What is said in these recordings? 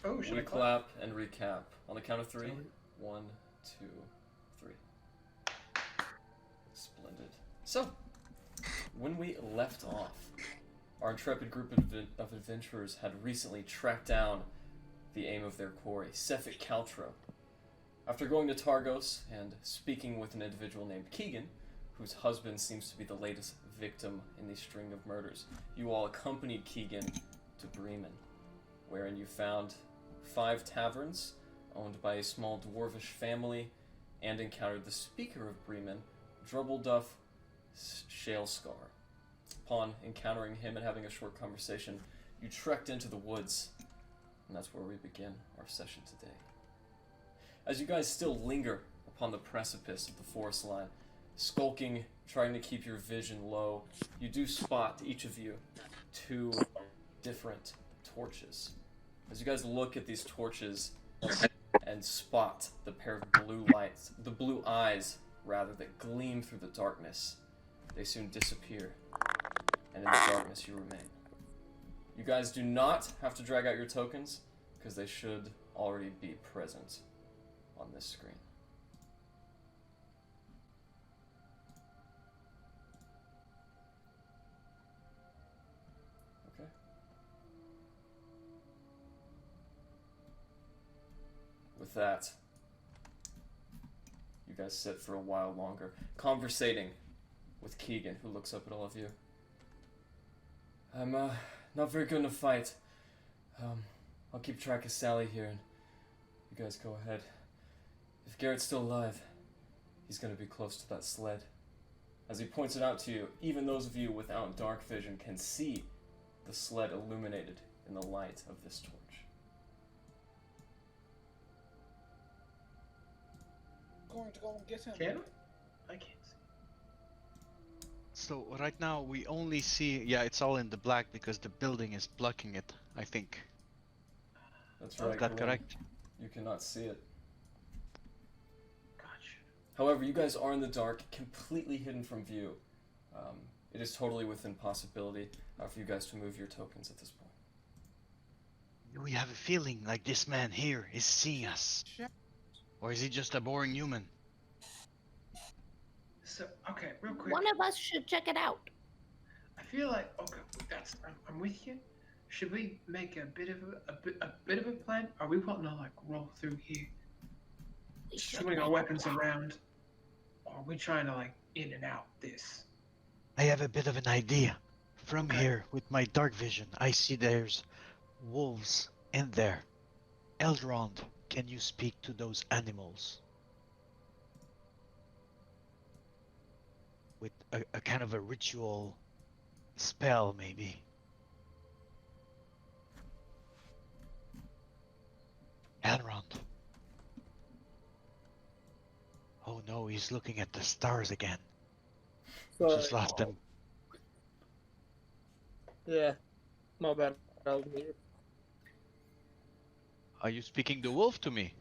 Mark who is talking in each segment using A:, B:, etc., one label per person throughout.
A: Oh, should
B: We
A: I clap?
B: clap and recap. On the count of three. 1, 2, 3. Splendid. So, when we left off, our intrepid group of adventurers had recently tracked down the aim of their quarry, Sephyk Kaltro. After going to Targos and speaking with an individual named Keegan, whose husband seems to be the latest victim in the string of murders, you all accompanied Keegan to Breeman, wherein you found 5 taverns owned by a small dwarvish family and encountered the speaker of Breeman, Drubbleduff Shalescar. Upon encountering him and having a short conversation, you trekked into the woods, and that's where we begin our session today. As you guys still linger upon the precipice of the forest line, skulking, trying to keep your vision low, you do spot, each of you, 2 different torches. As you guys look at these torches and spot the pair of blue lights, the blue eyes, rather, that gleam through the darkness, they soon disappear, and in the darkness you remain. You guys do not have to drag out your tokens, because they should already be present on this screen. Okay. With that, you guys sit for a while longer, conversating with Keegan, who looks up at all of you. I'm, not very good in a fight. I'll keep track of Sally here, and you guys go ahead. If Garrett's still alive, he's gonna be close to that sled. As he points it out to you, even those of you without dark vision can see the sled illuminated in the light of this torch.
C: Going to go and get him.
A: Can I? I can't see.
D: So right now we only see, yeah, it's all in the black because the building is blocking it, I think.
B: That's right,
D: Is that
B: Glenn.
D: correct?
B: You cannot see it.
A: Gotcha.
B: However, you guys are in the dark, completely hidden from view. It is totally within possibility for you guys to move your tokens at this point.
D: We have a feeling like this man here is seeing us. Or is he just a boring human?
A: So, okay, real quick.
E: One of us should check it out.
A: I feel like I'm with you. Should we make a bit of a plan? Are we wanting to like roll through here,
E: We should
A: swing our
E: make
A: weapons
E: a plan.
A: around, or are we trying to like in and out this?
D: I have a bit of an idea. From
A: Okay.
D: here, with my dark vision, I see there's wolves in there. Eldrond, can you speak to those animals? With a kind of a ritual spell, maybe. Elrond. Oh no, he's looking at the stars again. Just lost him.
F: Yeah, my bad. I'll mute.
D: Are you speaking the wolf to me?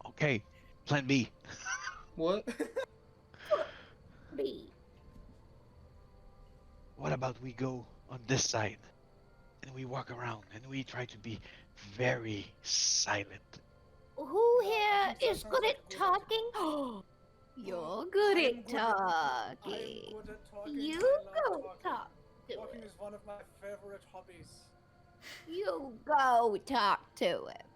D: Okay, plan B.
F: What?
E: B.
D: What about we go on this side and we walk around and we try to be very silent?
E: Who here
C: I think
E: is
C: that
E: good
C: sounds
E: at
C: like a good
E: talking? Oh, you're good
C: I'm
E: at
C: good at- I'm
E: talking.
C: good at talking.
E: You
C: I love
E: go
C: talking.
E: talk to
C: Talking
E: him.
C: is one of my favorite hobbies.
E: You go talk to him.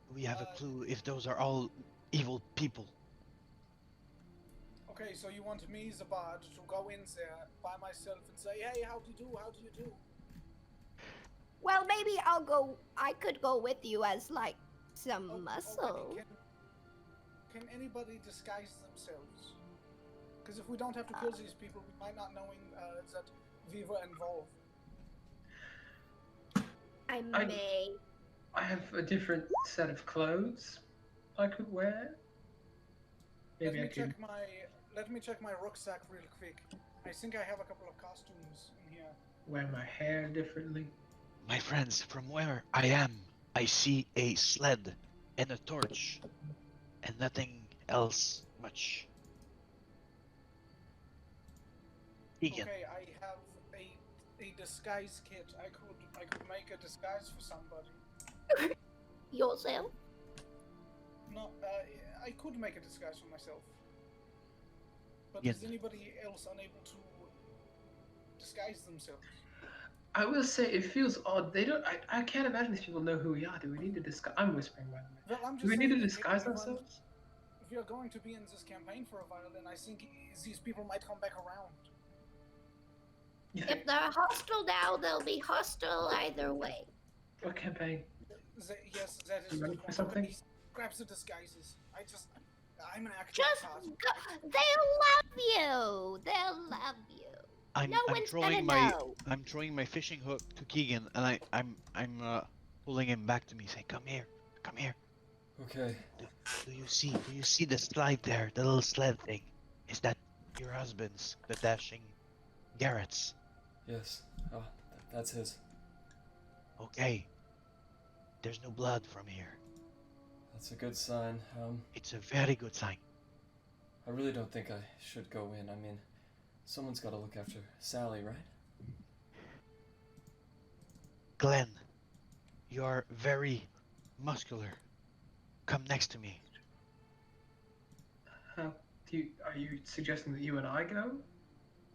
D: Do we have a clue if those are all evil people?
C: Okay, so you want me, Zabad, to go in there by myself and say, hey, how do you do? How do you do?
E: Well, maybe I could go with you as like some
C: Oh,
E: muscle.
C: okay, can anybody disguise themselves? Because if we don't have to kill these people, we might not knowing that we were involved.
E: I may.
A: I have a different set of clothes I could wear. Maybe I could.
C: Let me check my rucksack real quick. I think I have a couple of costumes in here.
A: Wear my hair differently.
D: My friends, from where I am, I see a sled and a torch and nothing else much. Keegan,
C: Okay, I have a disguise kit. I could make a disguise for somebody.
E: Yourself?
C: No, I could make a disguise for myself. But
D: Yeah.
C: is anybody else unable to disguise themselves?
A: I will say it feels odd. They don't. I can't imagine these people know who we are. Do we need to disguise? I'm whispering, by the way.
C: Well, I'm just
A: Do we need to
C: saying,
A: disguise
C: if we
A: ourselves?
C: If we are going to be in this campaign for a while, then I think these people might come back around.
A: You think?
E: If they're hostile now, they'll be hostile either way.
A: What campaign?
C: Yes, that is
A: You ready
C: the
A: for
C: point.
A: something?
C: These scraps of disguises. I'm an active
E: Just
C: cast.
E: go. They'll love you. They'll love you.
D: I'm
E: No one's
D: throwing
E: gonna
D: my
E: know.
D: I'm throwing my fishing hook to Keegan, and I'm pulling him back to me, saying, "Come here, come here.
B: Okay.
D: Do you see the slide there? The little sled thing? Is that your husband's? The dashing Garrett's?
B: Yes. Oh, that's his.
D: Okay. There's no blood from here.
B: That's a good sign.
D: It's a very good sign.
B: I really don't think I should go in. I mean, someone's got to look after Sally, right?
D: Glenn, you are very muscular. Come next to me.
A: How do you? Are you suggesting that you and I go?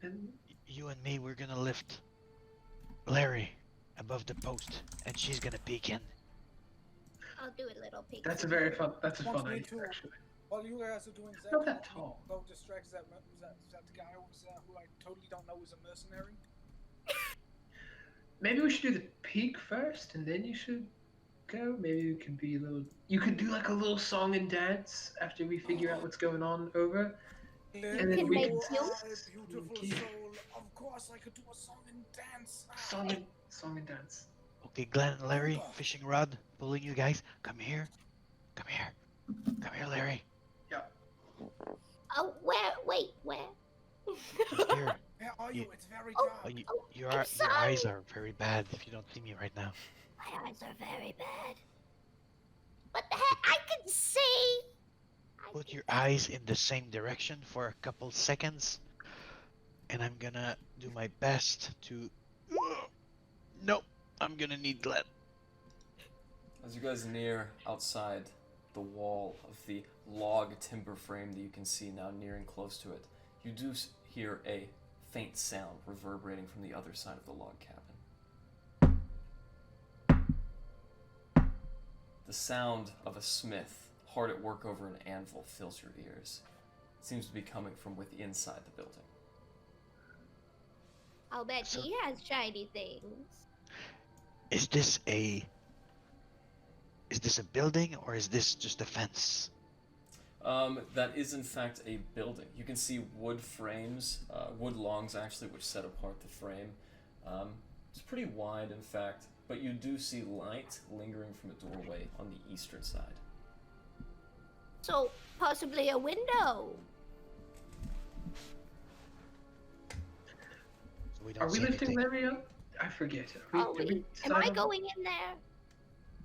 A: And
D: You and me, we're gonna lift Larry above the post, and she's gonna peek in.
E: I'll do a little peek.
A: that's a very fun. That's a
C: Want
A: fun
C: me
A: idea,
C: to-
A: actually.
C: While you guys are doing that,
A: Not that
C: want me to
A: tall.
C: go distract that guy over there who I totally don't know is a mercenary.
A: Maybe we should do the peak first, and then you should go. Maybe you could be a little. You could do like a little song and dance after we figure out what's going on over.
C: And
A: then we
E: can
C: you
E: make
C: are
A: tunes.
C: a beautiful
A: Keep-
C: soul. Of course, I could do a song and dance.
A: Song and dance.
D: Okay, Glenn and Larry, fishing rod, pulling you guys. Come here. Come here. Come here, Larry.
E: Oh, where? Wait, where?
D: Just here.
C: Where are you?
D: You-
C: It's very
E: Oh,
C: dark.
D: Your
E: I'm
D: eyes
E: sorry.
D: are very bad if you don't see me right now.
E: My eyes are very bad. What the heck? I can see.
D: Put your eyes in the same direction for a couple seconds, and I'm gonna do my best to. Nope, I'm gonna need Glenn.
B: As you guys near outside the wall of the log timber frame that you can see now nearing close to it, you do hear a faint sound reverberating from the other side of the log cabin. The sound of a smith hard at work over an anvil fills your ears. It seems to be coming from within inside the building.
E: I'll bet
D: So-
E: he has shiny things.
D: Is this a building or is this just a fence?
B: That is in fact a building. You can see wood frames, wood longs actually, which set apart the frame. It's pretty wide in fact, but you do see light lingering from a doorway on the eastern side.
E: So possibly a window.
D: So we don't
A: Are we
D: see
A: lifting
D: anything.
A: Larry up? I forget.
E: Are
A: did
E: we? Am
A: decide
E: I
A: on-
E: going in there?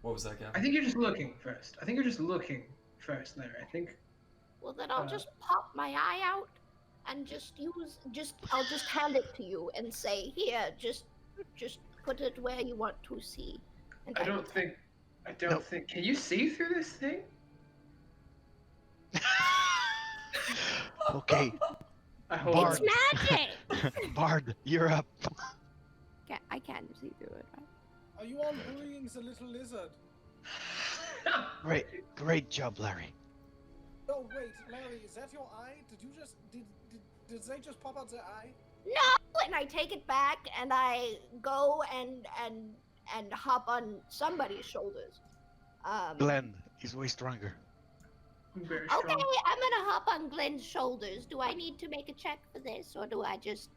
B: What was that, Gavin?
A: I think you're just looking first. I think you're just looking first, Larry. I think.
E: Well, then I'll
A: Uh,
E: just pop my eye out and I'll just hand it to you and say, here, just put it where you want to see. And
A: I don't think.
D: No.
A: Can you see through this thing?
D: Okay,
A: I hope.
D: Bard.
E: It's magic!
D: Bard, you're up.
G: I can't see through it. Right?
C: Are you all bullying the little lizard?
D: Great job, Larry.
C: Oh wait, Larry, is that your eye? Did you just did they just pop out their eye?
E: No! And I take it back and I go and hop on somebody's shoulders.
D: Glenn is way stronger.
A: I'm very
E: Okay,
A: strong.
E: I'm gonna hop on Glenn's shoulders. Do I need to make a check for this, or do I just?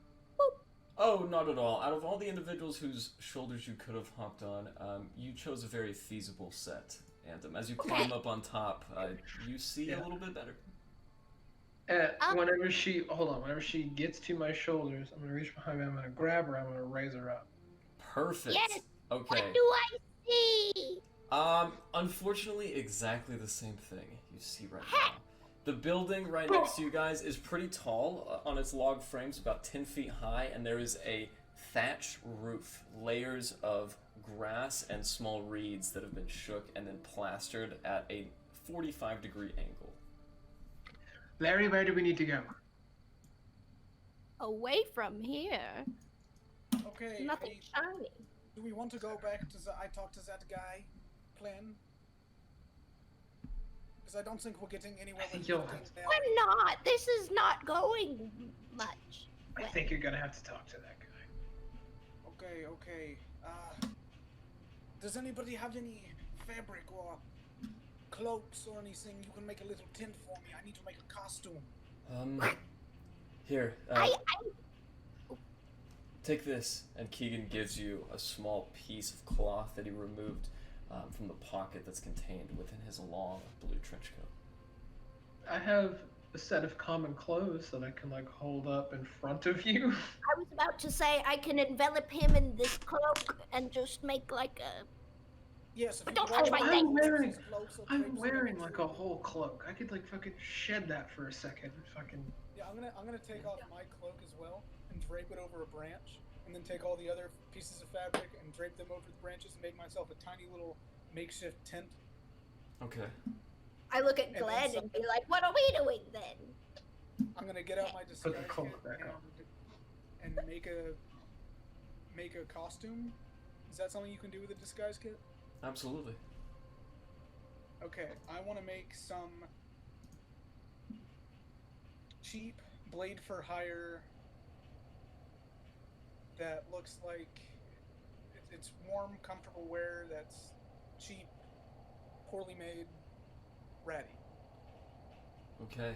B: Oh, not at all. Out of all the individuals whose shoulders you could have hopped on, you chose a very feasible set. And as you climb up on top, you see a
A: Yeah.
B: little bit better.
A: Whenever she gets to my shoulders, I'm gonna reach behind me. I'm gonna grab her. I'm gonna raise her up.
B: Perfect.
E: Yes.
B: Okay.
E: What do I see?
B: Unfortunately, exactly the same thing you see right now. The building right next to you guys is pretty tall on its log frames, about 10 feet high, and there is a thatch roof, layers of grass and small reeds that have been shook and then plastered at a 45-degree angle.
A: Larry, where do we need to go?
E: Away from here.
C: Okay.
E: Nothing
C: Hey,
E: shiny.
C: do we want to go back to I talked to that guy plan? Because I don't think we're getting anywhere
A: I think
C: with
A: you'll
C: this
A: have
C: thing
A: to-
C: now.
E: We're not. This is not going much.
A: I think you're gonna have to talk to that guy.
C: Okay, okay. Does anybody have any fabric or cloaks or anything you can make a little tent for me? I need to make a costume.
B: Here,
E: I
B: take this, and Keegan gives you a small piece of cloth that he removed from the pocket that's contained within his long blue trench coat.
A: I have a set of common clothes that I can like hold up in front of you.
E: I was about to say I can envelop him in this cloak and just make like a.
C: Yes, if you
E: Don't
C: could
E: touch
C: all
E: my
C: make
E: thing.
A: I'm wearing,
C: these cloaks or
A: I'm
C: drapes
A: wearing
C: and
A: like a whole cloak. I could like fucking shed that for a second. Fucking.
C: Yeah, I'm gonna take off my cloak as well and drape it over a branch, and then take all the other pieces of fabric and drape them over the branches and make myself a tiny little makeshift tent.
B: Okay.
E: I look at
C: And then
E: Glenn
C: some-
E: and be like, "What are we doing then?"
C: I'm gonna get out my disguise
A: Put the cloak
C: kit
A: back on.
C: and make a costume. Is that something you can do with a disguise kit?
B: Absolutely.
C: Okay, I want to make some cheap blade for hire that looks like it's warm, comfortable wear that's cheap, poorly made, ratty.
B: Okay.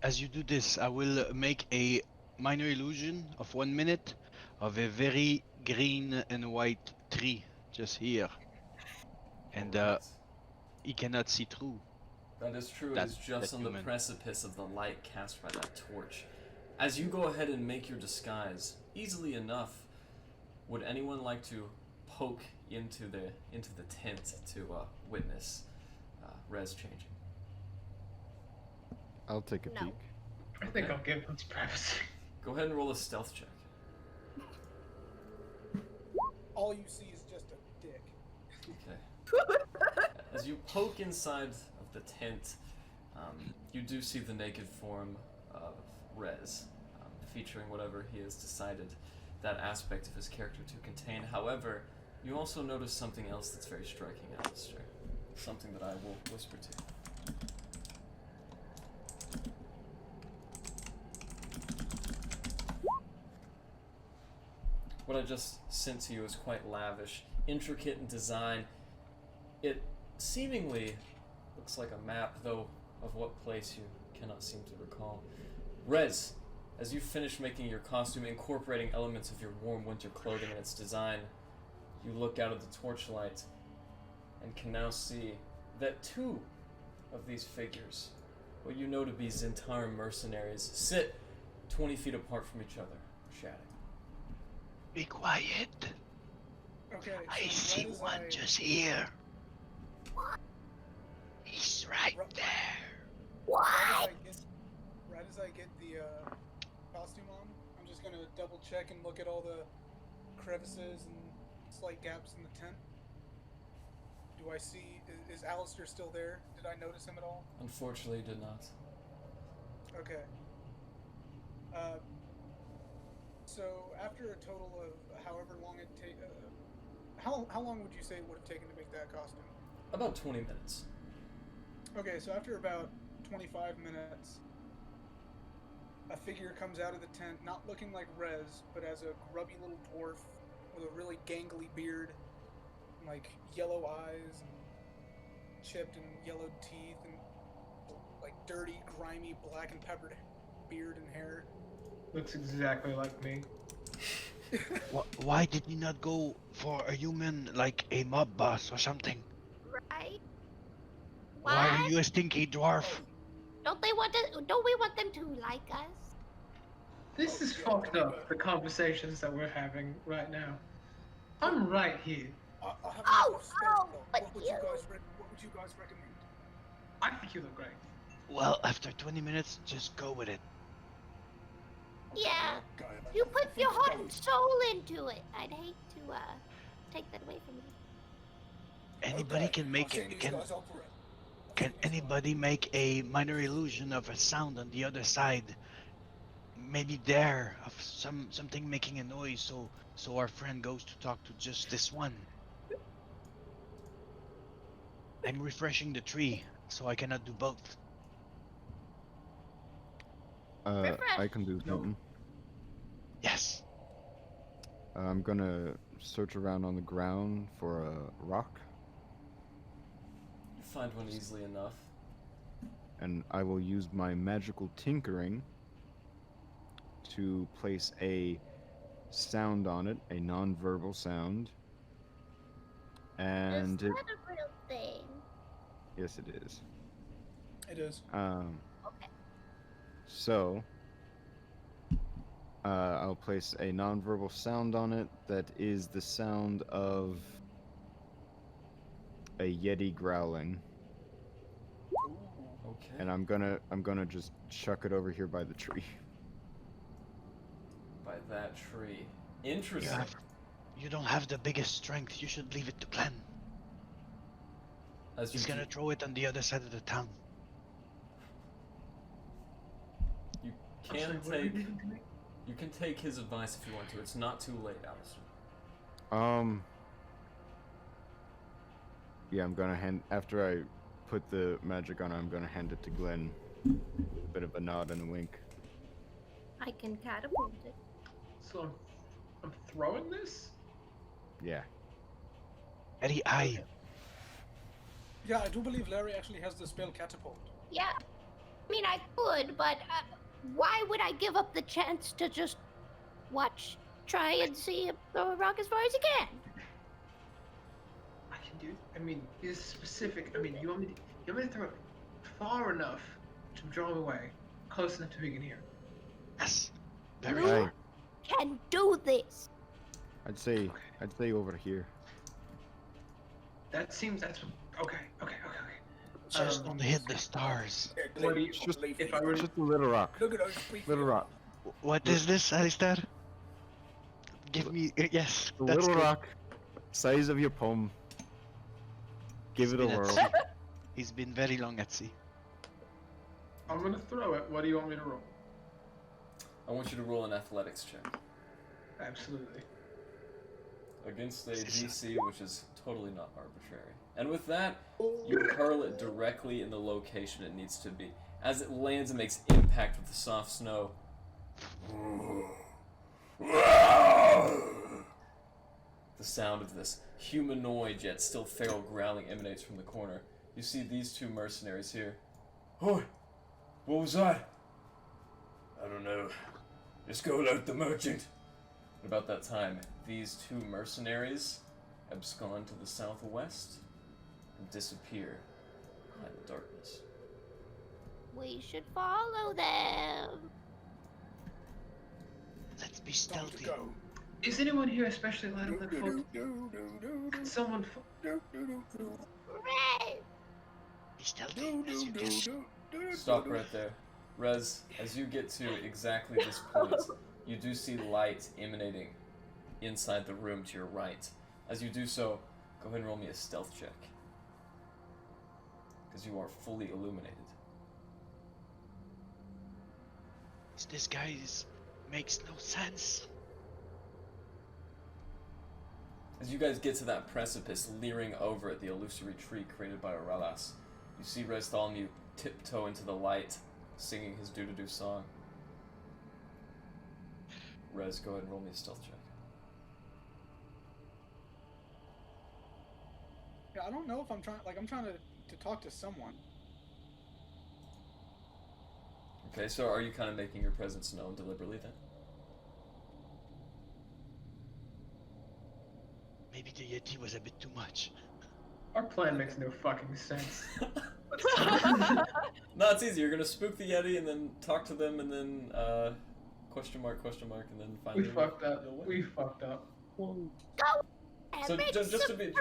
D: As you do this, I will make a minor illusion of 1 minute of a very green and white tree just here, and
B: Alright.
D: he cannot see through.
B: That is true.
D: That-
B: It is just
D: that
B: on the
D: human.
B: precipice of the light cast by that torch. As you go ahead and make your disguise easily enough, would anyone like to poke into the tent to witness Rez changing?
H: I'll take a
E: No.
H: peek.
A: I think
B: Okay.
A: I'll give him privacy.
B: Go ahead and roll a stealth check.
C: All you see is just a dick.
B: Okay. As you poke inside of the tent, you do see the naked form of Rez, featuring whatever he has decided that aspect of his character to contain. However, you also notice something else that's very striking, Alistair. Something that I will whisper to you. What I just sent to you is quite lavish, intricate in design. It seemingly looks like a map, though of what place you cannot seem to recall. Rez, as you finish making your costume, incorporating elements of your warm winter clothing in its design, you look out at the torchlight and can now see that two of these figures, what you know to be Zentara mercenaries, sit 20 feet apart from each other, chatting.
D: Be quiet.
C: Okay,
D: I
C: so
D: see
C: right as
D: one
C: I-
D: just here. He's right
C: Right-
D: there.
E: What?
C: Right as I get the costume on, I'm just gonna double check and look at all the crevices and slight gaps in the tent. Do I see? Is Alistair still there? Did I notice him at all?
B: Unfortunately, did not.
C: Okay. So after a total of however long it take, how long would you say it would have taken to make that costume?
B: About 20 minutes.
C: Okay, so after about 25 minutes, a figure comes out of the tent, not looking like Rez, but as a grubby little dwarf with a really gangly beard, and like yellow eyes, and chipped and yellowed teeth, and like dirty, grimy, black and peppered beard and hair.
A: Looks exactly like me.
D: Why did you not go for a human, like a mob boss or something?
E: Right?
D: Why are
E: What?
D: you a stinky dwarf?
E: Don't they want to? Don't we want them to like us?
A: This is fucked up, the conversations that we're having right now. I'm right here.
C: I have
E: Oh,
C: another step,
E: oh,
C: though.
E: but
C: What would
E: you-
C: you guys recommend?
A: I think you look great.
D: Well, after 20 minutes, just go with it.
E: Yeah, you put your heart and soul into it. I'd hate to take that away from you.
D: Anybody can make it. Can anybody make a minor illusion of a sound on the other side? Maybe there of something making a noise, so our friend goes to talk to just this one. I'm refreshing the tree, so I cannot do both.
H: I can do something.
D: Yes.
H: I'm gonna search around on the ground for a rock,
B: You find one easily enough.
H: and I will use my magical tinkering to place a sound on it, a non-verbal sound. And
E: Is
H: it,
E: that a real thing?
H: yes, it is.
C: It is.
E: Okay.
H: So, I'll place a non-verbal sound on it that is the sound of a yeti growling,
B: Okay.
H: and I'm gonna just chuck it over here by the tree.
B: By that tree. Interesting.
D: You don't have the biggest strength. You should leave it to Glenn.
B: As you
D: He's
B: do-
D: gonna throw it on the other side of the town.
B: You
A: I'm sorry,
B: can
A: what are we
B: take.
A: leaving to me?
B: You can take his advice if you want to. It's not too late, Alistair.
H: Yeah, I'm gonna hand after I put the magic on it, I'm gonna hand it to Glenn. A bit of a nod and a wink.
E: I can catapult it.
A: So I'm throwing this?
H: Yeah.
D: Eddie, I.
C: Yeah, I do believe Larry actually has the spell catapult.
E: Yeah. I mean, I could, but why would I give up the chance to just try and see him throw a rock as far as he can?
A: I can do. I mean, it's specific. I mean, you want me to throw it far enough to draw him away, close enough to he can hear.
D: Yes. Very
E: You
H: Right.
E: can do this.
H: I'd say over here.
A: That's okay.
D: Just don't hit the stars.
A: What do you,
H: Just-
A: if I were to,
H: Just a little rock.
C: Look at those
H: Little rock.
D: What is this, Alistair? Give me. Yes.
H: A
D: That's
H: little
D: good.
H: rock, size of your palm. Give it a
D: Been at
H: whirl.
D: sea. He's been very long at sea.
A: I'm gonna throw it. What do you want me to roll?
B: I want you to roll an athletics check
A: Absolutely.
B: against a DC, which is totally not arbitrary. And with that, you hurl it directly in the location it needs to be. As it lands and makes impact with the soft snow, the sound of this humanoid yet still feral growling emanates from the corner. You see these two mercenaries here. Oh, what was that? I don't know. Just go like the merchant. About that time, these two mercenaries abscond to the southwest and disappear behind the darkness.
E: We should follow them.
D: Let's be
C: Time to
D: stealthy.
C: go.
A: Is anyone here especially light on the foot? Could someone?
E: Red.
D: Be stealthy as you can.
B: Stop right there. Rez, as you get to exactly this point, you do see light emanating inside the room to your right. As you do so, go ahead and roll me a stealth check. Because you are fully illuminated.
D: This guy makes no sense.
B: As you guys get to that precipice, leering over at the illusory tree created by Aurelas, you see Bartholomew tiptoe into the light, singing his do-do-do song. Rez, go ahead and roll me a stealth check.
C: Yeah, I don't know if I'm trying. Like, I'm trying to talk to someone.
B: Okay, so are you kind of making your presence known deliberately then?
D: Maybe the Yeti was a bit too much.
A: Our plan makes no fucking sense.
B: No, it's easy. You're gonna spook the Yeti and then talk to them and then question mark, and then
A: We
B: finally
A: fucked up.
B: you'll win.
A: We fucked up.
E: Go and
B: So
E: make
B: just to
E: some
B: be
E: rain.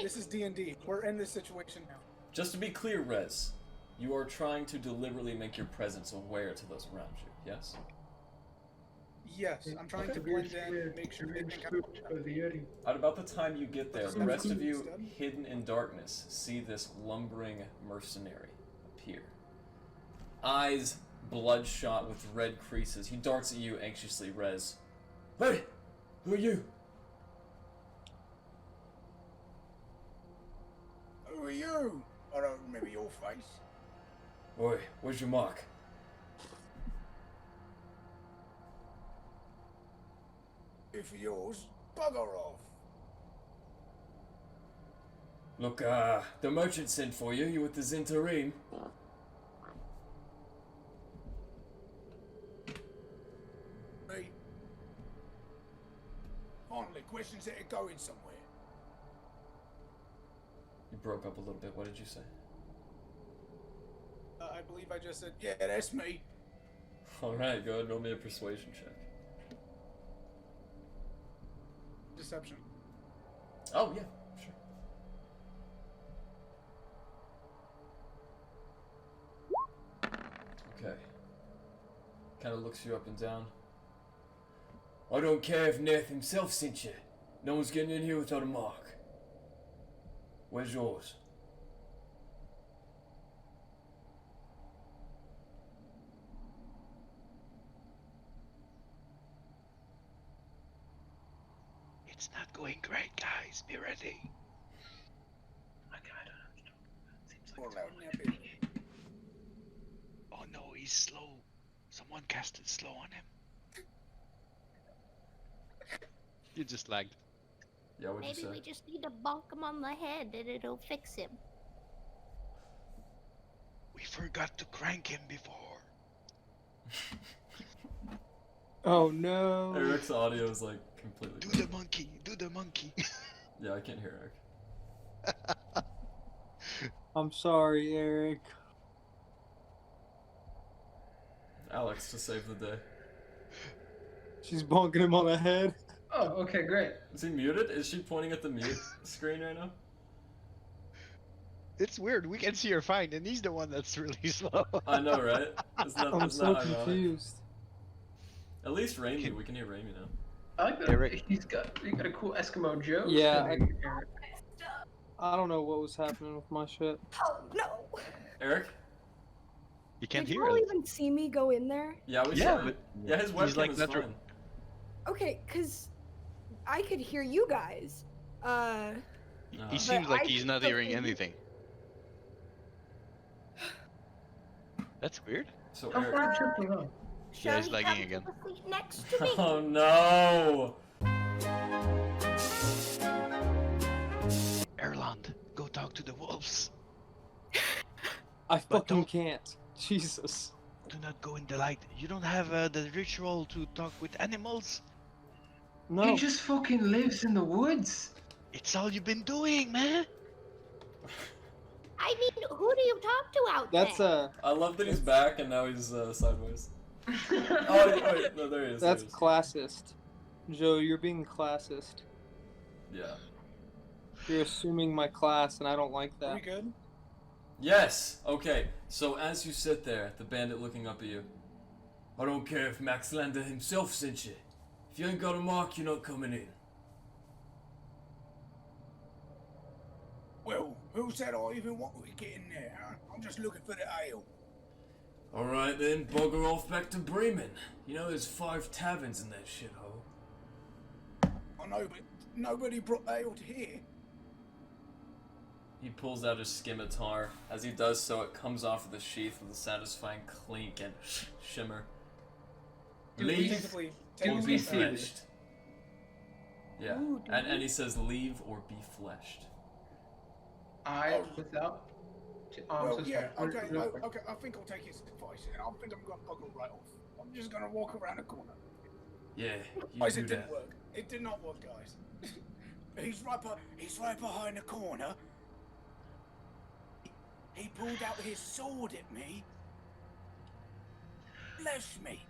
C: This is D&D. We're in this situation now.
B: just to be clear, Rez, You are trying to deliberately make your presence aware to those around you, yes?
C: Yes, I'm trying to blend in, make sure they think I'm...
B: At about the time you get there, the
C: But
B: rest of you,
C: instead-
B: hidden in darkness, see this lumbering mercenary appear. Eyes bloodshot with red creases. He darts at you anxiously, Rez. Hey! Who are you?
C: Who are you? I don't remember your face.
B: Oi, where's your mark?
C: If yours, bugger off.
B: Look, the merchant sent for you. You with the Zintarim?
C: Me. Finally, questions that are going somewhere.
B: You broke up a little bit. What did you say?
C: I believe I just said, yeah, that's me.
B: Alright, go ahead and roll me a persuasion check.
C: Deception.
B: Oh, yeah, sure. Okay. Kind of looks you up and down. I don't care if Neth himself sent you. No one's getting in here without a mark. Where's yours?
D: It's not going great, guys. Be ready.
A: Okay, I don't understand. Seems like
C: More
A: it's
C: loud
A: all
C: than
A: like
C: that, baby.
D: Oh no, he's slow. Someone casted slow on him.
I: You just lagged.
B: Yeah, what'd
E: Maybe
B: you
E: we
B: say?
E: just need to bonk him on the head and it'll fix him.
D: We forgot to crank him before.
F: Oh no.
B: Eric's audio is like completely
D: Do
B: different.
D: the monkey. Do the monkey.
B: Yeah, I can't hear Eric.
F: I'm sorry, Eric.
B: Alex to save the day.
F: She's bonking him on the head.
A: Oh, okay, great.
B: Is he muted? Is she pointing at the mute screen right now?
I: It's weird. We can see her fine, and he's the one that's really slow.
B: I know, right? Isn't that,
F: I'm
B: isn't
F: so
B: that ironic?
F: confused.
B: At least Raimi, we can hear Raimi now.
A: I like that
I: Eric.
A: you got a cool Eskimo joke.
F: Yeah,
A: sitting here.
F: I don't know what was happening with my shit.
G: Oh no!
B: Eric?
I: You can't
G: Did
I: hear
G: you all
I: us.
G: even see me go in there?
B: Yeah, we
I: Yeah,
B: saw
I: but
B: it. Yeah, his
I: he's
B: webcam
I: like
B: is
I: not
B: fine.
G: Okay, cause I could hear you guys.
I: He seems like
G: I
I: he's not
G: still
I: hearing
G: hear you.
I: anything. That's weird.
B: So
A: How
B: Eric.
A: far did you jump around?
E: Shall
I: he's
E: he
I: lagging
E: come
I: again.
E: to the seat next to me?
B: Oh no!
D: Erland, go talk to the wolves.
F: I
D: But
F: fucking
D: don't-
F: can't. Jesus.
D: Do not go in the light. You don't have the ritual to talk with animals.
F: No.
A: He just fucking lives in the woods.
D: It's all you've been doing, man.
E: I mean, who do you talk to out
F: That's
E: there?
B: I love that he's back and now he's sideways. Oh, wait, no, there he is.
F: That's
B: there
F: classist. Joe, you're being classist.
B: he is. Yeah.
F: You're assuming my class, and I don't like
C: Are we
F: that.
C: good?
B: Yes! Okay, so as you sit there, the bandit looking up at you. I don't care if Max Lander himself sent you. If you ain't got a mark, you're not coming in.
C: Well, who said I even want to get in there, huh? I'm just looking for the ale.
B: Alright then, bugger off back to Breeman. You know there's 5 taverns in that shithole.
C: I know, but nobody brought ale to here.
B: He pulls out his scimitar. As he does so, it comes off of the sheath with a satisfying clink and shimmer.
A: Do
B: Leave
C: Technically,
A: do
B: or
A: we
B: be
A: see
B: fleshed. Yeah,
G: Ooh, do
B: and
G: we?
B: he says leave or be fleshed.
A: Without
C: well,
A: just
C: yeah,
A: like,
C: okay,
A: real quick.
C: okay, I think I'll take his advice, and I think I'm gonna bugger right off. I'm just gonna walk around the corner.
B: Yeah, you
C: Guys,
B: do
C: it didn't
B: that.
C: work. It did not work, guys. he's right behind the corner. He pulled out his sword at me. Bless me.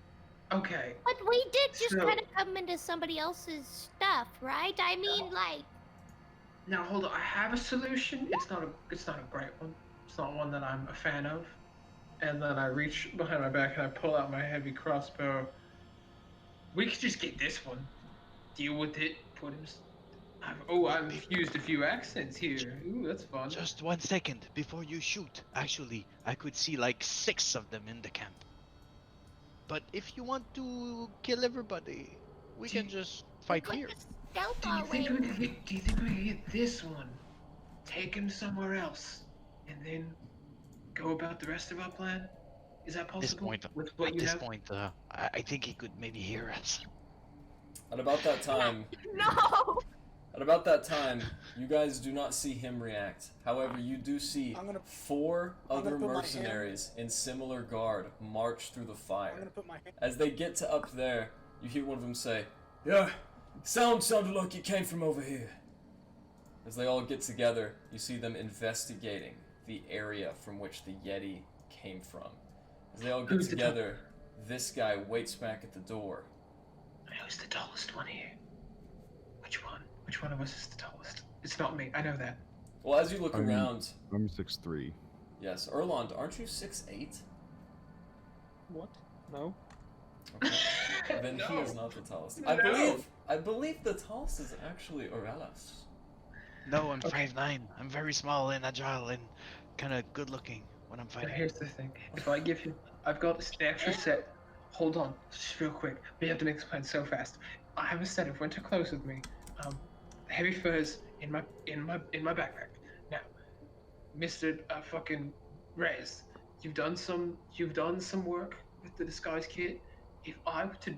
A: Okay.
E: But we did just
A: So-
E: kind of come into somebody else's stuff, right? I mean, like,
A: Now hold on. I have a solution. It's not a great one. It's not one that I'm a fan of. And then I reach behind my back and I pull out my heavy crossbow. We could just get this one. Deal with it. Put him. I've used a few accents here. Ooh, that's fun.
D: Just 1 second before you shoot. Actually, I could see like 6 of them in the camp. But if you want to kill everybody, we can just fight here.
E: Stealth
A: Do you
E: our
A: think
E: way.
A: we could get this one? Take him somewhere else, and then go about the rest of our plan? Is that
D: At this
A: possible?
D: point,
A: With what you have?
D: I think he could maybe hear us.
B: At about that time,
E: No!
B: At about that time, you guys do not see him react. However, you do see
C: I'm gonna-
B: 4
C: I'm
B: other
C: gonna put my
B: mercenaries in similar guard march through the
C: I'm
B: fire.
C: gonna put my hand.
B: As they get to up there, you hear one of them say, "Yeah, sounded like it came from over here." As they all get together, you see them investigating the area from which the Yeti came from. As they all get
A: Who's the
B: together, this guy waits back at the door.
A: Who's the tallest one here? Which one? Which one of us is the tallest? It's not me. I know that.
B: Well, as you look
H: I'm-
B: around,
H: I'm 6'3".
B: yes, Erlond, aren't you 6'8"?
F: What? No.
B: Okay. Then he is not the tallest.
A: No.
B: I believe the tallest is actually Aurelis.
D: No, I'm
A: Okay.
D: 5'9". I'm very small and agile and kind of good looking when I'm
A: But
D: fighting.
A: here's the thing. If I give you, I've got this extra set. Hold on, just real quick. We have to make this plan so fast. I have a set of winter clothes with me. Heavy furs in my backpack. Now, Mr. Fucking Rez, you've done some work with the disguise kit. If I were to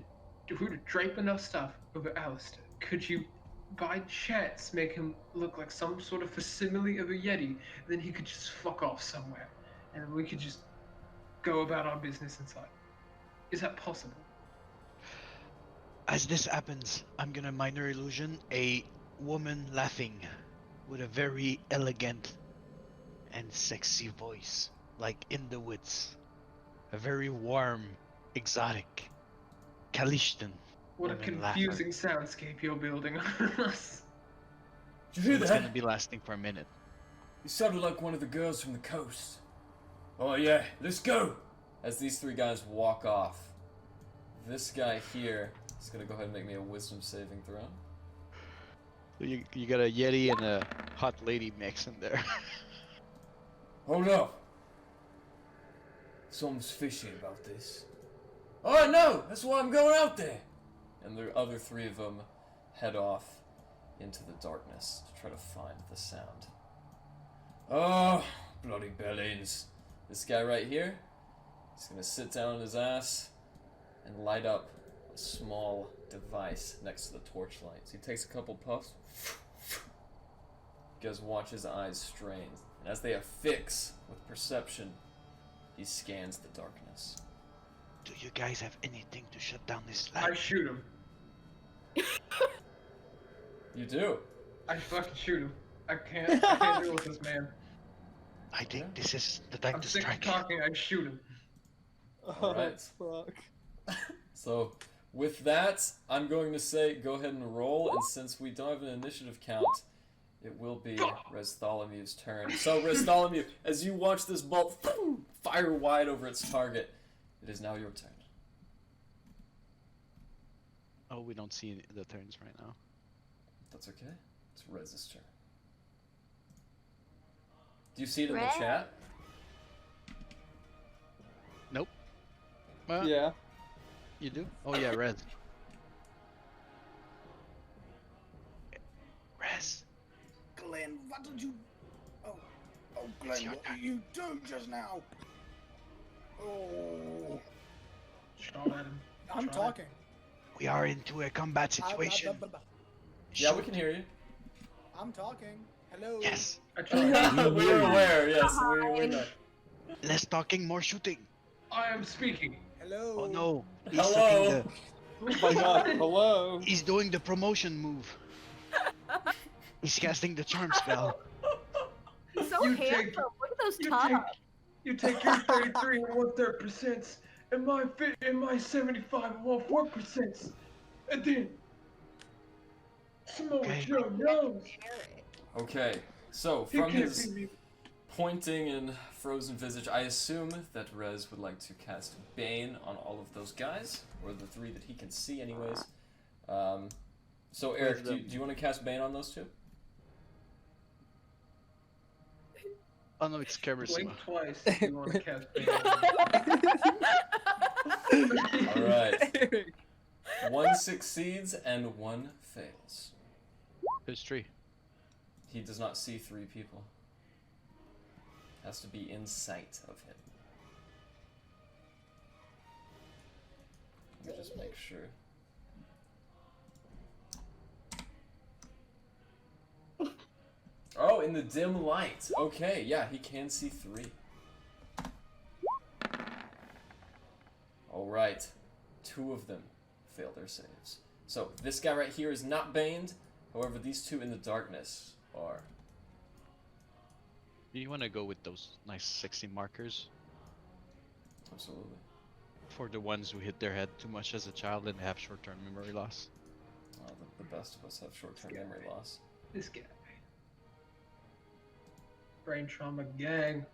A: drape enough stuff over Alistair, could you, by chance, make him look like some sort of facsimile of a Yeti? Then he could just fuck off somewhere, and we could just go about our business inside. Is that possible?
D: As this happens, I'm gonna minor illusion a woman laughing with a very elegant and sexy voice, like in the woods. A very warm, exotic, Kalishtan.
A: What a
D: woman laughing.
A: confusing soundscape you're building on us.
B: Did you hear
D: It's
B: that?
D: gonna be lasting for a minute.
B: You sounded like one of the girls from the coast. Oh yeah, let's go! As these 3 guys walk off, this guy here is gonna go ahead and make me a wisdom saving throw.
I: So you got a Yeti and a hot lady mix in there.
B: Hold up. Something's fishy about this. Oh no! That's why I'm going out there! And the other 3 of them head off into the darkness to try to find the sound. Oh, bloody bellends. This guy right here, he's gonna sit down on his ass and light up a small device next to the torchlight. So he takes a couple puffs. You guys watch his eyes strain. And as they affix with perception, he scans the darkness.
D: Do you guys have anything to shut down this
A: I
D: light?
A: shoot him.
B: You do.
A: I fucking shoot him. I can't deal with this man.
D: I think this is the time
A: I'm
D: to
A: sick of
D: strike.
A: talking. I shoot him.
B: Alright.
F: Fuck.
B: So, with that, I'm going to say go ahead and roll, and since we don't have an initiative count, it will be Restholomu's turn. So, Restholomu, as you watch this bolt fire wide over its target, it is now your turn.
I: Oh, we don't see the turns right now.
B: That's okay. It's Rez's turn. Do you see it in the
E: Rez?
B: chat?
F: Yeah.
I: You do? Oh yeah, red.
D: Rez,
C: Glenn, what did you? Oh, Glenn,
D: your
C: what
D: turn.
C: did you do just now? Oh,
A: Shot at him.
C: I'm
A: Try.
C: talking.
D: we are into a combat situation.
B: Yeah, we can hear you.
C: I'm talking. Hello.
D: Yes,
A: I tried.
B: We're aware, yes. We're know.
D: less talking, more shooting.
A: I am speaking.
C: Hello.
D: Oh no, he's
B: Hello.
D: sucking
F: Oh my god, hello.
D: he's doing the promotion move. He's casting the charm spell.
E: So
A: You
E: handsome.
A: take-
E: Look at those
A: You
E: tops.
A: take, you take your 33 and 1/3%, and my 75 and 1/4%, and then Samoa
D: Okay.
A: Joe knows.
B: Okay, so
A: He
B: from
A: can't
B: his
A: beat me.
B: pointing in frozen visage, I assume that Rez would like to cast Bane on all of those guys, or the 3 that he can see anyways. So Eric, do you want to cast Bane on those 2?
I: Oh no, it's Charisma.
A: Blink twice if you want to cast Bane.
B: Alright. 1 succeeds and 1 fails.
I: There's 3.
B: He does not see 3 people. Has to be in sight of him. Let me just make sure. Oh, in the dim light. Okay, yeah, he can see 3. Alright. 2 of them fail their saves. So, this guy right here is not baned. However, these 2 in the darkness are.
I: Do you want to go with those nice 60 markers?
B: Absolutely.
I: For the ones who hit their head too much as a child and have short-term memory loss.
B: The best of us have short-term memory loss.
A: This guy. Brain trauma gang.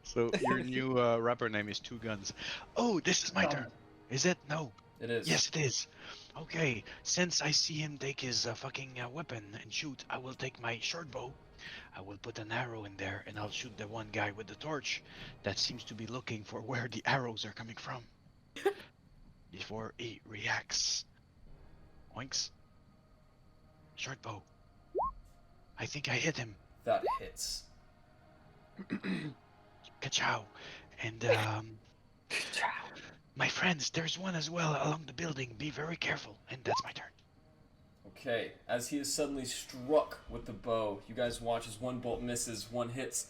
I: So your new rapper name is Two Guns. Oh, this is my turn. Is it? No.
B: It is.
D: Yes, it is. Okay, since I see him take his fucking weapon and shoot, I will take my short bow. I will put an arrow in there, and I'll shoot the one guy with the torch that seems to be looking for where the arrows are coming from. Before he reacts. Oinks. Short bow. I think I hit him.
B: That hits.
D: Ka-chow. And, my friends, there's one as well along the building. Be very careful. And that's my turn.
B: Okay, as he is suddenly struck with the bow, you guys watch as 1 bolt misses, 1 hits.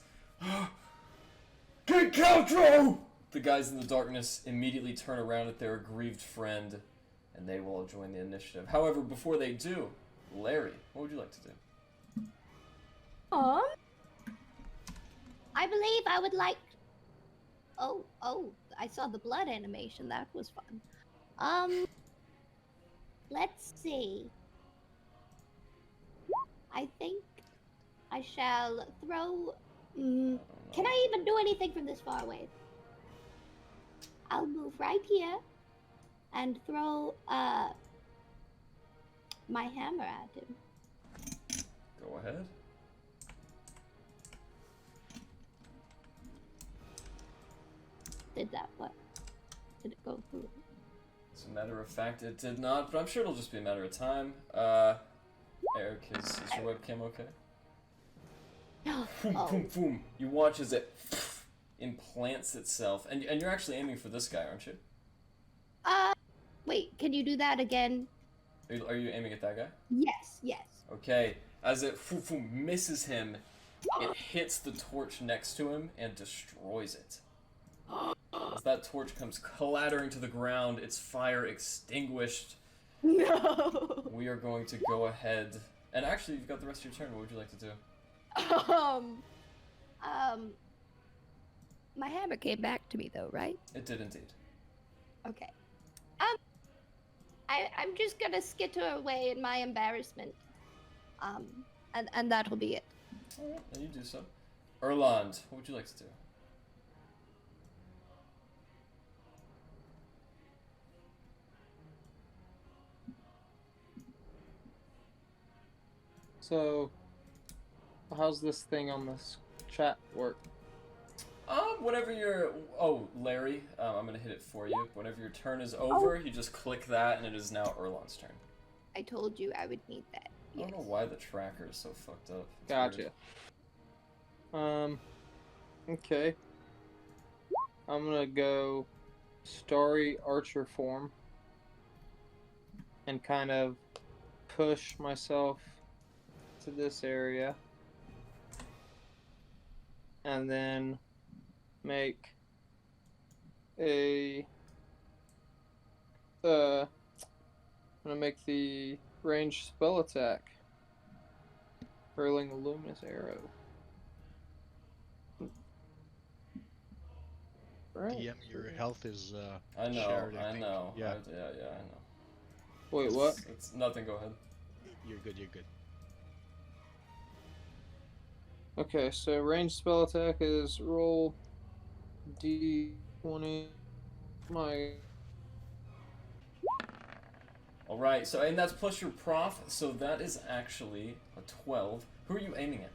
B: Get Kaltro! The guys in the darkness immediately turn around at their aggrieved friend, and they will join the initiative. However, before they do, Larry, what would you like to do?
E: I believe I would like. Oh, I saw the blood animation. That was fun. Let's see. I think I shall throw. Can I even do anything from this far away? I'll move right here and throw my hammer at him.
B: Go ahead.
E: Did that? What? Did it go through?
B: As a matter of fact, it did not, but I'm sure it'll just be a matter of time. Eric, is your webcam okay? Boom, boom, boom. You watch as it implants itself, and you're actually aiming for this guy, aren't you?
E: Wait, can you do that again?
B: Are you aiming at that guy?
E: Yes.
B: Okay, as it misses him, it hits the torch next to him and destroys it. As that torch comes clattering to the ground, its fire extinguished.
E: No.
B: We are going to go ahead, and actually, you've got the rest of your turn. What would you like to do?
E: My hammer came back to me though, right?
B: It did indeed.
E: Okay. I'm just gonna skitter away in my embarrassment. And that'll be it.
B: Alright, then you do so. Erland, what would you like to do?
F: So, how's this thing on this chat work?
B: Whenever you're... Oh, Larry, I'm gonna hit it for you. Whenever your turn is over, you just click that, and it is now Erland's turn.
E: I told you I would need that.
B: I don't know why the tracker is so fucked up. It's
F: Gotcha.
B: weird.
F: Okay. I'm gonna go Starry Archer form and kind of push myself to this area. And then make a I'm gonna make the ranged spell attack, hurling a luminous arrow. Right.
I: DM, your health is
B: I know,
I: shared,
B: I
I: think.
B: know.
I: Yeah,
B: I know.
F: Wait, what?
B: It's nothing, go ahead.
I: you're good.
F: Okay, so ranged spell attack is roll d20. My
B: All right. So and that's plus your prof. So that is actually a 12. Who are you aiming at?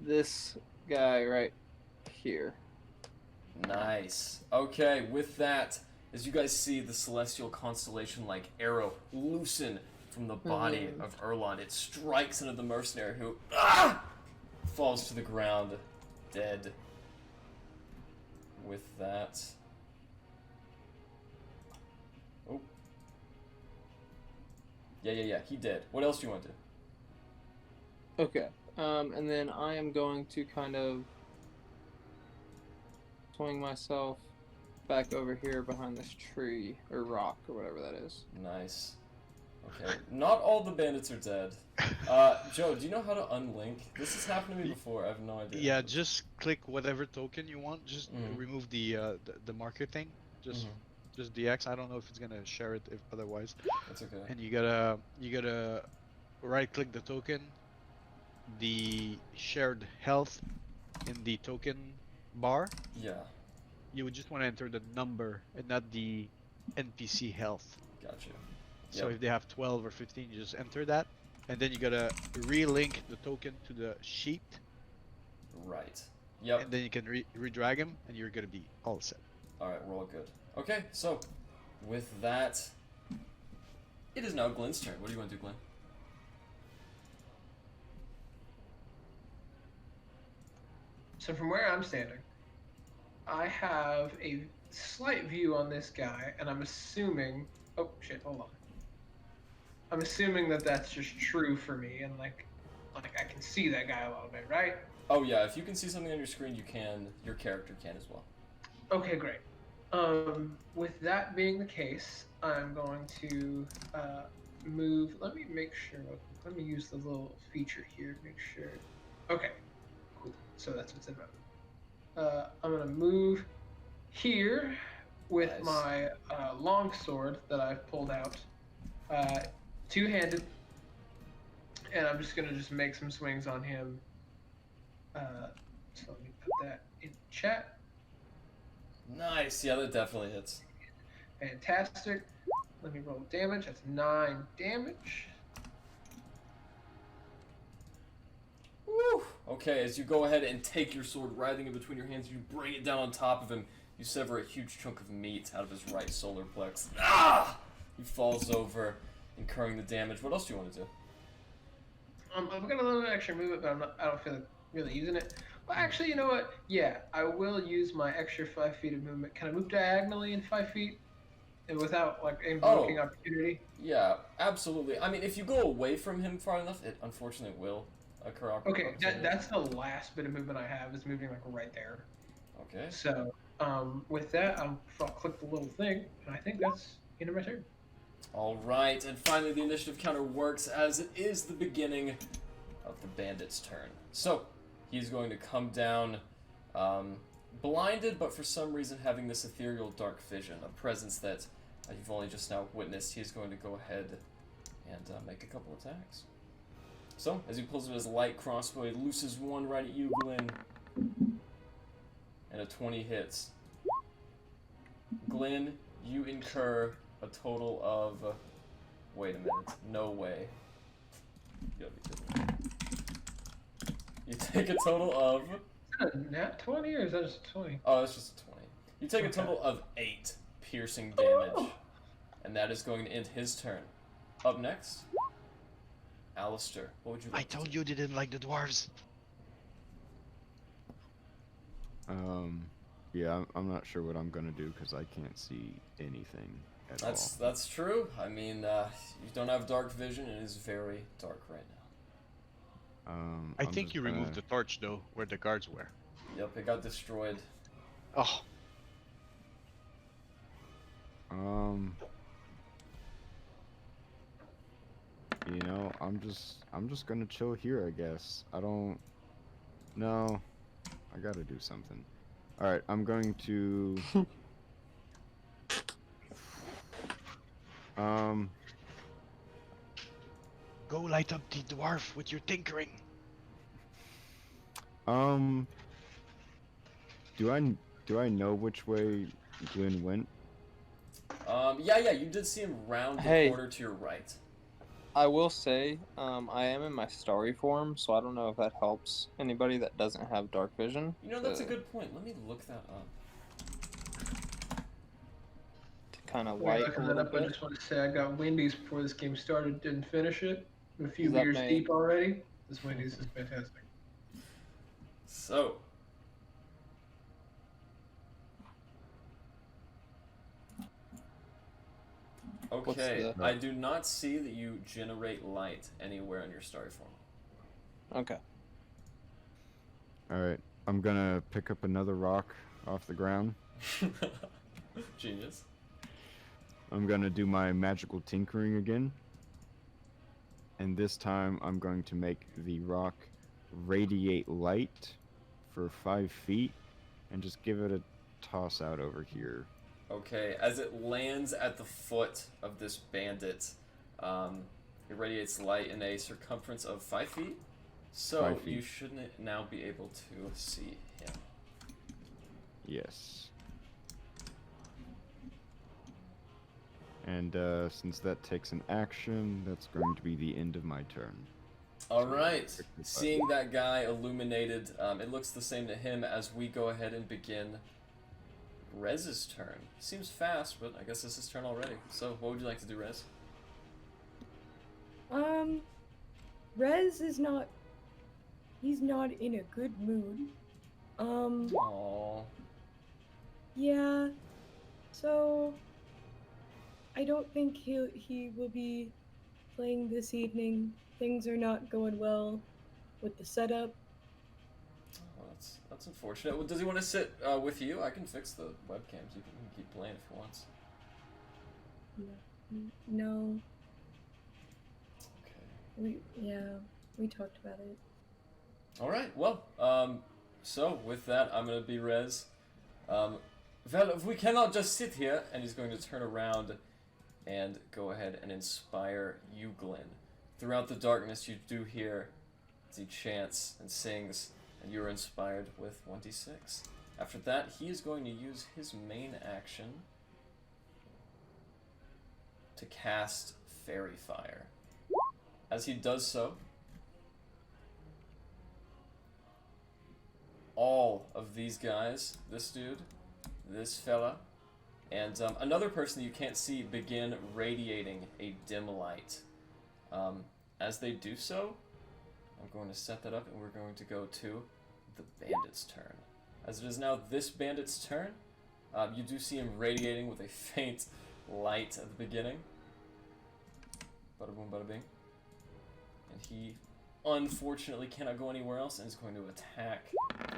F: this guy right here.
B: Nice. Okay, with that, as you guys see the celestial constellation like arrow loosen from the body of Erlon, it strikes into the mercenary who falls to the ground, dead. With that. Oh. Yeah, he dead. What else do you want to do?
F: Okay. And then I am going to kind of swing myself back over here behind this tree or rock or whatever that is.
B: Nice. Okay, not all the bandits are dead. Joe, do you know how to unlink? This has happened to me before. I have no idea.
I: Yeah, just click whatever token you want. Just remove the marker thing. Just DX. I don't know if it's gonna share it if otherwise.
B: That's okay.
I: And you gotta right click the token, the shared health in the token bar.
B: Yeah.
I: You would just want to enter the number and not the NPC health.
B: Gotcha.
I: So if they have 12 or 15, you just enter that, and then you gotta re-link the token to the sheet.
B: Right. Yep.
I: And then you can redrag him, and you're gonna be all set.
B: All right, we're all good. Okay, so with that, it is now Glenn's turn. What do you want to do, Glenn?
A: So from where I'm standing, I have a slight view on this guy, and I'm assuming... Oh, shit, hold on. I'm assuming that that's just true for me, and like I can see that guy a little bit, right?
B: Oh yeah, if you can see something on your screen, you can. Your character can as well.
A: Okay, great. With that being the case, I'm going to move. Let me make sure. Let me use the little feature here to make sure. Okay, cool. So that's what's in my. I'm gonna move here with my long sword that I've pulled out, two-handed, and I'm just gonna make some swings on him. So let me put that in chat.
B: Nice. Yeah, that definitely hits.
A: Fantastic. Let me roll damage. That's 9 damage.
B: Woo! Okay, as you go ahead and take your sword, writhing in between your hands, you bring it down on top of him. You sever a huge chunk of meat out of his right solar plex. Ah! He falls over, incurring the damage. What else do you want to do?
A: I've got a little bit extra movement, but I don't feel like really using it. Well, actually, you know what? Yeah, I will use my extra 5 feet of movement. Can I move diagonally in 5 feet? And without, like, invoking opportunity?
B: Yeah, absolutely. I mean, if you go away from him far enough, it unfortunately will occur.
A: Okay, that's the last bit of movement I have, is moving, like, right there.
B: Okay.
A: So, with that, I'll click the little thing, and I think that's the end of my turn.
B: All right, and finally the initiative counter works as it is the beginning of the bandit's turn. So, he's going to come down blinded, but for some reason having this ethereal dark vision, a presence that you've only just now witnessed. He's going to go ahead and make a couple attacks. So, as he pulls out his light crossbow, he looses one right at you, Glenn, and a 20 hits. Glenn, you incur a total of... wait a minute. No way. You gotta be kidding me. You take a total of...
A: Is that a nat 20 or is that just a 20?
B: Oh, that's just a 20. You take a total of 8 piercing damage. And that is going to end his turn. Up next, Alistair. What would you like
D: I told you they didn't like the dwarves.
H: Yeah, I'm not sure what I'm gonna do because I can't see anything at all.
B: That's true. I mean, you don't have dark vision. It is very dark right now.
I: I think you removed the torch though, where the guards were.
B: Yep, it got destroyed.
I: Oh.
H: You know, I'm just gonna chill here, I guess. No, I gotta do something. All right, I'm going to.
D: Go light up the dwarf with your tinkering.
H: Do I know which way Glenn went?
B: Yeah, you did see him round the
F: Hey.
B: corner to your right.
F: I will say, I am in my starry form, so I don't know if that helps anybody that doesn't have dark vision.
B: You know, that's a good point. Let me look that up.
F: To kind of
A: While
F: light
A: you're
F: a
A: looking that
F: little
A: up, I
F: bit.
A: just want to say I got Wendy's before this game started, didn't finish it. I'm a few
F: Is that
A: beers
F: me?
A: deep already. This Wendy's is fantastic.
B: So. Okay,
F: the-
B: I do not see that you generate light anywhere in your starry form.
F: Okay.
H: Alright, I'm gonna pick up another rock off the ground.
B: Genius.
H: I'm gonna do my magical tinkering again. And this time I'm going to make the rock radiate light for 5 feet and just give it a toss out over here.
B: Okay, as it lands at the foot of this bandit, it radiates light in a circumference of 5 feet. So
H: 5 feet.
B: you should now be able to see him.
H: Yes. And since that takes an action, that's going to be the end of my turn.
B: Alright, seeing that guy illuminated, it looks the same to him as we go ahead and begin Rez's turn. Seems fast, but I guess it's his turn already. So, what would you like to do, Rez?
G: Rez is not. He's not in a good mood.
B: Aww.
G: Yeah. So. I don't think he will be playing this evening. Things are not going well with the setup.
B: Oh, that's unfortunate. Well, does he want to sit with you? I can fix the webcams. You can keep playing if he wants.
G: No.
B: Okay.
G: We talked about it.
B: All right. Well, so with that, I'm gonna be Rez. Well, if we cannot just sit here, and he's going to turn around and go ahead and inspire you, Glenn. Throughout the darkness, you do hear as he chants and sings, and you are inspired with 1d6. After that, he is going to use his main action to cast Fairy Fire. As he does so, all of these guys, this dude, this fella, and another person that you can't see begin radiating a dim light. As they do so, I'm going to set that up and we're going to go to the bandit's turn. As it is now this bandit's turn, you do see him radiating with a faint light at the beginning. Bada boom, bada bing. And he unfortunately cannot go anywhere else and is going to attack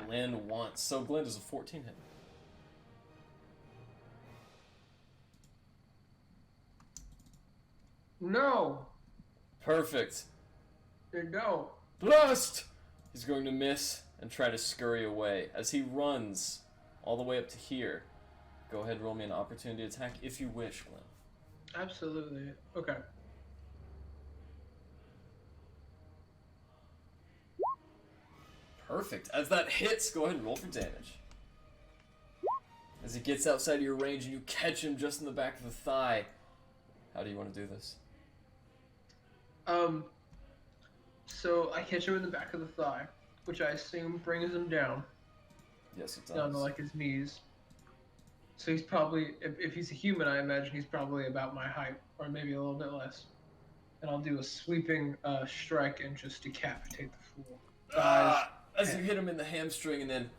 B: Glenn once. So Glenn does a 14 hit.
A: No!
B: Perfect.
A: There you go.
B: Blast! He's going to miss and try to scurry away. As he runs all the way up to here, go ahead and roll me an opportunity attack if you wish, Glenn.
A: Absolutely. Okay.
B: Perfect. As that hits, go ahead and roll for damage. As he gets outside of your range and you catch him just in the back of the thigh. How do you want to do this?
A: So I catch him in the back of the thigh, which I assume brings him down.
B: Yes, it does.
A: Down to like his knees. So he's probably, if he's a human, I imagine he's probably about my height, or maybe a little bit less. And I'll do a sweeping strike and just decapitate the fool.
B: As you hit him in the hamstring and then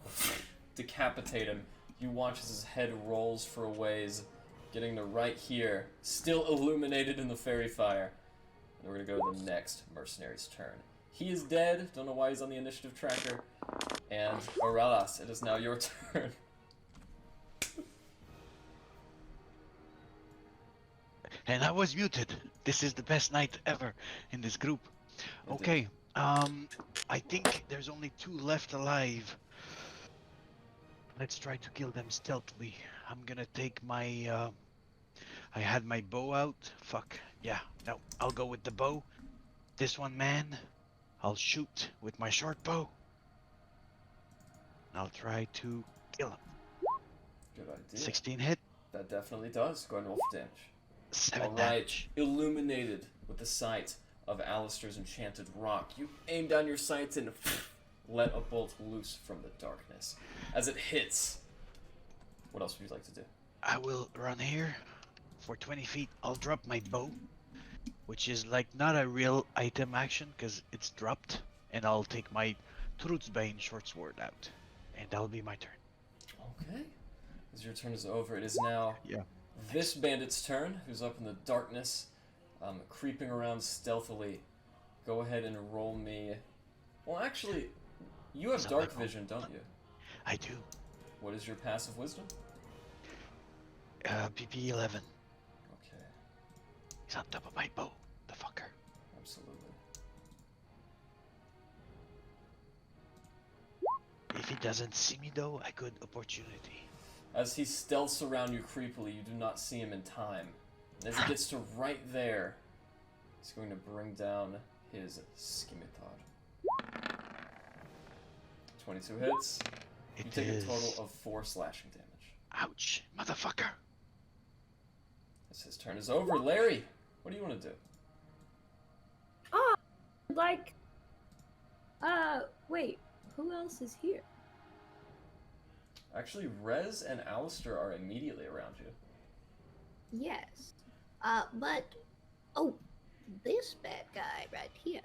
B: decapitate him, you watch as his head rolls for a ways, getting to right here, still illuminated in the fairy fire. And we're gonna go to the next mercenary's turn. He is dead. Don't know why he's on the initiative tracker. And Oralas, it is now your turn.
D: And I was muted. This is the best night ever in this group. Okay, I think there's only 2 left alive. Let's try to kill them stealthily. I'm gonna take my, I had my bow out. Fuck, yeah, no, I'll go with the bow. This one man, I'll shoot with my short bow. I'll try to kill him.
B: Good idea.
D: 16 hit,
B: That definitely does. Go ahead and roll for damage.
D: 7
B: Alright,
D: damage.
B: illuminated with the sight of Alistair's enchanted rock, you aim down your sights and let a bolt loose from the darkness. As it hits, what else would you like to do?
D: I will run here for 20 feet. I'll drop my bow, which is like not a real item action because it's dropped, and I'll take my Truthsbane short sword out, and that'll be my turn.
B: Okay. As your turn is over, it is now
I: Yeah.
B: this bandit's turn, who's up in the darkness, creeping around stealthily. Go ahead and roll me. Well, actually, you have dark vision, don't you?
D: I do.
B: What is your passive wisdom?
D: PP 11.
B: Okay,
D: He's on top of my bow, the fucker.
B: absolutely.
D: If he doesn't see me though, a good opportunity.
B: As he stealths around you creepily, you do not see him in time. And as he gets to right there, he's going to bring down his scimitar. 22 hits. You
D: It
B: take
D: is...
B: a total of 4 slashing damage.
D: Ouch, motherfucker.
B: As his turn is over, Larry, what do you want to do?
G: Like, wait, who else is here?
B: Actually, Rez and Alistair are immediately around you.
E: Yes. But oh, this bad guy right here.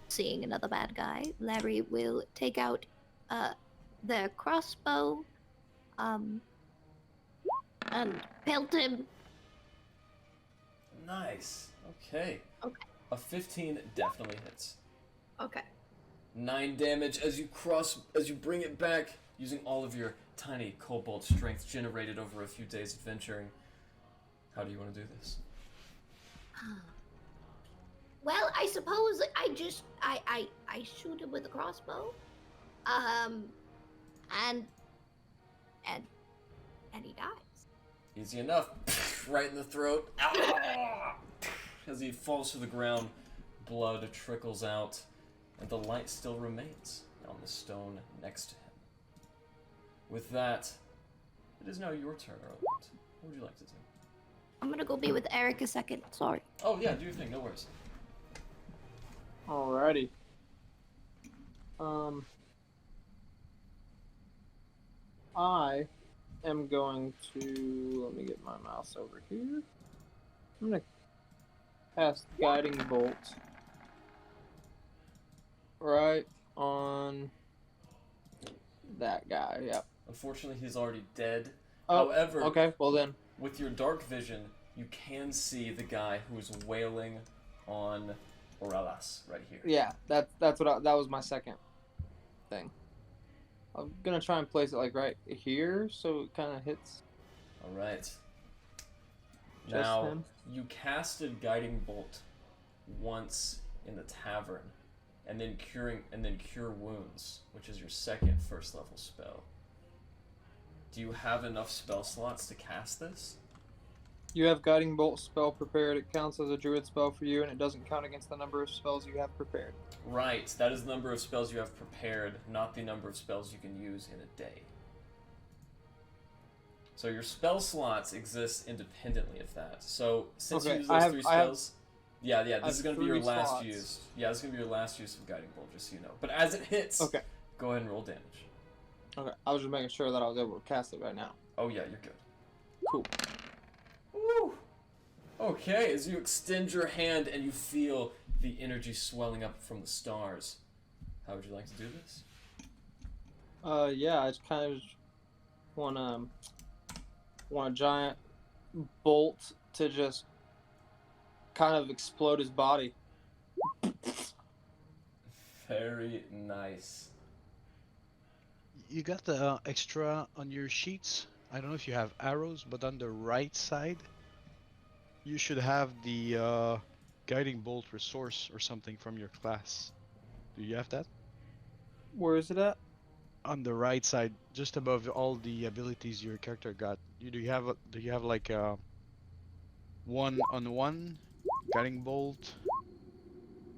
E: Seeing another bad guy, Larry will take out their crossbow, and pelt him.
B: Nice. Okay.
E: Okay.
B: A 15 definitely hits.
E: Okay.
B: 9 damage as you bring it back using all of your tiny kobold strength generated over a few days adventuring. How do you want to do this?
E: Well, I suppose I shoot him with a crossbow, and he dies.
B: Easy enough. Right in the throat. As he falls to the ground, blood trickles out, and the light still remains on the stone next to him. With that, it is now your turn, Erland. What would you like to do?
E: I'm gonna go be with Eric a second. Sorry.
B: Oh yeah, do your thing, no worries.
F: Alrighty. I am going to, let me get my mouse over here. I'm gonna cast Guiding Bolt right on that guy. Yep.
B: Unfortunately, he's already dead.
F: Oh,
B: However,
F: okay. Well then,
B: with your dark vision, you can see the guy who is wailing on Oralas right here.
F: yeah, that's what that was my second thing. I'm gonna try and place it like right here, so it kind of hits.
B: All right.
F: Just
B: Now
F: him?
B: you casted Guiding Bolt once in the tavern, and then Cure Wounds, which is your second first level spell. Do you have enough spell slots to cast this?
F: You have Guiding Bolt spell prepared. It counts as a druid spell for you, and it doesn't count against the number of spells you have prepared.
B: Right, that is the number of spells you have prepared, not the number of spells you can use in a day. So your spell slots exist independently of that. So since you
F: Okay,
B: use those
F: I have-
B: three
F: I have-
B: spells, yeah, this is going to be your
F: 3
B: last
F: slots.
B: use. Yeah, this is going to be your last use of Guiding Bolt, just so you know. But as it hits,
F: Okay.
B: go ahead and roll damage.
F: Okay. I was just making sure that I was able to cast it right now.
B: Oh yeah, you're good.
F: Cool.
B: Woo! Okay, as you extend your hand and you feel the energy swelling up from the stars, how would you like to do this?
F: Yeah, I just kind of want a giant bolt to just kind of explode his body.
B: Very nice.
I: You got the extra on your sheets. I don't know if you have arrows, but on the right side, you should have the guiding bolt resource or something from your class. Do you have that?
F: Where is it at?
I: On the right side, just above all the abilities your character got. Do you have like 1-on-1 guiding bolt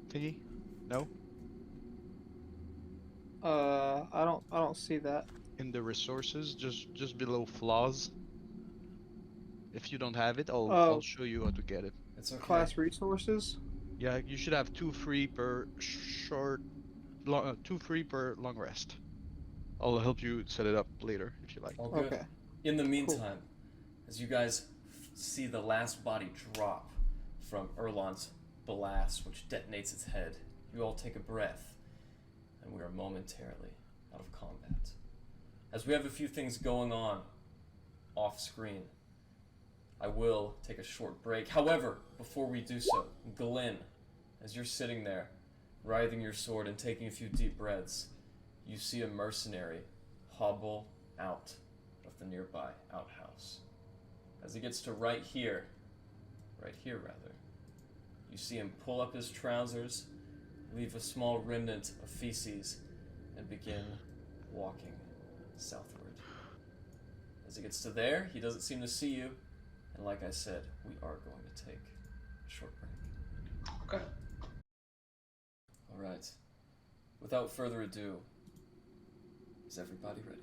I: thingy? No?
F: I don't see that.
I: In the resources, just below flaws. If you don't have it, I'll
F: Oh,
I: show you how to get it.
B: It's okay.
F: class resources.
I: Yeah, you should have 2 free per long, 2 free per long rest. I'll help you set it up later if you like.
B: All good.
F: Okay.
B: In the meantime, as you guys see the last body drop from Erlon's blast, which detonates its head, you all take a breath, and we are momentarily out of combat. As we have a few things going on off screen, I will take a short break. However, before we do so, Glenn, as you're sitting there, writhing your sword and taking a few deep breaths, you see a mercenary hobble out of the nearby outhouse. As he gets to right here rather, you see him pull up his trousers, leave a small remnant of feces, and begin walking southward. As he gets to there, he doesn't seem to see you, and like I said, we are going to take a short break.
A: Okay.
B: Alright. Without further ado, is everybody ready?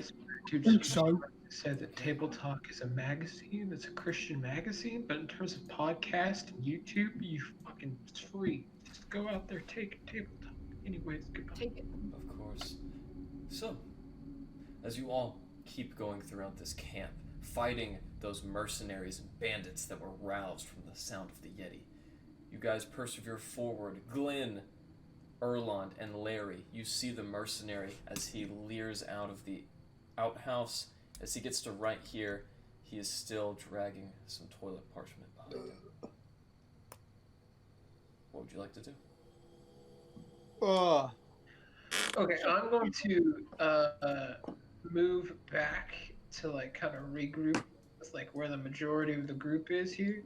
A: Yes, to just say that Table Talk is a magazine. It's a Christian magazine, but in terms of podcast and YouTube, it's free. Just go out there, take Table Talk. Anyways, goodbye.
G: Take it.
B: Of course. So, as you all keep going throughout this camp, fighting those mercenaries and bandits that were roused from the sound of the Yeti, you guys persevere forward. Glenn, Erlond, and Larry, you see the mercenary as he leers out of the outhouse. As he gets to right here, he is still dragging some toilet parchment behind him. What would you like to do?
A: Okay, I'm going to move back to kind of regroup with where the majority of the group is here.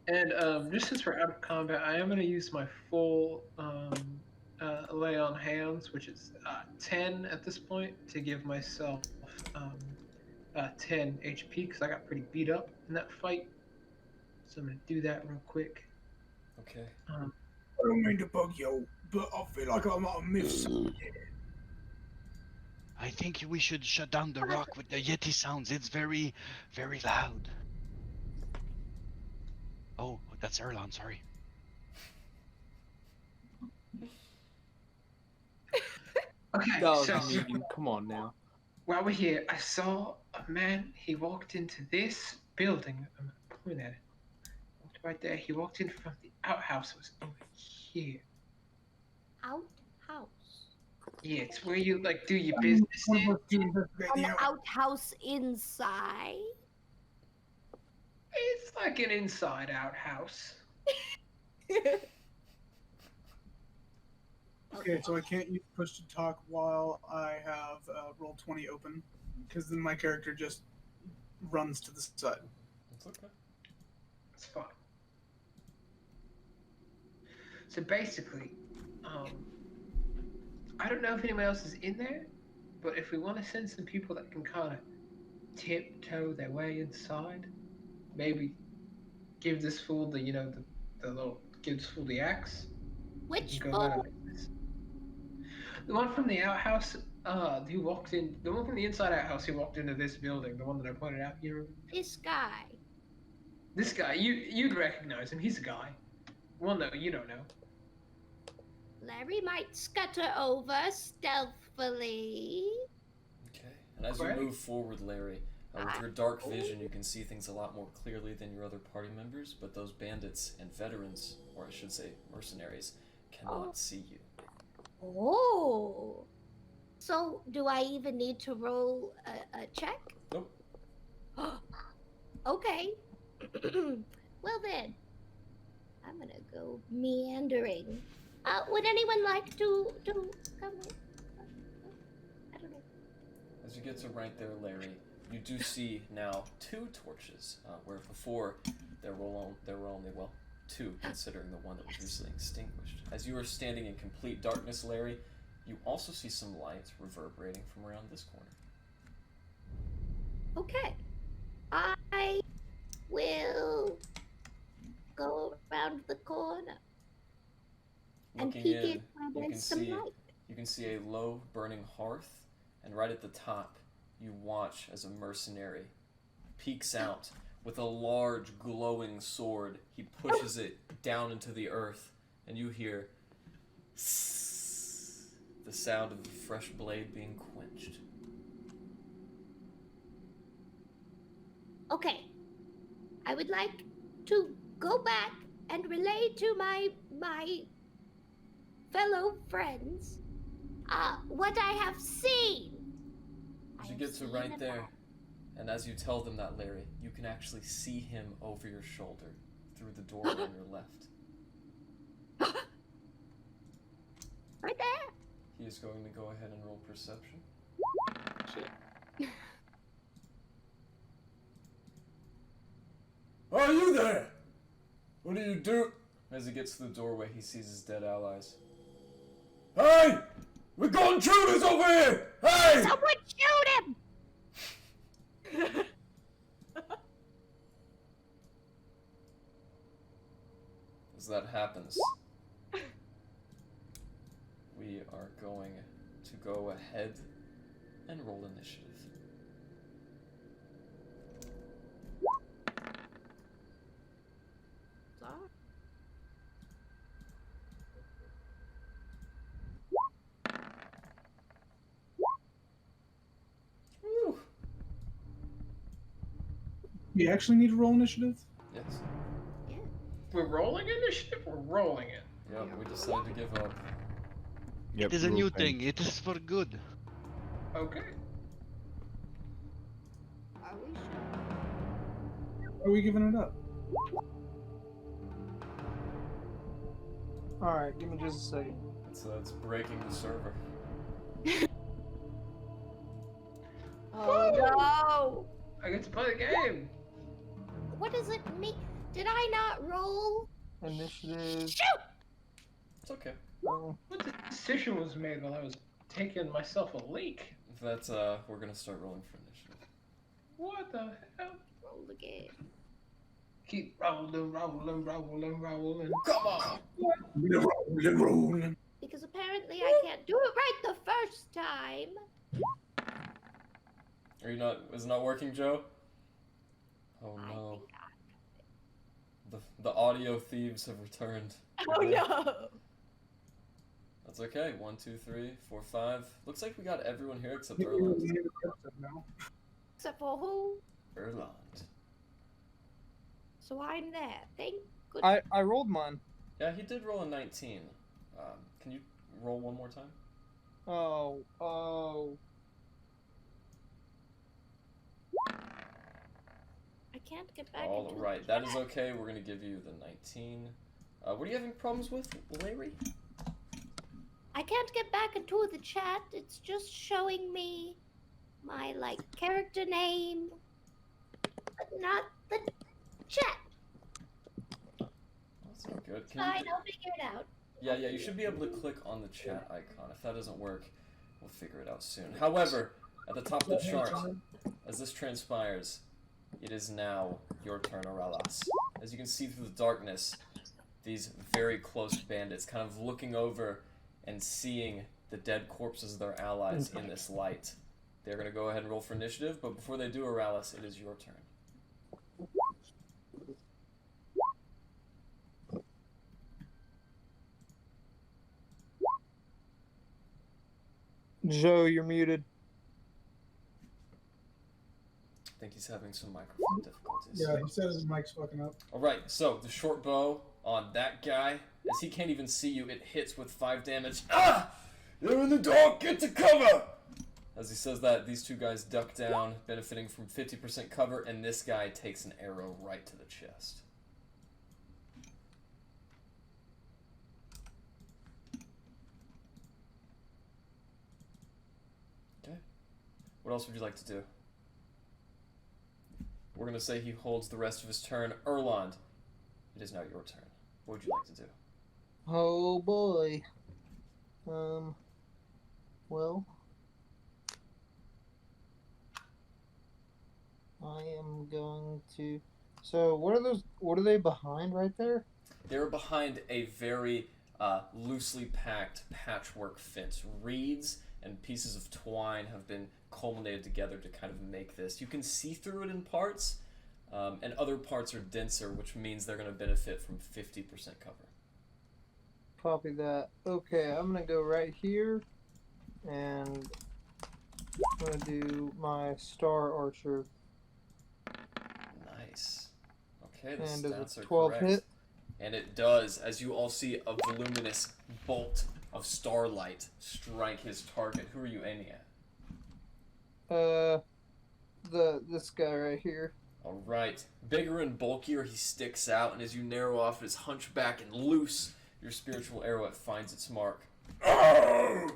A: And just since we're out of combat, I am going to use my full lay on hands, which is 10 at this point, to give myself 10 HP because I got pretty beat up in that fight. So I'm going to do that real quick.
B: Okay.
C: I don't mean to bug you, but I feel like I might have missed something.
D: I think we should shut down the rock with the Yeti sounds. It's very, very loud. Oh, that's Erlon, sorry.
A: Okay,
F: That was
A: so
F: mean. Come on now.
A: while we're here, I saw a man. He walked into this building. I'm pointing at it. Walked right there. He walked in from the outhouse. It was over here.
E: Outhouse.
A: Yeah, it's where you do your business in.
E: An outhouse inside.
A: It's like an inside outhouse.
C: Okay, so I can't use push to talk while I have roll 20 open, because then my character just runs to the side.
B: It's okay.
A: It's fine. So basically, I don't know if anyone else is in there, but if we want to send some people that can kind of tiptoe their way inside, maybe give this fool the give this fool the axe.
E: Which
A: Go about our
E: fool?
A: business. The one from the outhouse, who walked in. The one from the inside outhouse who walked into this building. The one that I pointed out. You remember?
E: This guy.
A: This guy, you'd recognize him. He's a guy. Well, no, you don't know.
E: Larry might scutter over stealthily.
B: Okay. And as you
A: Right.
B: move forward, Larry, with your dark vision, you can see things a lot more clearly than your other party members, but those bandits and veterans, or I should say mercenaries, cannot see you.
E: Oh. So, do I even need to roll a check?
B: Nope.
E: Okay. Well then, I'm gonna go meandering. Would anyone like to come with? I don't know.
B: As you get to right there, Larry, you do see now 2 torches, where before there were only 2, considering the one that was recently extinguished. As you are standing in complete darkness, Larry, you also see some light reverberating from around this corner.
E: Okay. I will go around the corner and
B: Looking
E: peek
B: in,
E: in where
B: you
E: there's some light.
B: you can see a low burning hearth, and right at the top, you watch as a mercenary peeks out with a large glowing sword. He pushes it down into the earth, and you hear the sound of a fresh blade being quenched.
E: Okay. I would like to go back and relay to my fellow friends what I have seen.
B: As you get to right there, and as you tell them that, Larry, you can actually see him over your shoulder through the door on your left.
E: Right there.
B: He is going to go ahead and roll perception.
E: Shit.
B: Are you there? What do you do? As he gets to the doorway, he sees his dead allies. Hey! We got intruders over here! Hey!
E: Someone shoot him!
B: As that happens, we are going to go ahead and roll initiative. Woo.
C: You actually need to roll initiative?
B: Yes.
A: We're rolling initiative. We're rolling it.
B: Yep, we decided to give up.
H: Yep,
I: It is a
H: rule
I: new
H: thing.
I: thing. It is for good.
A: Okay.
E: Are we sure?
C: Are we giving it up?
F: Alright, give me just a second.
B: It's breaking the server.
E: Oh no!
A: I get to play the game.
E: What does it mean? Did I not roll?
F: Initiative.
E: Shoot!
B: It's okay.
F: Oh,
A: What decision was made while I was taking myself a leak?
B: If that's we're gonna start rolling for initiative.
A: What the hell?
E: Roll the game.
A: Keep rolling, rolling, rolling, rolling.
B: Come on!
C: Rolling, rolling.
E: Because apparently I can't do it right the first time.
B: Are you not? Is it not working, Joe? Oh
E: I
B: no!
E: think
B: The audio thieves have returned.
E: Oh no!
B: That's okay. 1, 2, 3, 4, 5. Looks like we got everyone here except Erland.
E: Except for who?
B: Erland.
E: So I'm there. Thank goodness.
F: I rolled mine.
B: Yeah, he did roll a 19. Can you roll one more time?
F: Oh.
E: I can't get back
B: All
E: into
B: right,
E: the
B: that is
E: chat.
B: okay. We're gonna give you the 19. What are you having problems with, Larry?
E: I can't get back into the chat. It's just showing me my character name, but not the chat.
B: That's not good. Can
E: Fine,
B: you...
E: I'll figure it out.
B: Yeah, you should be able to click on the chat icon. If that doesn't work, we'll figure it out soon. However, at the top of the chart, as this transpires, it is now your turn, Aralas. As you can see through the darkness, these very close bandits kind of looking over and seeing the dead corpses of their allies in this light. They're going to go ahead and roll for initiative, but before they do, Aralis, it is your turn.
F: Joe, you're muted.
B: I think he's having some microphone difficulties.
C: Yeah, he said his mic's fucking up.
B: Alright, so the short bow on that guy, as he can't even see you, it hits with 5 damage. Ah! You're in the dark, get to cover! As he says that, these two guys duck down, benefiting from 50% cover, and this guy takes an arrow right to the chest. Okay. What else would you like to do? We're going to say he holds the rest of his turn. Erland, it is now your turn. What would you like to do?
F: Oh boy. Well, I am going to So what are those? What are they behind right there?
B: They're behind a very loosely packed patchwork fence. Reeds and pieces of twine have been culminated together to kind of make this. You can see through it in parts, and other parts are denser, which means they're going to benefit from 50% cover.
F: Copy that. Okay, I'm gonna go right here, and I'm gonna do my Star Archer.
B: Nice. Okay, the
F: And does
B: stats
F: a
B: are
F: 12
B: correct.
F: hit?
B: And it does, as you all see a voluminous bolt of starlight strike his target. Who are you aiming at?
F: This guy right here.
B: All right. Bigger and bulkier, he sticks out, and as you narrow off his hunchback and loose your spiritual arrow, it finds its mark. And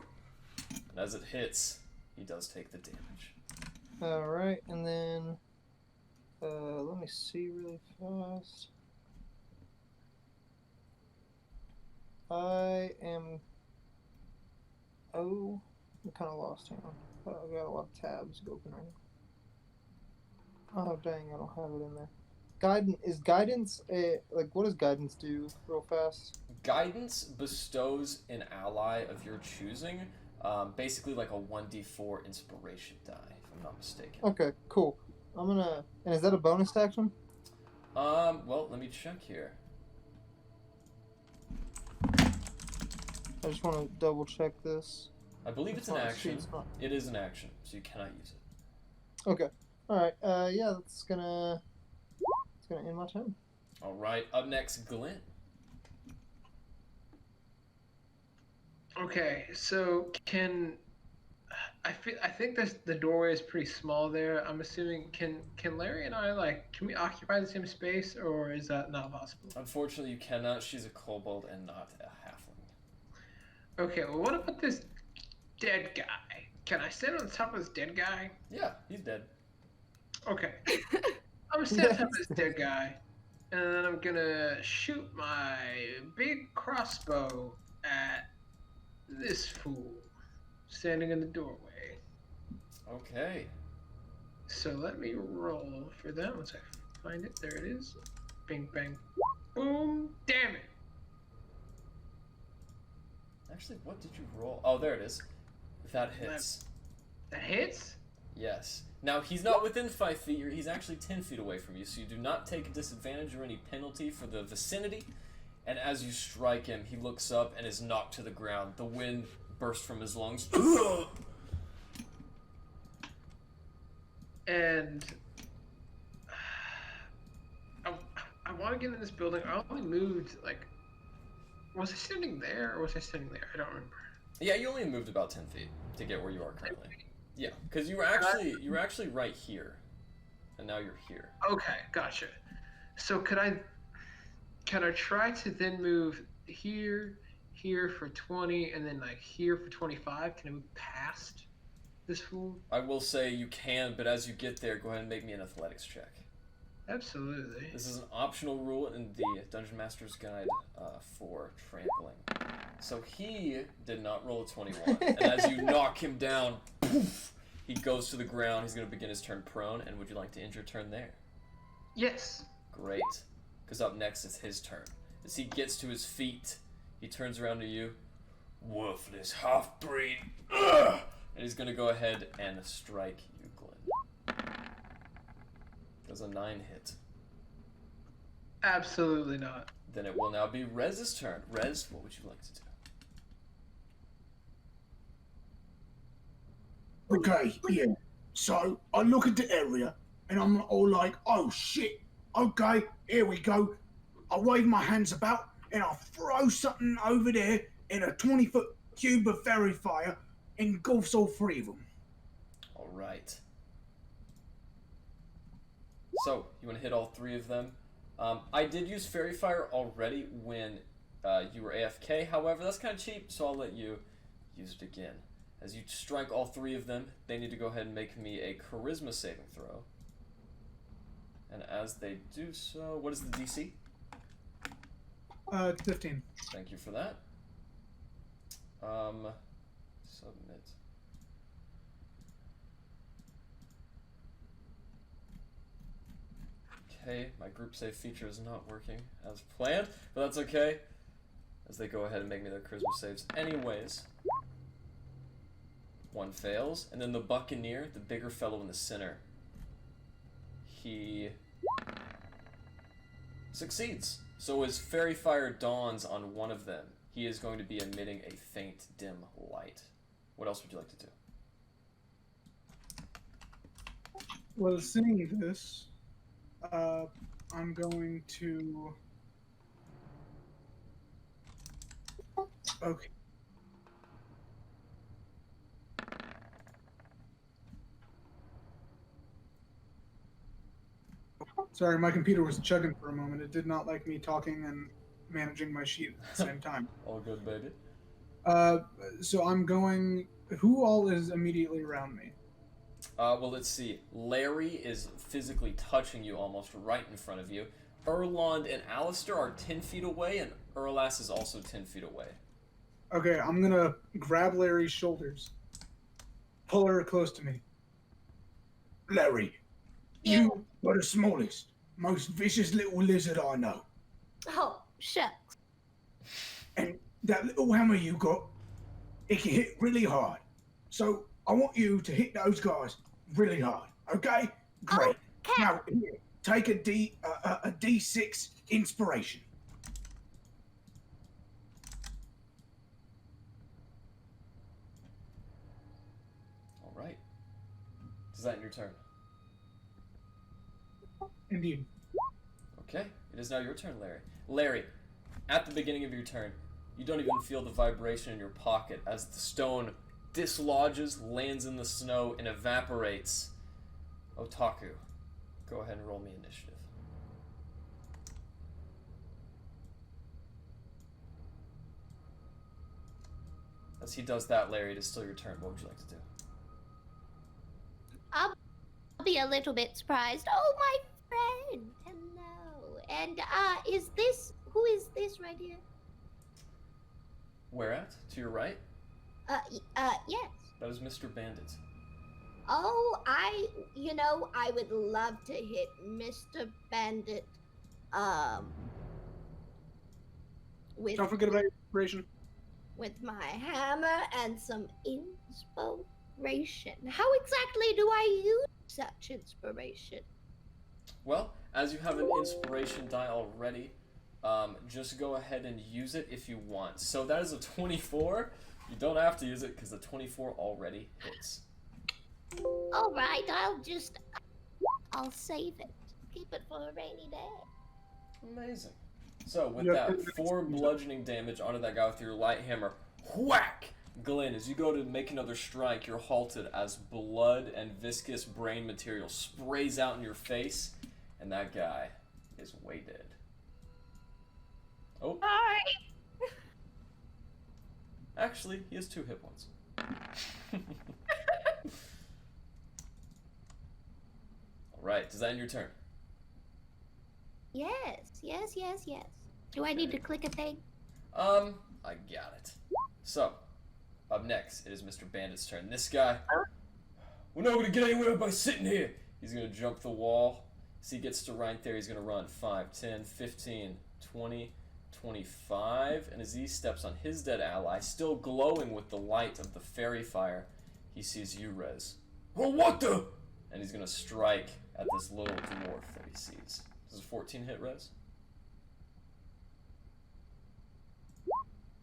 B: as it hits, he does take the damage.
F: Alright, and then let me see really fast. I'm kind of lost. Hang on. I've got a lot of tabs open right now. Oh dang, I don't have it in there. Guidance like, what does guidance do real fast?
B: Guidance bestows an ally of your choosing, basically like a 1d4 inspiration die, if I'm not mistaken.
F: Okay, cool. And is that a bonus action?
B: Well, let me check here.
F: I just want to double check this.
B: I believe it's an
F: not-
B: action.
F: it's not.
B: It is an action, so you cannot use it.
F: Okay. Alright, yeah, it's gonna end my turn.
B: All right, up next, Glenn.
A: Okay, so I think the doorway is pretty small there. I'm assuming can Larry and I can we occupy the same space, or is that not possible?
B: Unfortunately, you cannot. She's a kobold and not a halfling.
A: Okay, well, what about this dead guy? Can I stand on the top of this dead guy?
B: Yeah, he's dead.
A: Okay. I'm gonna stand on top of this dead guy, and then I'm gonna shoot my big crossbow at this fool standing in the doorway.
B: Okay.
A: So let me roll for that once I find it. There it is. Bing, bang, boom. Damn it.
B: Actually, what did you roll? Oh, there it is. That hits.
A: That hits?
B: Yes. Now, he's not within 5 feet. He's actually 10 feet away from you, so you do not take a disadvantage or any penalty for the vicinity. And as you strike him, he looks up and is knocked to the ground. The wind bursts from his lungs.
A: And I want to get in this building. I only moved, was I standing there or was I standing there? I don't remember.
B: Yeah, you only moved about 10 feet to get where you are currently. Yeah, because you were actually right here, and now you're here.
A: Okay, gotcha. So can I try to then move here for 20, and then here for 25? Can I move past this fool?
B: I will say you can, but as you get there, go ahead and make me an athletics check.
A: Absolutely.
B: This is an optional rule in the Dungeon Master's Guide for trampling. So he did not roll a 21, and as you knock him down, poof, he goes to the ground. He's going to begin his turn prone, and would you like to end your turn there?
A: Yes.
B: Great, because up next is his turn. As he gets to his feet, he turns around to you. Worthless half-breed! Ugh! And he's going to go ahead and strike you, Glenn. Does a 9 hit?
A: Absolutely not.
B: Then it will now be Rez's turn. Rez, what would you like to do?
J: Okay, yeah. So I look at the area and I'm all like, oh shit, okay, here we go. I wave my hands about and I throw something over there in a 20-foot cube of fairy fire, engulfs all 3 of them.
B: All right. So, you want to hit all 3 of them? I did use Fairy Fire already when you were AFK, however, that's kind of cheap, so I'll let you use it again. As you strike all 3 of them, they need to go ahead and make me a Charisma saving throw. And as they do so, what is the DC?
C: 15.
B: Thank you for that. Submit. Okay, my My group save feature is not working as planned, but that's okay, as they go ahead and make me their charisma saves anyways. One fails, and then the Buccaneer, the bigger fellow in the center, he succeeds. So as fairy fire dawns on one of them, he is going to be emitting a faint, dim light. What else would you like to do?
C: Well, seeing this, I'm going to... Okay. Sorry, my computer was chugging for a moment. It did not like me talking and managing my sheet at the same time.
B: All good, baby.
C: So I'm going... Who all is immediately around me?
B: Well, let's see. Larry is physically touching you almost right in front of you. Erland and Alistair are 10 feet away, and Erlas is also 10 feet away.
C: Okay, I'm gonna grab Larry's shoulders. Pull her close to me.
J: Larry, you are the smallest, most vicious little lizard I know.
E: Oh, shucks.
J: And that little hammer you got, it can hit really hard. So I want you to hit those guys really hard. Okay? Great.
E: Okay.
J: Now, here, take a D6 inspiration.
B: All right. Is that your turn?
C: Indeed.
B: Okay. It is now your turn, Larry. Larry, at the beginning of your turn, you don't even feel the vibration in your pocket as the stone dislodges, lands in the snow, and evaporates. Otaku, go ahead and roll me initiative. As he does that, Larry, it is still your turn. What would you like to do?
E: I'll be a little bit surprised. Oh, my friend. Hello. And, who is this right here?
B: Where at? To your right?
E: Yes.
B: That is Mr. Bandit.
E: Oh, I would love to hit Mr. Bandit, with...
C: Don't forget about your inspiration.
E: With my hammer and some inspiration. How exactly do I use such inspiration?
B: Well, as you have an inspiration die already, just go ahead and use it if you want. So that is a 24. You don't have to use it because the 24 already hits.
E: Alright, I'll save it. Keep it for a rainy day.
B: Amazing. So with that, 4 bludgeoning damage onto that guy with your light hammer. Whack! Glenn, as you go to make another strike, you're halted as blood and viscous brain material sprays out in your face, and that guy is way dead. Oh.
E: Hi!
B: Actually, he has 2 hit points. Alright, does that end your turn?
E: Yes. Do I need to click a thing?
B: I got it. So, up next, it is Mr. Bandit's turn. This guy, we're not gonna get anywhere by sitting here. He's gonna jump the wall. So he gets to right there, he's gonna run 5, 10, 15, 20, 25, and as he steps on his dead ally, still glowing with the light of the fairy fire, he sees you, Rez. Oh, what the? And he's gonna strike at this little dwarf that he sees. Does a 14 hit, Rez?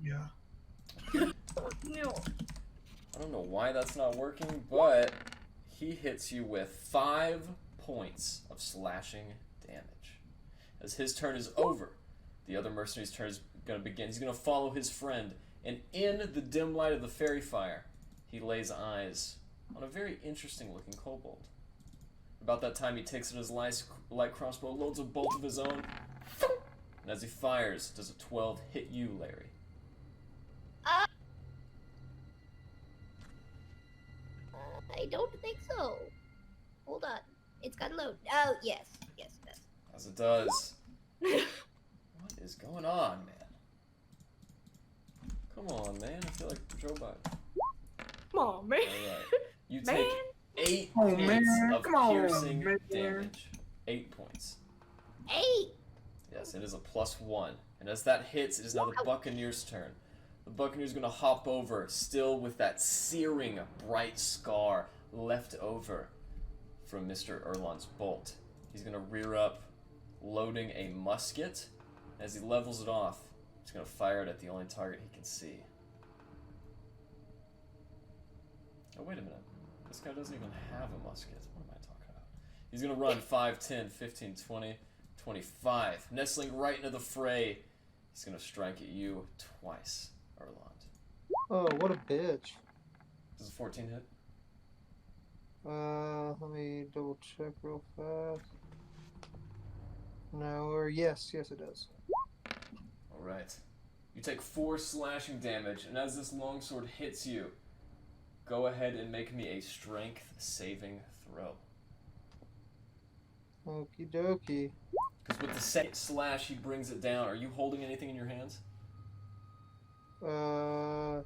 C: Yeah.
G: No.
B: I don't know why that's not working, but he hits you with 5 points of slashing damage. As his turn is over, the other mercenary's turn is going to begin. He's going to follow his friend, and in the dim light of the fairy fire, he lays eyes on a very interesting looking kobold. About that time, he takes out his light crossbow, loads a bolt of his own, and as he fires, does a 12 hit you, Larry?
E: I don't think so. Hold on. It's got to load. Oh, yes. Yes, it does.
B: As it does. What is going on, man? Come on, man. I feel like Joe Biden.
G: Come on, man.
B: Alright. You
G: Man.
B: take 8
C: Oh,
B: points
C: man.
B: of
C: Come on,
B: piercing
C: man.
B: damage. 8 points.
E: 8.
B: Yes, it is a +1. And as that hits, it is now the Buccaneers' turn. The Buccaneers going to hop over, still with that searing, bright scar left over from Mr. Erlon's bolt. He's going to rear up, loading a musket. As he levels it off, he's going to fire it at the only target he can see. Oh, wait a minute. This guy doesn't even have a musket. What am I talking about? He's going to run 5, 10, 15, 20, 25. Nestling right into the fray. He's going to strike at you twice, Erland.
F: Oh, what a bitch.
B: Does a 14 hit?
F: Let me double check real fast. No, or yes, it does.
B: Alright. You take 4 slashing damage, and as this longsword hits you, go ahead and make me a strength saving throw.
F: Okie dokie.
B: Because with the second slash, he brings it down. Are you holding anything in your hands?
F: I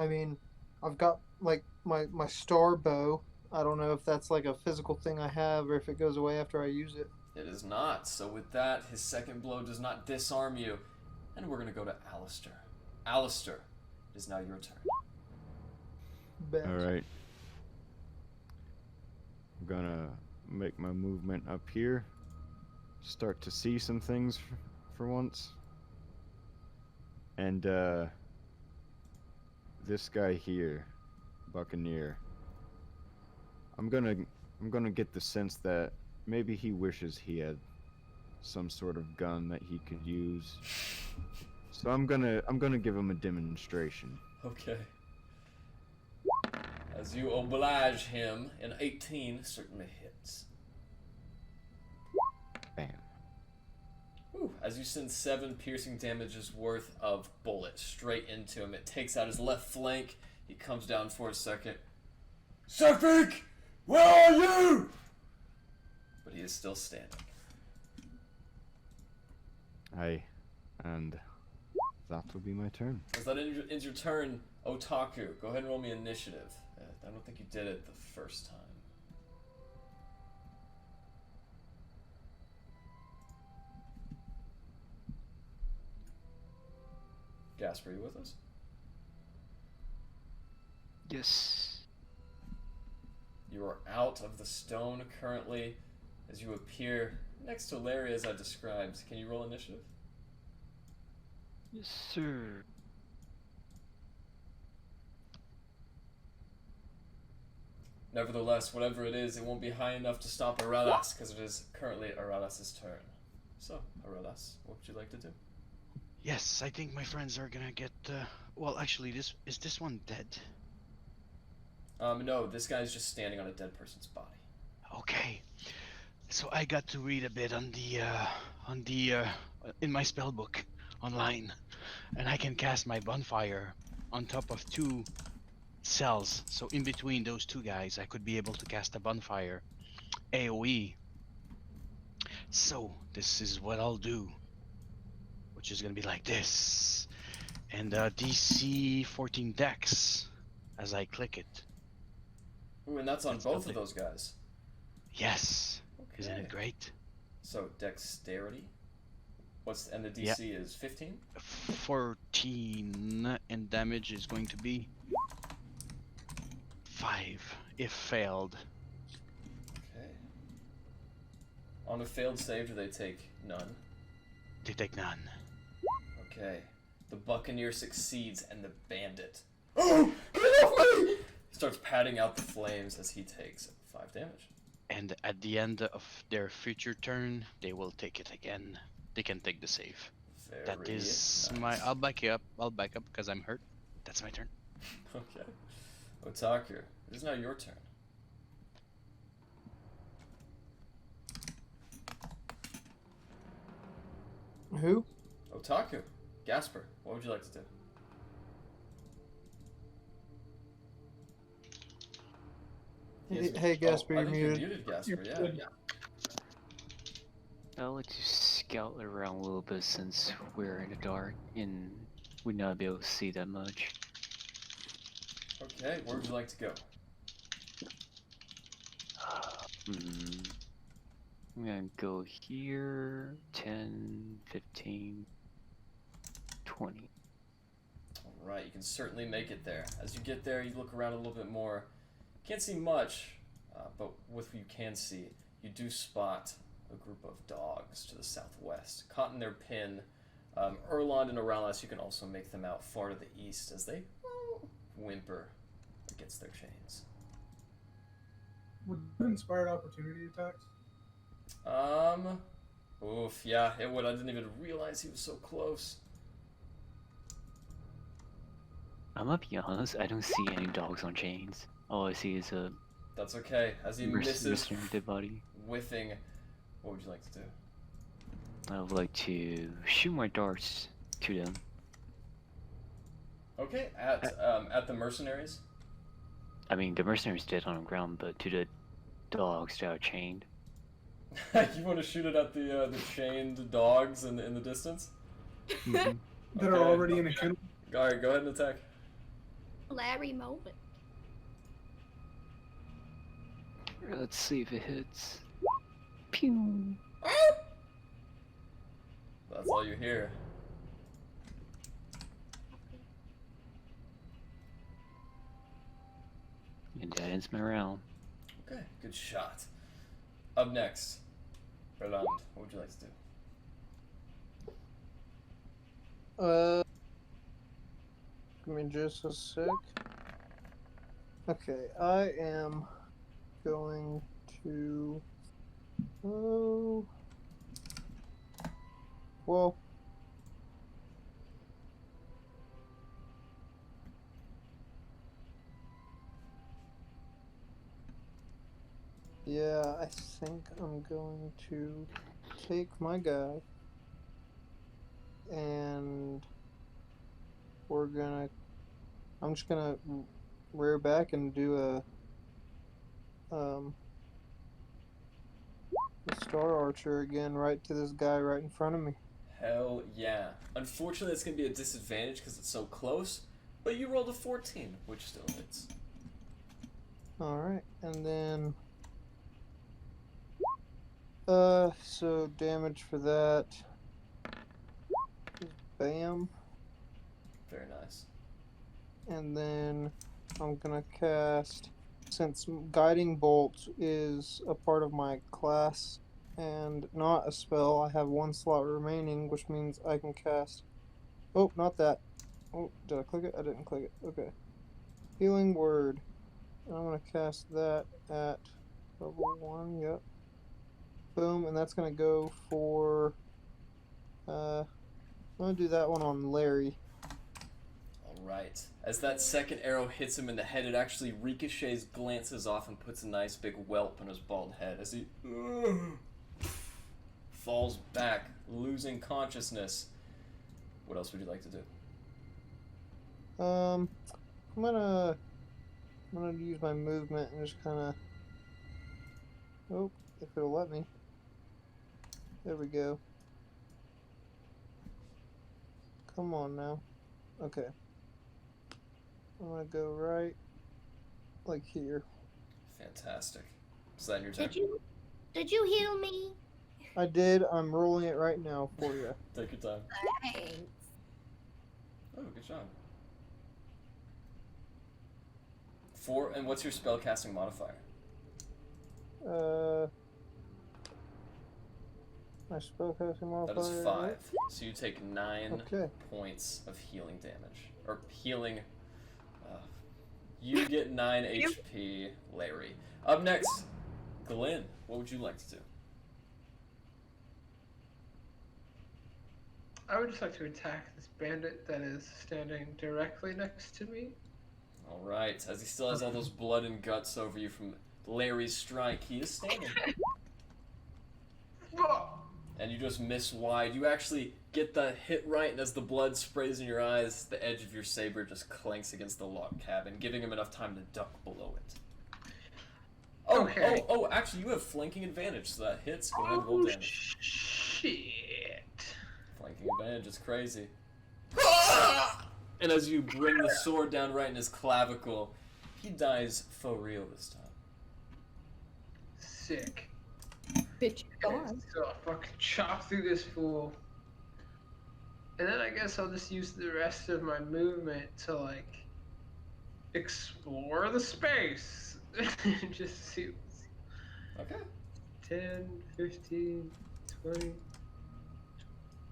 F: mean, I've got, like, my star bow. I don't know if that's, like, a physical thing I have or if it goes away after I use it.
B: It is not. So with that, his second blow does not disarm you. And we're going to go to Alistair. Alistair, it is now your turn.
F: Bet.
H: Alright. I'm gonna make my movement up here. Start to see some things for once. And, this guy here, Buccaneer. I'm gonna get the sense that maybe he wishes he had some sort of gun that he could use. So I'm gonna give him a demonstration.
B: Okay. As you oblige him, an 18 certainly hits.
H: Bam.
B: Ooh, as you send 7 piercing damages worth of bullets straight into him, it takes out his left flank. He comes down for a second. Sephyk! Where are you? But he is still standing.
H: And that will be my turn.
B: As that ends your turn, Otaku, go ahead and roll me initiative. I don't think you did it the first time. Gasper, are you with us?
D: Yes.
B: You are out of the stone currently as you appear next to Larry as I described. Can you roll initiative?
D: Yes, sir.
B: Nevertheless, whatever it is, it won't be high enough to stop Aradas, because it is currently Aradas' turn. So, Aradas, what would you like to do?
D: Yes, I think my friends are gonna get. Well, actually, is this one dead?
B: No, this guy's just standing on a dead person's body.
D: Okay. So I got to read a bit on the in my spell book online, and I can cast my bonfire on top of 2 cells. So in between those 2 guys, I could be able to cast a bonfire AoE. So this is what I'll do, which is gonna be like this, and DC 14 dex as I click it.
B: Ooh, and that's on
D: That's
B: both
D: lovely.
B: of those guys.
D: Yes.
B: Okay.
D: Isn't it great?
B: So, dexterity. And the DC is 15?
D: 14, and damage is going to be 5 if failed.
B: Okay. On a failed save, do they take none?
D: They take none.
B: Okay. The Buccaneer succeeds, and the Bandit. Oh! Get off me! He starts patting out the flames as he takes 5 damage.
D: And at the end of their future turn, they will take it again. They can take the save. That
B: Very
D: is
B: nice.
D: my. I'll back you up. I'll back up because I'm hurt. That's my turn.
B: Okay. Otaku, it is now your turn.
F: Who?
B: Otaku. Gasper, what would you like to do? He is-
F: Hey, Gasper,
B: I
F: you're
B: think
F: muted.
B: You're muted, Gasper,
A: You're
B: yeah.
A: muted.
K: I'd like to scout around a little bit since we're in the dark and we'd not be able to see that much.
B: Okay, where would you like to go?
K: I'm gonna go here. 10, 15, 20.
B: Alright, you can certainly make it there. As you get there, you look around a little bit more. Can't see much, but with what you can see, you do spot a group of dogs to the southwest, caught in their pin. Erland and Oralas, you can also make them out far to the east as they whimper against their chains.
C: Would that inspired opportunity attacks?
B: Oof, yeah, it would. I didn't even realize he was so close.
K: I'm gonna be honest, I don't see any dogs on chains. All I see is a
B: That's okay. As he misses
K: dead body.
B: whiffing, what would you like to do?
K: I would like to shoot my darts to them.
B: Okay, at the mercenaries.
K: I mean, the mercenary's dead on the ground, but to the dogs that are chained.
B: You want to shoot it at the chained dogs in the distance?
C: That are already in a kennel?
B: Alright, go ahead and attack.
E: Larry moment.
K: Let's see if it hits. Pew!
B: That's all you hear.
K: And that ends my round.
B: Okay, good shot. Up next, Roland, what would you like to do?
F: Give me just a sec. Okay, I am going to. Oh. Well. Yeah, I think I'm going to take my guy and I'm just gonna rear back and do a Star Archer again right to this guy right in front of me.
B: Hell yeah. Unfortunately, it's going to be a disadvantage because it's so close, but you rolled a 14, which still hits.
F: Alright, and then so damage for that is bam.
B: Very nice.
F: And then I'm gonna cast, since Guiding Bolt is a part of my class and not a spell, I have one slot remaining, which means I can cast. Oh, not that. Oh, did I click it? I didn't click it. Okay. Healing Word. And I'm gonna cast that at level 1. Yep. Boom, and that's gonna go for. I'm gonna do that one on Larry.
B: Alright. As that second arrow hits him in the head, it actually ricochets, glances off, and puts a nice big whelp on his bald head as he falls back, losing consciousness. What else would you like to do?
F: I'm gonna use my movement and just kind of. Oh, if it'll let me. There we go. Come on now. Okay. I'm gonna go right, like here.
B: Fantastic. Is that your turn?
E: Did you heal me?
F: I did. I'm rolling it right now for you.
B: Take your time.
E: Thanks.
B: Oh, good job. 4, and what's your spellcasting modifier?
F: My spellcasting modifier.
B: That is 5. So you take 9
F: Okay.
B: points of healing damage. Or healing. You get 9 HP, Larry. Up next, Glenn. What would you like to do?
A: I would just like to attack this bandit that is standing directly next to me.
B: Alright, as he still has all those blood and guts over you from Larry's strike, he is standing. And you just miss wide. You actually get the hit right, and as the blood sprays in your eyes, the edge of your saber just clanks against the log cabin, giving him enough time to duck below it. Oh,
A: Okay.
B: oh, actually, you have flanking advantage, so that hits. Go ahead and roll damage.
A: Shit.
B: Flanking advantage is crazy. And as you bring the sword down right in his clavicle, he dies for real this time.
A: Sick.
G: Bitch gone.
A: So I'll fucking chop through this fool. And then I guess I'll just use the rest of my movement to, like, explore the space. Just see.
B: Okay.
A: 10, 15, 20,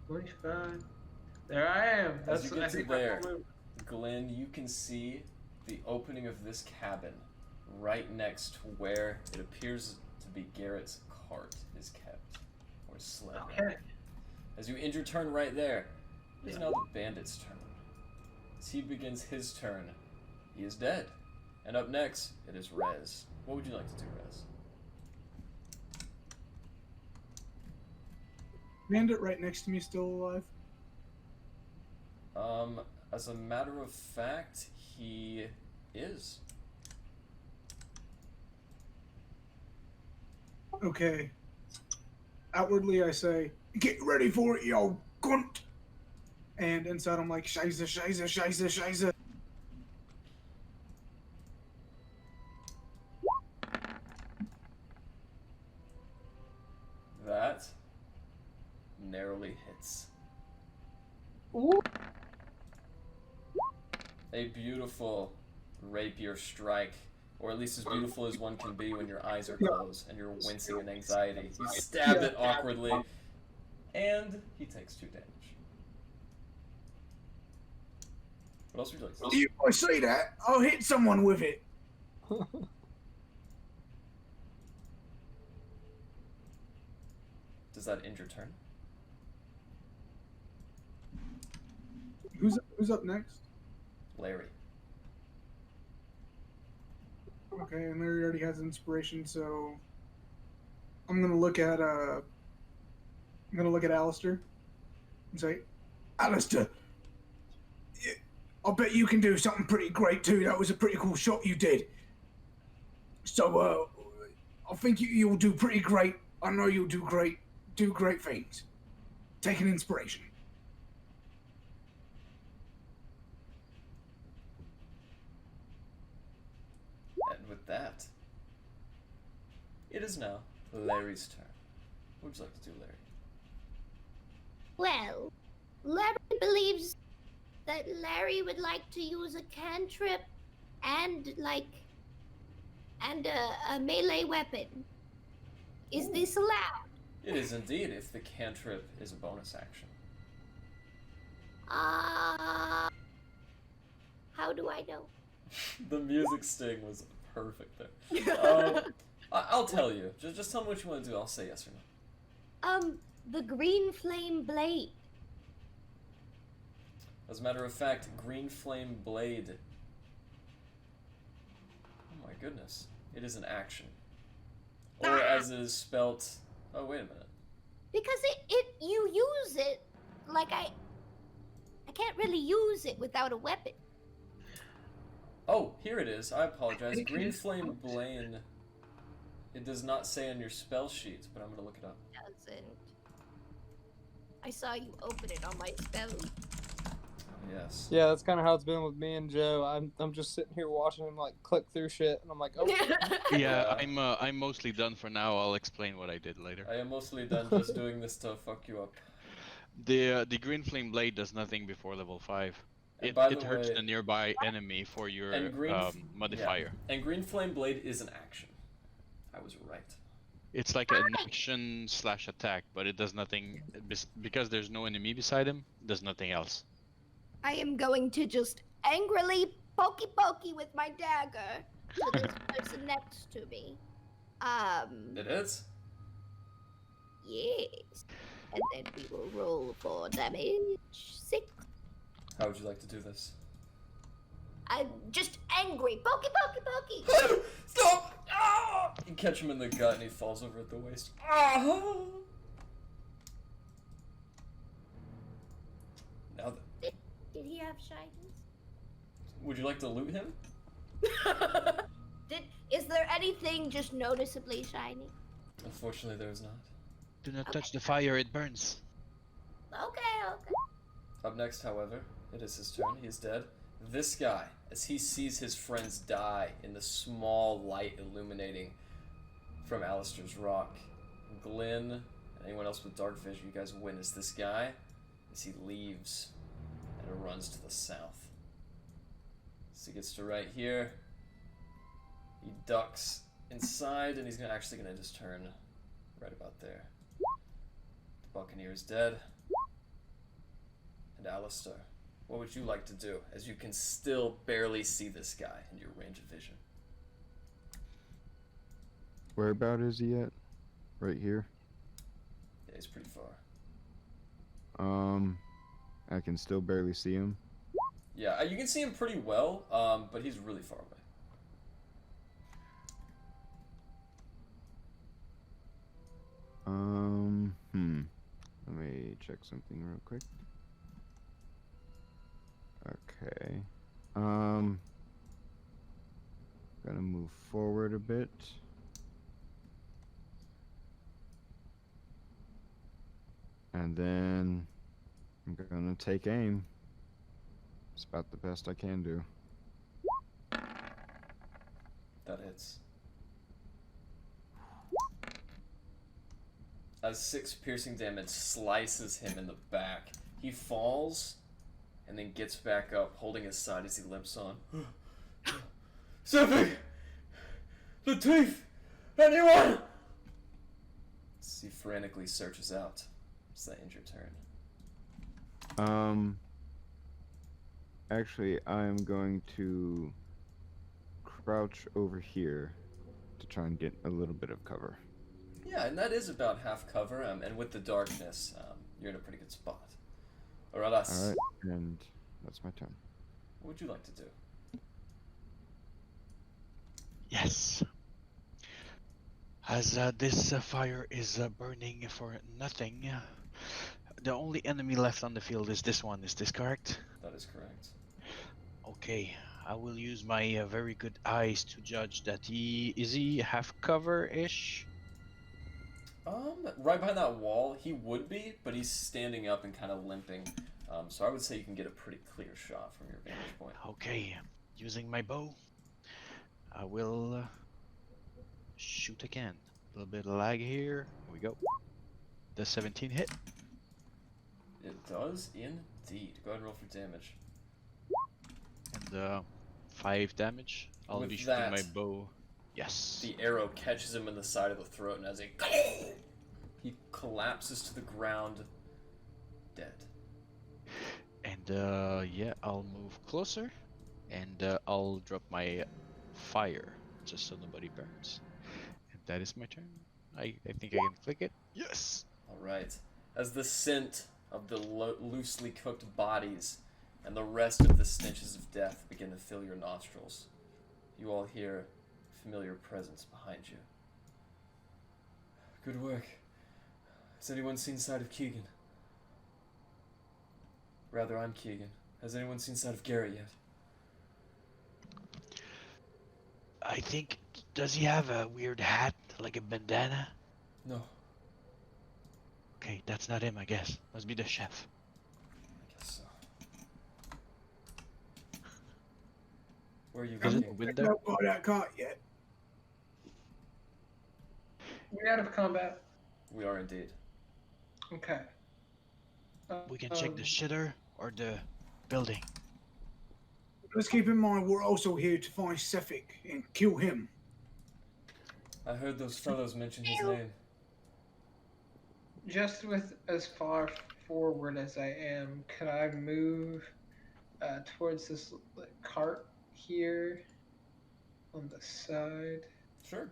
A: 25. There I am.
B: As you get to
A: my
B: there,
A: full move.
B: Glenn, you can see the opening of this cabin right next to where it appears to be Garrett's cart is kept, or sled.
A: Okay.
B: As you end your turn right there, it is now the bandit's turn. As he begins his turn, he is dead. And up next, it is Rez. What would you like to do, Rez?
C: Bandit right next to me still alive?
B: As a matter of fact, he is.
C: Okay. Outwardly, I say, "Get ready for it, you old cunt!" And inside, I'm like, "Scheiße, scheiße, scheiße, scheiße."
B: That narrowly hits.
F: Ooh.
B: A beautiful rapier strike, or at least as beautiful as one can be when your eyes are closed and you're wincing in anxiety. You stab it awkwardly, and he takes 2 damage. What else would you like to do?
J: If I see that, I'll hit someone with it.
B: Does that end your turn?
C: Who's up next?
B: Larry.
C: Okay, and Larry already has inspiration, so I'm gonna look at Alistair and say,
J: Alistair, I bet you can do something pretty great too. That was a pretty cool shot you did. So, I think you'll do pretty great. I know you'll do great things. Take an inspiration.
B: And with that, it is now Larry's turn. What would you like to do, Larry?
E: Well, Larry believes that Larry would like to use a cantrip and a melee weapon. Is this allowed?
B: It is indeed, if the cantrip is a bonus action.
E: How do I know?
B: The music sting was perfect there. I'll tell you. Just tell me what you want to do. I'll say yes or no.
E: The green flame blade.
B: As a matter of fact, green flame blade. Oh my goodness. It is an action. Or as it is spelt. Oh, wait a minute.
E: Because you use it like I can't really use it without a weapon.
B: Oh, here it is. I apologize. Green flame blade. It does not say on your spell sheet, but I'm gonna look it up.
E: Doesn't. I saw you open it on my spell.
B: Yes.
F: Yeah, that's kind of how it's been with me and Joe. I'm just sitting here watching him like click through shit, and I'm like, oh.
I: Yeah, I'm mostly done for now. I'll explain what I did later.
B: I am mostly done just doing this to fuck you up.
I: The green flame blade does nothing before level 5. It hurts the nearby enemy for your modifier.
B: Yeah. And green flame blade is an action. I was right.
I: It's like an action / attack, but it does nothing because there's no enemy beside him. Does nothing else.
E: I am going to just angrily pokey with my dagger to this person next to me.
B: It is?
E: Yes. And then we will roll for damage. 6.
B: How would you like to do this?
E: I'm just angry. Pokey.
B: Stop! Ah! You catch him in the gut and he falls over at the waist. Ah! Now
E: Did he have shinies?
B: would you like to loot him?
E: Is there anything just noticeably shiny?
B: Unfortunately, there is not.
I: Do not touch the fire, it burns.
E: Okay.
B: Up next, however, it is his turn. He is dead. This guy, as he sees his friends die in the small light illuminating from Alistair's rock, Glenn, and anyone else with dark vision, you guys witness this guy as he leaves and runs to the south. So he gets to right here. He ducks inside, and he's actually gonna just turn right about there. The Buccaneer is dead. And Alistair, what would you like to do, as you can still barely see this guy in your range of vision?
H: Whereabout is he at? Right here?
B: Yeah, he's pretty far.
H: I can still barely see him.
B: Yeah, you can see him pretty well, but he's really far away.
H: Let me check something real quick. Okay. Gonna move forward a bit. And then I'm gonna take aim. It's about the best I can do.
B: That hits. As 6 piercing damage slices him in the back, he falls and then gets back up, holding his side as he limps on. Sephyk! The teeth! Anyone! He frantically searches out. It's the end your turn.
H: Actually, I'm going to crouch over here to try and get a little bit of cover.
B: Yeah, and that is about half cover, and with the darkness, you're in a pretty good spot. Alright,
H: and that's my turn.
B: what would you like to do?
D: Yes. As this fire is burning for nothing, the only enemy left on the field is this one. Is this correct?
B: That is correct.
D: Okay, I will use my very good eyes to judge that is he half cover-ish?
B: Right behind that wall, he would be, but he's standing up and kind of limping. So I would say you can get a pretty clear shot from your vantage point.
D: Okay, using my bow, I will shoot again. A little bit of lag here. Here we go. The 17 hit.
B: It does indeed. Go ahead and roll for damage.
D: And 5 damage. I'll
B: With
D: be shooting
B: that,
D: my bow. Yes.
B: The arrow catches him in the side of the throat, and as he collapses to the ground, dead.
D: And yeah, I'll move closer, and I'll drop my fire just so nobody burns. And that is my turn. I think I can click it. Yes.
B: All right. As the scent of the loosely cooked bodies and the rest of the stenches of death begin to fill your nostrils, you all hear a familiar presence behind you. Good work. Has anyone seen sight of Keegan? Rather, I'm Keegan. Has anyone seen sight of Garrett yet?
D: I think. Does he have a weird hat, like a bandana?
B: No.
D: Okay, that's not him, I guess. Must be the chef.
B: I guess so. Where are you
D: Is it
B: looking?
D: a window?
J: Not got that cart yet.
A: We're out of combat.
B: We are indeed.
A: Okay.
D: We can check the shitter or the building.
J: Let's keep in mind we're also here to find Sephyk and kill him.
B: I heard those fellows mention his name.
A: Just with as far forward as I am, could I move towards this cart here on the side?
B: Sure.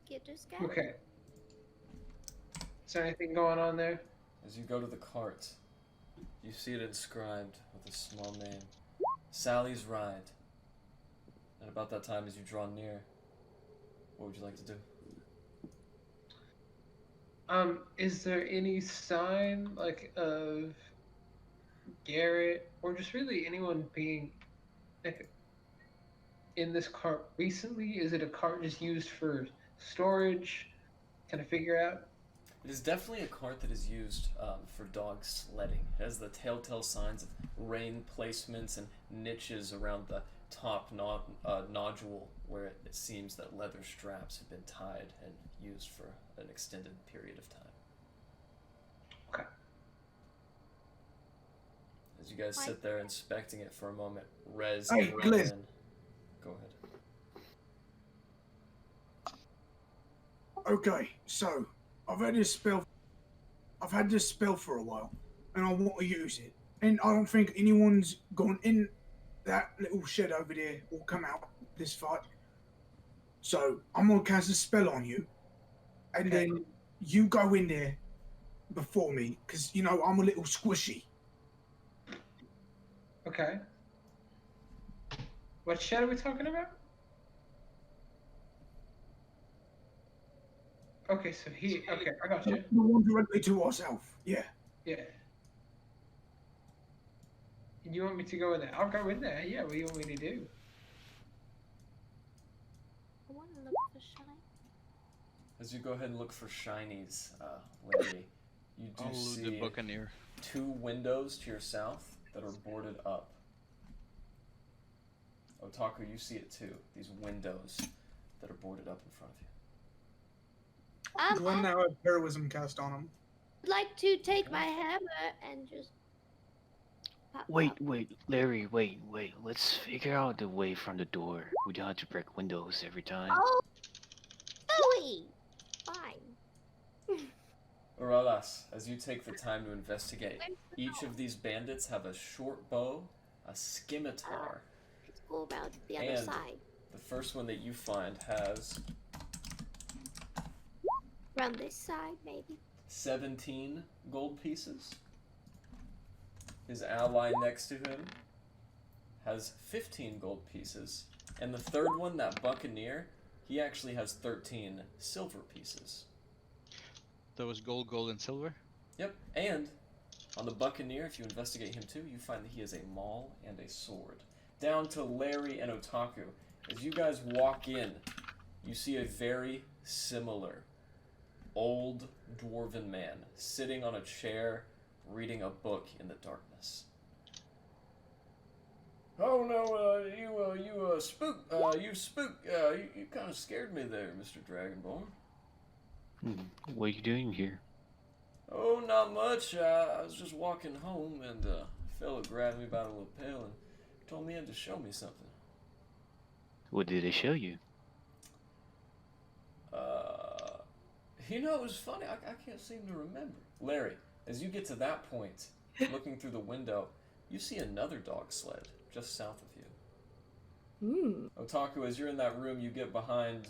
E: Get this guy.
A: Okay. Is there anything going on there?
B: As you go to the cart, you see it inscribed with a small name. Sally's Ride. And about that time, as you draw near, what would you like to do?
A: Is there any sign, like, of Garrett, or just really anyone being, like, in this cart recently? Is it a cart just used for storage? Can I figure out?
B: It is definitely a cart that is used for dog sledding. It has the telltale signs of rein placements and niches around the top nodule where it seems that leather straps have been tied and used for an extended period of time.
A: Okay.
B: As you guys sit there inspecting it for a moment, Rez
J: Hey,
B: and
J: Glenn.
B: Breeman, go ahead.
J: Okay, so I've had this spell for a while, and I want to use it. And I don't think anyone's gone in that little shed over there or come out this fight. So I'm gonna cast a spell on you, and
A: Okay.
J: then you go in there before me, because you know I'm a little squishy.
A: Okay. What shed are we talking about? Okay, so okay, I got you.
J: The one directly to ourselves. Yeah.
A: Yeah. You want me to go in there? I'll go in there. Yeah, what do you want me to do?
E: I want to look for shine.
B: As you go ahead and look for shinies, Larry, you do
I: I'll loot
B: see
I: the Buccaneer.
B: 2 windows to your south that are boarded up. Otaku, you see it too. These windows that are boarded up in front of you.
C: Glenn
E: I'd
C: now has heroism cast on him.
E: like to take my hammer and just pop.
K: Wait, Larry, wait. Let's figure out the way from the door. We don't have to break windows every time.
E: Oh, Louie! Fine.
B: Uralas, as you take the time to investigate, each of these bandits have a short bow, a scimitar,
E: Let's go around the other
B: And-
E: side.
B: the first one that you find has
E: Around this side, maybe.
B: 17 gold pieces. His ally next to him has 15 gold pieces. And the third one, that Buccaneer, he actually has 13 silver pieces.
I: That was gold, and silver.
B: Yep, and on the Buccaneer, if you investigate him too, you find that he has a maul and a sword. Down to Larry and Otaku. As you guys walk in, you see a very similar old dwarven man sitting on a chair reading a book in the darkness. Oh no, you kind of scared me there, Mr. Dragonborn.
K: What are you doing here?
B: Oh, not much. I was just walking home and a fellow grabbed me by the lapel and told me he had to show me something.
K: What did they show you?
B: You know, it was funny. I can't seem to remember. Larry, as you get to that point, looking through the window, you see another dog sled just south of you. Otaku, as you're in that room, you get behind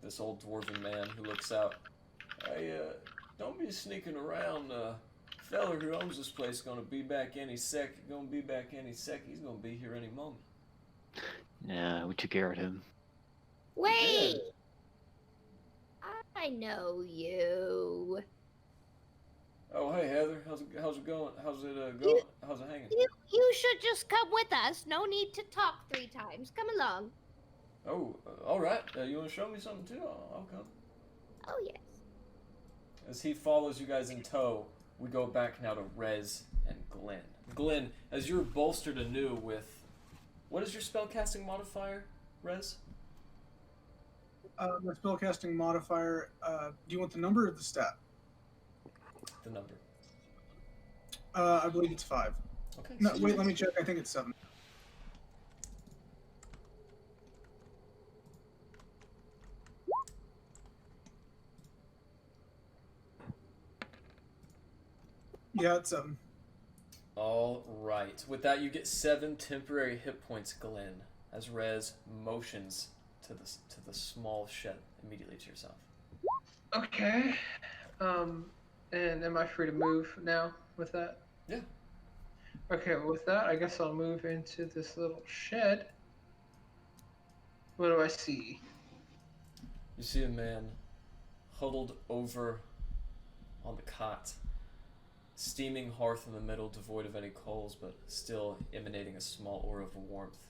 B: this old dwarven man who looks out. Hey, don't be sneaking around. Fella who owns this place is gonna be back any sec. He's gonna be here any moment.
K: Nah, we took care of him.
E: Wait! I know you.
B: Oh, hey Heather, how's it going? How's it going? How's it hanging?
E: You should just come with us. No need to talk 3 times. Come along.
B: Oh, all right. You want to show me something too? I'll come.
E: Oh, yes.
B: As he follows you guys in tow, we go back now to Rez and Glenn. Glenn, as you're bolstered anew with, what is your spellcasting modifier, Rez?
C: My spellcasting modifier, do you want the number or the stat?
B: The number.
C: I believe it's 5.
B: Okay.
C: No,
B: so
C: wait, let me check. I think it's 7. Yeah, it's 7.
B: All right. With that, you get 7 temporary hit points, Glenn, as Rez motions to the small shed immediately to yourself.
A: Okay. And am I free to move now with that?
B: Yeah.
A: Okay, well, with that, I guess I'll move into this little shed. What do I see?
B: You see a man huddled over on the cot, steaming hearth in the middle, devoid of any coals, but still emanating a small aura of warmth,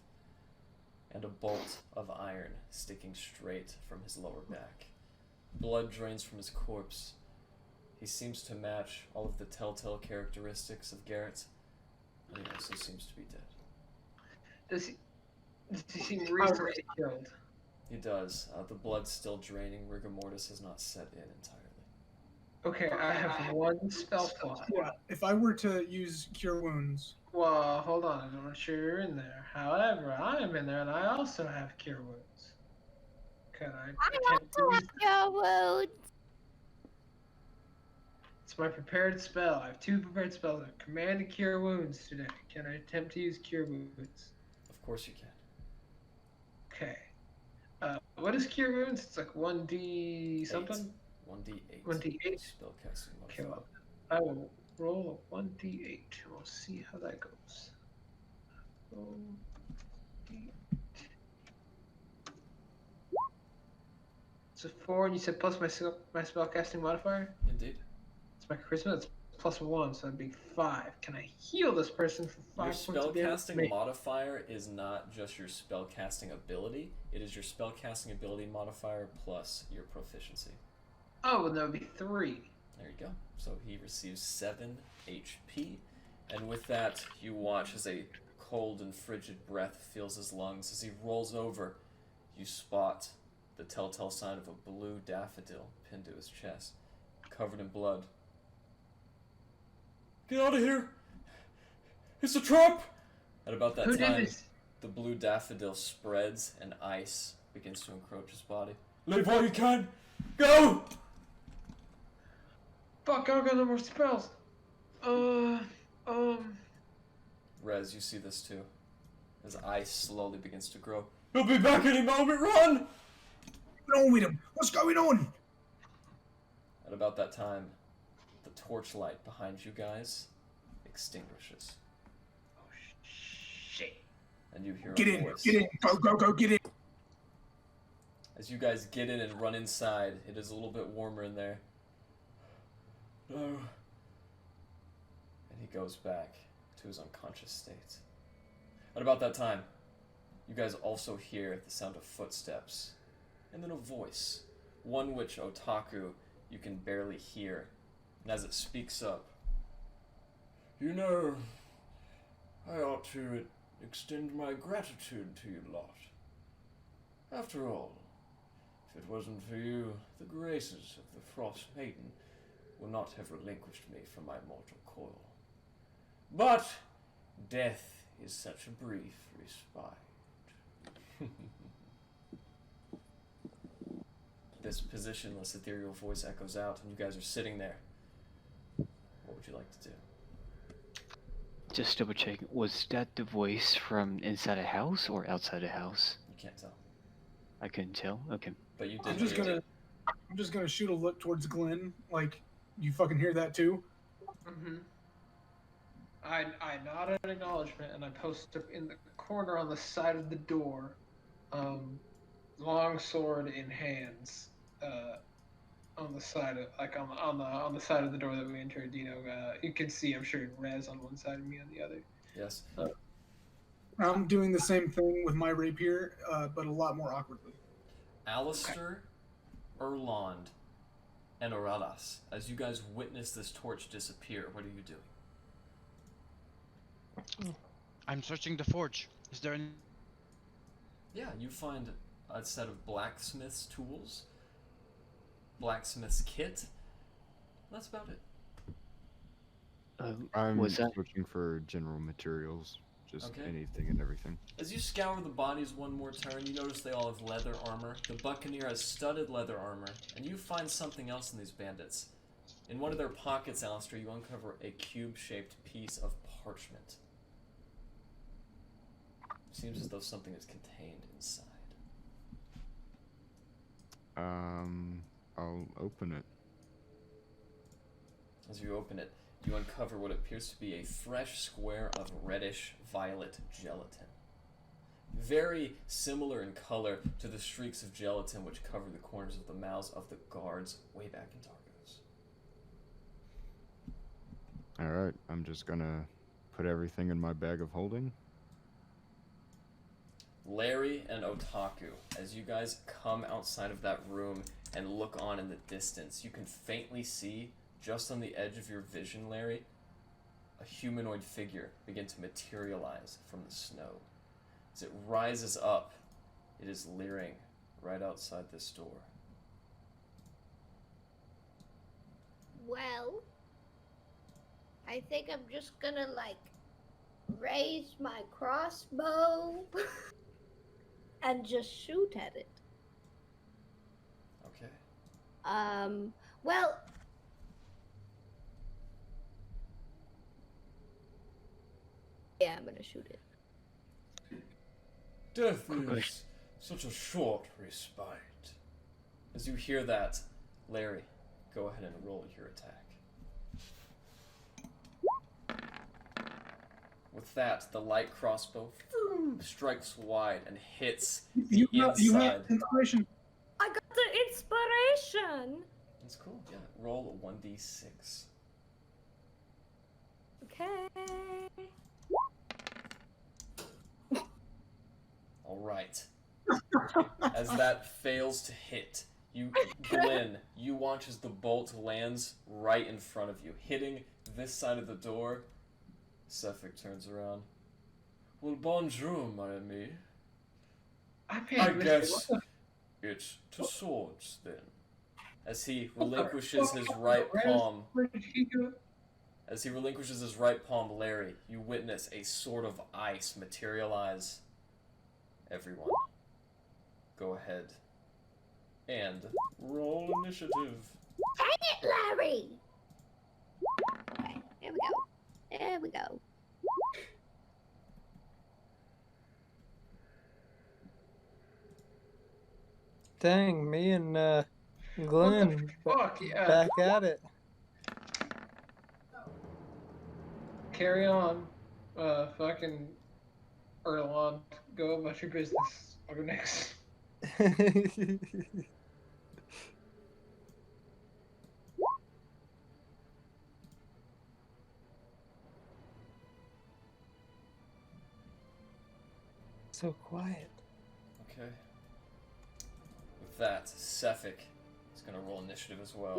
B: and a bolt of iron sticking straight from his lower back. Blood drains from his corpse. He seems to match all of the telltale characteristics of Garrett, and he also seems to be dead.
A: Does he seem recently killed?
B: He does. The blood's still draining. Rigor mortis has not set in entirely.
A: Okay, I have one spell slot.
C: Yeah, if I were to use Cure Wounds.
A: Well, hold on. I'm not sure you're in there. However, I am in there, and I also have Cure Wounds. Can I attempt to use...
E: Cure Wounds.
A: It's my prepared spell. I have 2 prepared spells. I have Command and Cure Wounds today. Can I attempt to use Cure Wounds?
B: Of course you can.
A: Okay. What is Cure Wounds? It's like 1d something?
B: 1d8.
A: 1d8?
B: Spellcasting
A: Okay,
B: modifier.
A: well, I will roll a 1d8. We'll see how that goes. Roll d8. It's a 4, and you said plus my spellcasting modifier?
B: Indeed.
A: It's my charisma. It's +1, so that'd be 5. Can I heal this person for 5
B: Your
A: points of
B: spellcasting
A: damage?
B: modifier is not just your spellcasting ability. It is your spellcasting ability modifier plus your proficiency.
A: Oh, well, that would be 3.
B: There you go. So he receives 7 HP, and with that, you watch as a cold and frigid breath fills his lungs. As he rolls over, you spot the telltale sign of a blue daffodil pinned to his chest, covered in blood. Get out of here! It's a trap! At about that time, the blue daffodil spreads and ice begins to encroach his body. Leave while you can! Go!
A: Fuck, I don't got no more spells.
B: Rez, you see this too. As ice slowly begins to grow. He'll be back any moment, run!
J: What's on with him? What's going on?
B: At about that time, the torchlight behind you guys extinguishes.
A: Oh, shit.
B: And you hear
J: Get
B: a
J: in,
B: voice.
J: get in, go, get in.
B: As you guys get in and run inside, it is a little bit warmer in there. No. And he goes back to his unconscious state. At about that time, you guys also hear the sound of footsteps, and then a voice, one which Otaku you can barely hear, and as it speaks up, you know, I ought to extend my gratitude to you lot. After all, if it wasn't for you, the graces of the Frost Maiden would not have relinquished me from my mortal coil. But death is such a brief respite. This positionless ethereal voice echoes out, and you guys are sitting there. What would you like to do?
K: Just double check. Was that the voice from inside a house or outside a house?
B: You can't tell.
K: I couldn't tell. Okay.
B: But you did.
C: I'm just gonna shoot a look towards Glenn. Like, you fucking hear that too?
A: Mm-hmm. I nod an acknowledgement, and I post up in the corner on the side of the door, long sword in hands, on the side of on the side of the door that we entered. You know, you can see, I'm sure, Rez on one side and me on the other.
B: Yes.
C: I'm doing the same thing with my rapier, but a lot more awkwardly.
B: Alistair, Erland, and Oralas, as you guys witness this torch disappear, what are you doing?
I: I'm searching the forge. Is there any...
B: Yeah, you find a set of blacksmith's tools, blacksmith's kit. That's about it.
H: I'm looking for general materials, just anything and everything.
B: As you scour the bodies one more turn, you notice they all have leather armor. The Buccaneer has studded leather armor, and you find something else in these bandits. In one of their pockets, Alistair, you uncover a cube-shaped piece of parchment. Seems as though something is contained inside.
H: I'll open it.
B: As you open it, you uncover what appears to be a fresh square of reddish violet gelatin. Very similar in color to the streaks of gelatin which cover the corners of the mouths of the guards way back in Targos.
H: Alright, I'm just gonna put everything in my bag of holding.
B: Larry and Otaku, as you guys come outside of that room and look on in the distance, you can faintly see, just on the edge of your vision, Larry, a humanoid figure begin to materialize from the snow. As it rises up, it is leering right outside this door.
E: Well, I think I'm just gonna like raise my crossbow and just shoot at it.
B: Okay.
E: Well, yeah, I'm gonna shoot it.
B: Death is such a short respite. As you hear that, Larry, go ahead and roll your attack. With that, the light crossbow strikes wide and hits the inside.
J: You have inspiration.
G: I got the inspiration.
B: That's cool. Yeah. Roll a 1d6.
G: Okay.
B: All right. As that fails to hit, Glenn, you watch as the bolt lands right in front of you, hitting this side of the door. Sephyk turns around. Well, bonjour, my ami. I guess it's to swords, then. As he relinquishes his right palm. As he relinquishes his right palm, Larry, you witness a sword of ice materialize. Everyone, go ahead and roll initiative.
E: Dang it, Larry! Okay, there we go. There we go.
F: Dang, me and Glenn
A: Fuck, yeah.
F: back at it.
A: Carry on. Fucking Erlon, go about your business. I'll go next.
F: So quiet.
B: Okay. With that, Sephyk is going to roll initiative as well.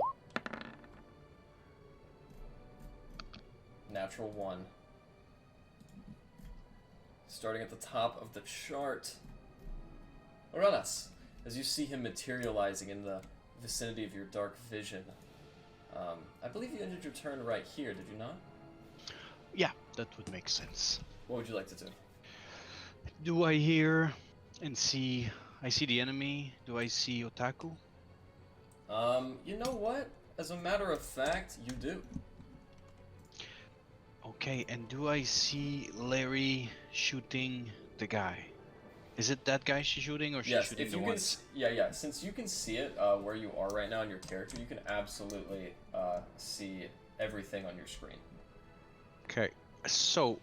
B: Natural 1. Starting at the top of the chart. Oralas, as you see him materializing in the vicinity of your dark vision. I believe you ended your turn right here, did you not?
I: Yeah, that would make sense.
B: What would you like to do?
I: Do I hear and see? I see the enemy. Do I see Otaku?
B: You know what? As a matter of fact, you do.
I: Okay, and do I see Larry shooting the guy? Is it that guy she's shooting, or she's shooting the one?
B: Yeah. Since you can see it where you are right now in your character, you can absolutely see everything on your screen.
I: Okay, so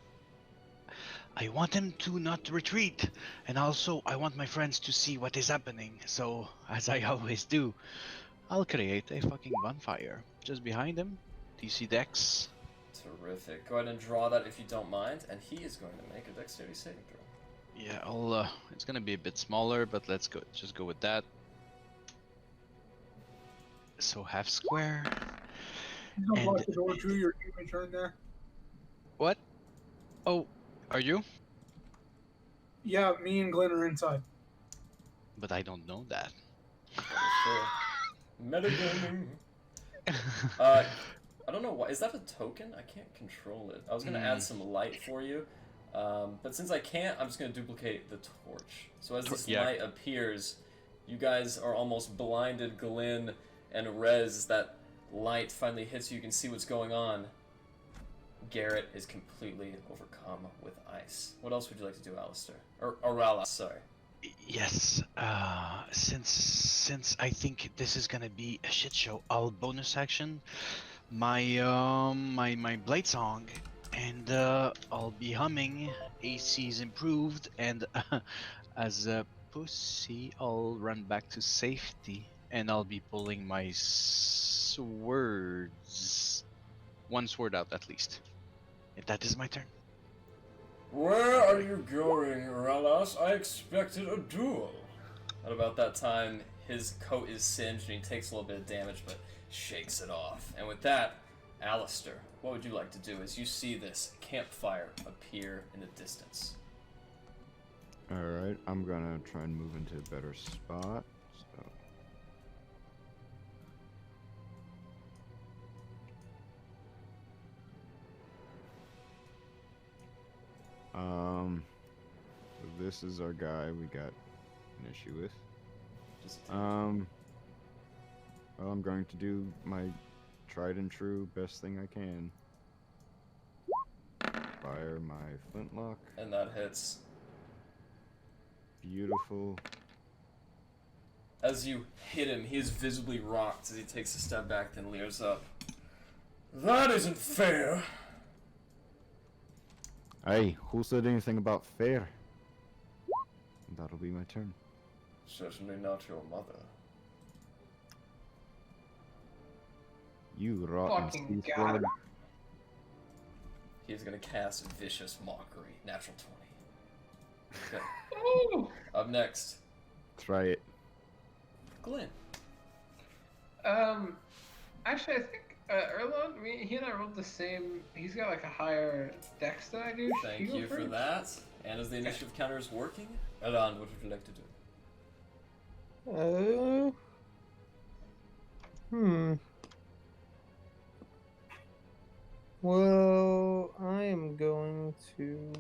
I: I want him to not retreat, and also I want my friends to see what is happening. So, as I always do, I'll create a fucking bonfire just behind him. Do you see Dex?
B: Terrific. Go ahead and draw that if you don't mind, and he is going to make a dexterity saving throw.
I: Yeah, I'll. It's gonna be a bit smaller, but let's go. Just go with that. So half square.
J: You don't block the door, Drew. You're keeping my turn there.
I: What? Oh, are you?
J: Yeah, me and Glenn are inside.
I: But I don't know that.
B: Metagaming. I don't know why. Is that a token? I can't control it. I was gonna add some light for you, but since I can't, I'm just gonna duplicate the torch. So as this light appears, you guys are almost blinded, Glenn and Rez. As that light finally hits you, you can see what's going on. Garrett is completely overcome with ice. What else would you like to do, Alistair? Or Orala, sorry.
I: Yes. Since I think this is gonna be a shit show, I'll bonus action my blade song, and I'll be humming AC's improved, and as a pussy I'll run back to safety, and I'll be pulling my swords, one sword out at least, if that is my turn.
B: Where are you going, Ralas? I expected a duel. At about that time, his coat is singed and he takes a little bit of damage, but shakes it off. And with that, Alistair, what would you like to do as you see this campfire appear in the distance?
H: Alright, I'm gonna try and move into a better spot. So. So this is our guy we got an issue with. Well, I'm going to do my tried and true best thing I can. Fire my flintlock.
B: And that hits.
H: Beautiful.
B: As you hit him, he is visibly rocked as he takes a step back, then leers up. That isn't fair!
H: Hey, who said anything about fair? That'll be my turn.
B: Certainly not your mother.
H: You rotten
A: Fucking
H: sea
A: got
H: frog.
A: him.
B: He's gonna cast Vicious Mockery. Natural 20. Okay.
A: Ooh.
B: Up next,
H: Try it.
B: Glenn.
A: Actually, I think Erlon, he and I rolled the same. He's got like a higher dex than I do.
B: Thank
A: go
B: you for
A: first?
B: that. And as the initiative counter is working, Erlon, what would you like to do?
F: Well, I am going to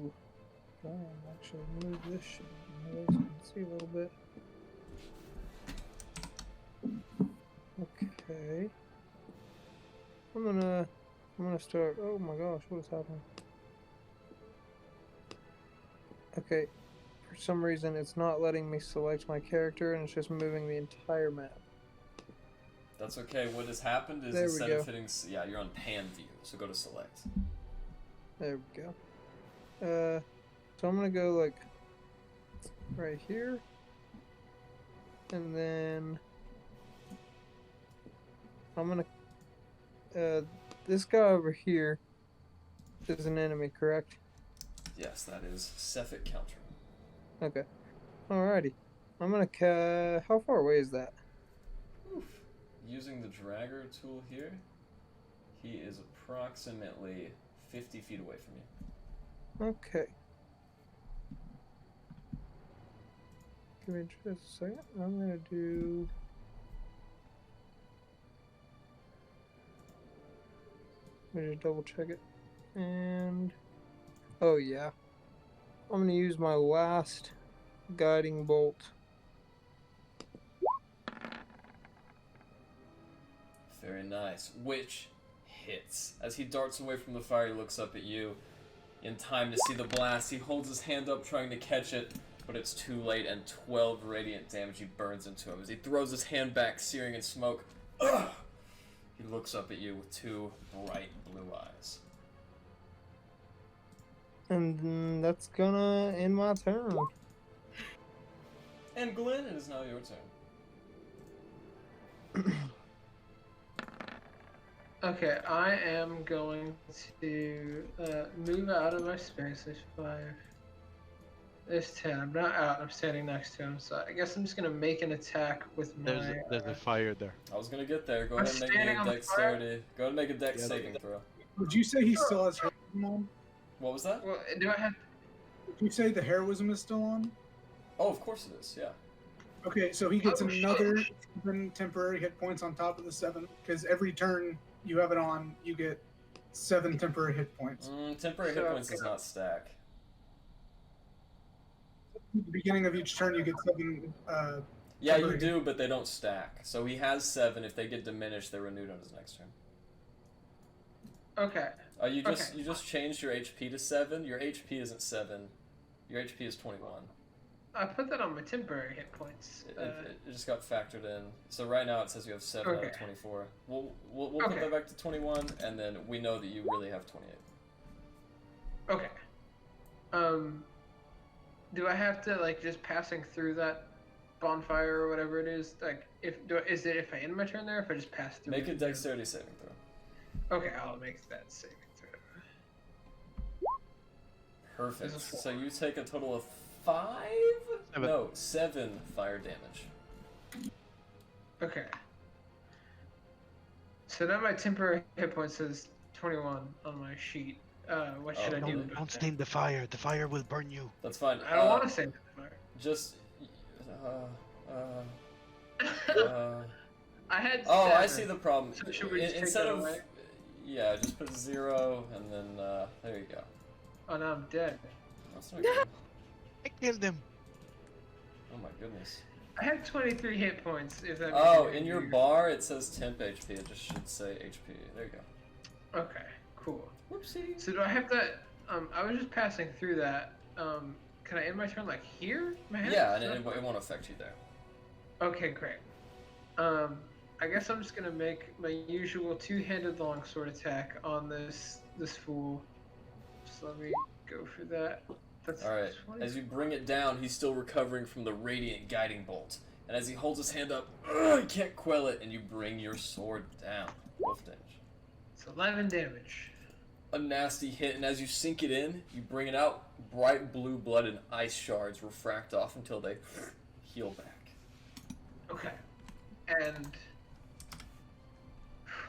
F: actually move this shit so you can see a little bit. Okay. I'm gonna start. Oh my gosh, what is happening? Okay. For some reason, it's not letting me select my character, and it's just moving the entire map.
B: That's okay. What has happened is
F: There we
B: instead
F: go.
B: of hitting, yeah, you're on pan view, so go to select.
F: There we go. So I'm gonna go like right here, and then I'm gonna. This guy over here is an enemy, correct?
B: Yes, that is Sephyk Kaltro.
F: Okay. Alrighty. I'm gonna. How far away is that?
B: Using the dragger tool here, he is approximately 50 feet away from you.
F: Okay. Give me just a second. I'm gonna do. Let me just double check it. And. Oh, yeah. I'm gonna use my last guiding bolt.
B: Very nice. Which hits. As he darts away from the fire, he looks up at you. In time to see the blast, he holds his hand up trying to catch it, but it's too late, and 12 radiant damage he burns into him. As he throws his hand back, searing in smoke, ugh! He looks up at you with two bright blue eyes.
F: And that's gonna end my turn.
B: And Glenn, it is now your turn.
A: Okay, I am going to move out of my space. There's 5. There's 10. I'm not out. I'm standing next to him, so I guess I'm just gonna make an attack with my.
I: There's a fire there.
B: I was gonna get there. Go
A: I'm
B: ahead and make me
A: standing
B: a
A: on the
B: dexterity. Go ahead and make a dex
I: Yeah,
B: saving throw.
C: Would you say he still has heroism on?
B: What was that?
A: Well, do I have?
C: Would you say the heroism is still on?
B: Oh, of course it is, yeah.
C: Okay, so he gets
A: Oh, shit.
C: another 7 temporary hit points on top of the 7, because every turn you have it on, you get 7 temporary hit points.
B: Temporary hit points does not stack.
C: At the beginning of each turn, you get 7.
B: Yeah, you
C: temporary
B: do, but they don't stack. So he has 7. If they get diminished, they're renewed on his next turn.
A: Okay.
B: You just
A: Okay.
B: you just changed your HP to 7. Your HP isn't 7. Your HP is 21.
A: I put that on my temporary hit points.
B: It just got factored in. So right now it says you have 7 out of
A: Okay.
B: 24. We'll put
A: Okay.
B: that back to 21, and then we know that you really have 28.
A: Okay. Do I have to like just passing through that bonfire or whatever it is? Like, is it if I end my turn there? Or if I just pass through?
B: Make a
A: it?
B: dexterity saving throw.
A: Okay, I'll make that saving throw.
B: Perfect.
A: This is 4.
B: So you take a total of 5?
I: 7.
B: No, 7 fire damage.
A: Okay. So now my temporary hit points says 21 on my sheet. what should I do?
B: Don't-
A: about
D: Don't
A: that?
D: stain the fire. The fire will burn you.
B: That's fine.
A: I don't want to say that.
B: Just.
A: I had.
B: Oh, I
A: 7.
B: see the problem.
A: So should we just take
B: Instead
A: that
B: of.
A: away?
B: Yeah, just put 0 and then there you go.
A: Oh no, I'm dead.
B: That's not good.
D: I killed him.
B: Oh my goodness.
A: I have 23 hit points. If that.
B: Oh,
A: makes it
B: in your
A: weird.
B: bar it says temp HP. It just should say HP. There you go.
A: Okay, cool.
B: Whoopsie.
A: So do I have that? I was just passing through that. Can I end my turn like here?
B: Yeah, and it won't affect you there.
A: Okay, great. I guess I'm just gonna make my usual two-handed longsword attack on this fool. Just let me go for that. That's
B: Alright,
A: 20.
B: as you bring it down, he's still recovering from the radiant guiding bolt. And as he holds his hand up, he can't quell it, and you bring your sword down. Wolf damage.
A: It's 11 damage.
B: A nasty hit, and as you sink it in, you bring it out, bright blue blood and ice shards refract off until they heal back.
A: Okay. And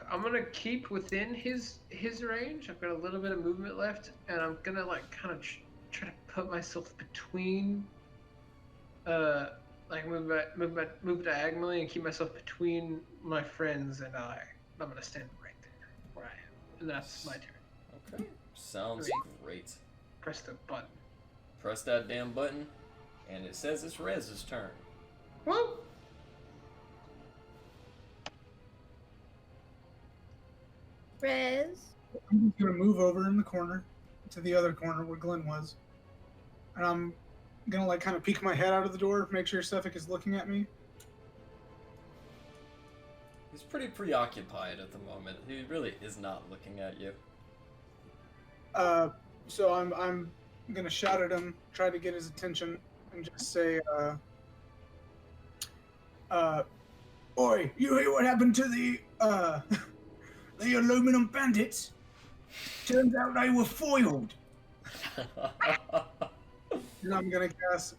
A: I'm gonna keep within his range. I've got a little bit of movement left, and I'm gonna like kind of try to put myself between, like move diagonally and keep myself between my friends and I. I'm gonna stand right there where I am, and that's my turn.
B: Okay, sounds great.
A: Press the button.
B: Press that damn button, and it says it's Rez's turn.
A: Whoa!
E: Rez.
C: I'm just gonna move over in the corner to the other corner where Glenn was, and I'm gonna like kind of peek my head out of the door, make sure Sephyk is looking at me.
B: He's pretty preoccupied at the moment. He really is not looking at you.
C: So I'm gonna shout at him, try to get his attention, and just say, "Oi, you hear what happened to the the aluminum bandits? Turns out they were foiled." And I'm gonna cast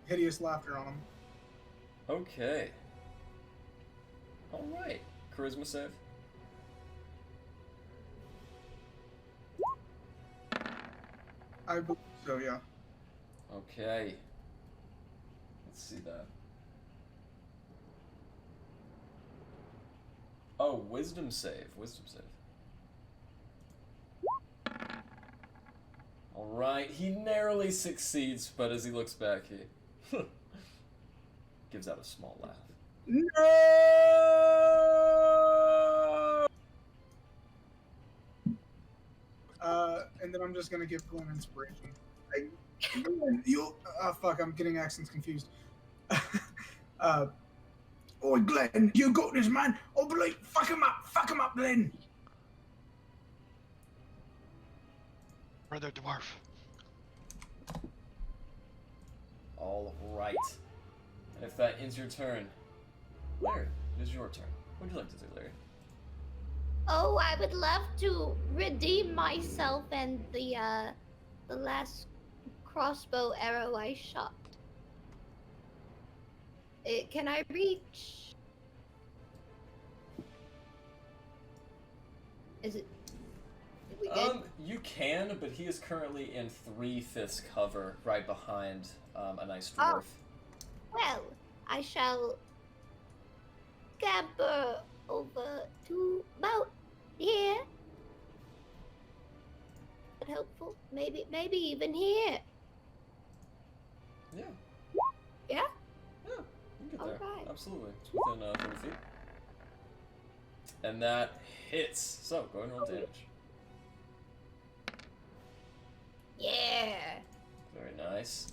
C: hideous laughter on him.
B: Okay. Alright. Charisma save.
C: I believe so, yeah.
B: Okay. Let's see that. Oh, wisdom save. Wisdom save. Alright, he narrowly succeeds, but as he looks back, he gives out a small laugh.
C: No! And then I'm just gonna give Glenn inspiration. Fuck, I'm getting accents confused.
J: Oi, Glenn, you got this, man. Oh, believe, fuck him up, Glenn.
D: Brother dwarf.
B: Alright. And if that ends your turn, Larry, it is your turn. What would you like to do, Larry?
E: Oh, I would love to redeem myself and the last crossbow arrow I shot. Can I reach? Is it? Did we get?
B: You can, but he is currently in 3/5 cover right behind a nice
E: Oh.
B: dwarf.
E: Well, I shall scamper over to about here. But helpful, maybe even here.
B: Yeah.
E: Yeah.
B: Yeah, you can get there.
E: Alright.
B: Absolutely. It's within 30 feet. And that hits. So, go ahead and roll damage.
E: Yeah.
B: Very nice.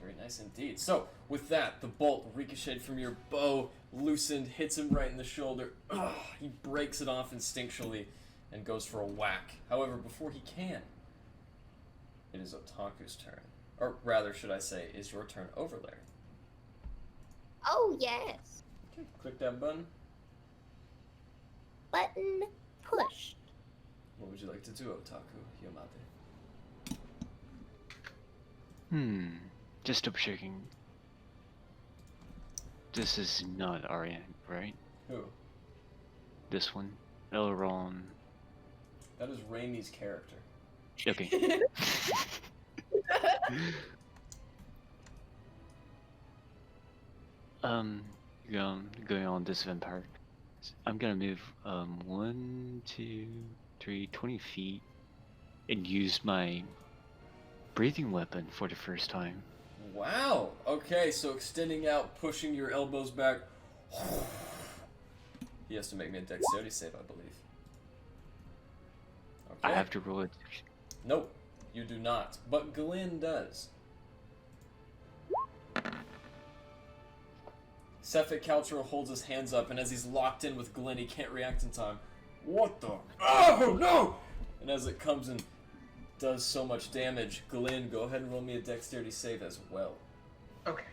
B: Very nice indeed. So, with that, the bolt ricocheted from your bow, loosened, hits him right in the shoulder. Ugh, he breaks it off instinctually and goes for a whack. However, before he can, it is Otaku's turn. Or rather, should I say, is your turn over, Larry.
E: Oh yes.
B: Okay, click that button.
E: Button pushed.
B: What would you like to do, Otaku Yamate?
K: Just double checking. This is not Ariane, right?
B: Who?
K: This one. Elrond.
B: That is Raimi's character.
K: Okay. Going on this vampire. I'm gonna move 1, 2, 3, 20 feet and use my breathing weapon for the first time.
B: Wow. Okay, so extending out, pushing your elbows back. He has to make me a dexterity save, I believe. Okay.
K: I have to roll it.
B: Nope, you do not. But Glenn does. Sephyk Kaltro holds his hands up, and as he's locked in with Glenn, he can't react in time. What the? Oh, no! And as it comes and does so much damage, Glenn, go ahead and roll me a dexterity save as well.
A: Okay.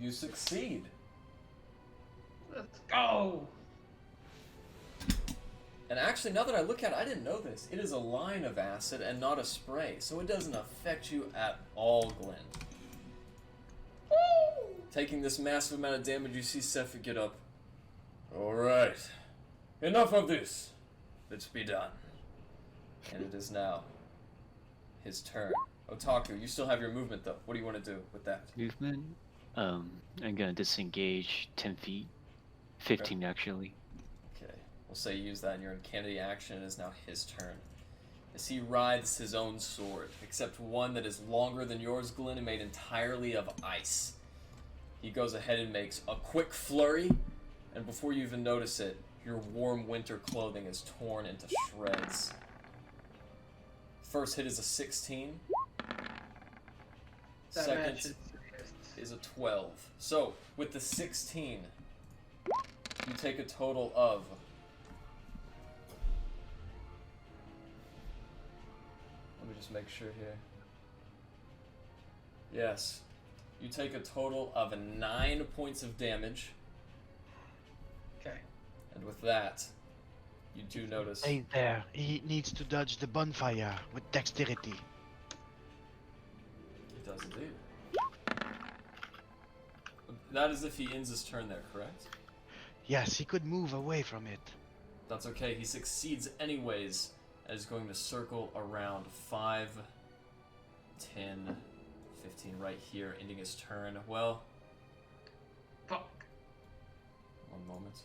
B: You succeed.
A: Let's go!
B: And actually, now that I look at it, I didn't know this. It is a line of acid and not a spray, so it doesn't affect you at all, Glenn. Taking this massive amount of damage, you see Sephyk get up. Alright. Enough of this. Let's be done. And it is now his turn. Otaku, you still have your movement, though. What do you want to do with that?
K: Movement? I'm gonna disengage 10 feet. 15 actually.
B: Okay. We'll say you use that in your uncanny action. It is now his turn. As he writhes his own sword, except one that is longer than yours, Glenn, and made entirely of ice. He goes ahead and makes a quick flurry, and before you even notice it, your warm winter clothing is torn into shreds. First hit is a 16.
A: That
B: Second
A: matches.
B: is a 12. So, with the 16, you take a total of... Let me just make sure here. Yes. You take a total of 9 points of damage.
A: Okay.
B: And with that, you do notice...
D: Stay there. He needs to dodge the bonfire with dexterity.
B: He does indeed. That is if he ends his turn there, correct?
D: Yes, he could move away from it.
B: That's okay. He succeeds anyways, and is going to circle around 5, 10, 15 right here, ending his turn. Well...
A: Fuck.
B: One moment.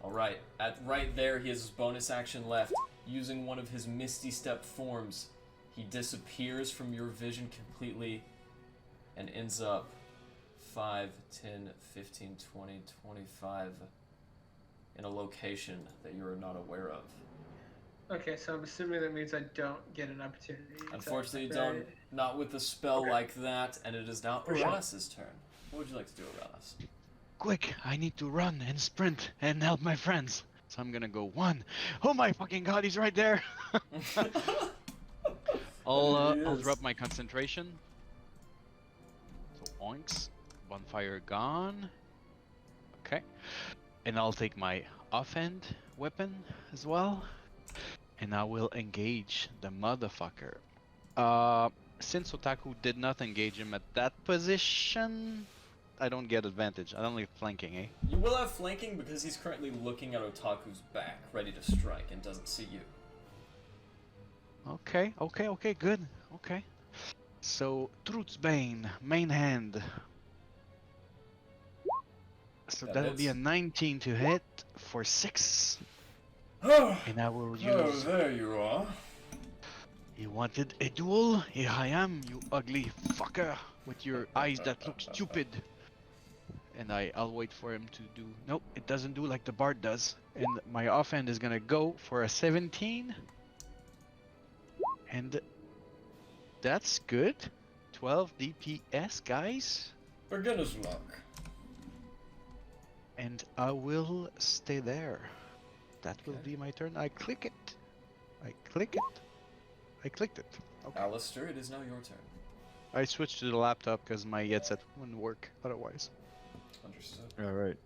B: Alright, right there he has his bonus action left. Using one of his Misty Step forms, he disappears from your vision completely and ends up 5, 10, 15, 20, 25 in a location that you are not aware of.
A: Okay, so I'm assuming that means I don't get an opportunity.
B: Unfortunately, you
A: Right.
B: don't. Not with a spell
A: Okay.
B: like that, and it is now Uranus' turn. What would you like to do, Uranus?
D: Quick, I need to run and sprint and help my friends. So I'm gonna go 1. Oh my fucking god, he's right there!
I: I'll drop my concentration. So oinks, bonfire gone. Okay, and I'll take my offhand weapon as well, and I will engage the motherfucker. Since Otaku did not engage him at that position, I don't get advantage. I don't like flanking, eh?
B: You will have flanking because he's currently looking at Otaku's back, ready to strike, and doesn't see you.
D: Okay, good. Okay. So, Truth's Bane, main hand. So
B: That
D: that'll be a
B: hits.
D: 19 to hit for 6.
B: Oh,
D: And I will use...
B: there you are.
D: You wanted a duel? Here I am, you ugly fucker, with your eyes that look stupid. And I'll wait for him to do... Nope, it doesn't do like the bard does. And my offhand is gonna go for a 17. And that's good. 12 DPS, guys.
B: Beginner's luck.
D: And I will stay there. That will
B: Okay.
D: be my turn. I click it. I click it. I clicked it. Okay.
B: Alistair, it is now your turn.
I: I switched to the laptop because my headset wouldn't work otherwise.
B: Understood.
H: Alright.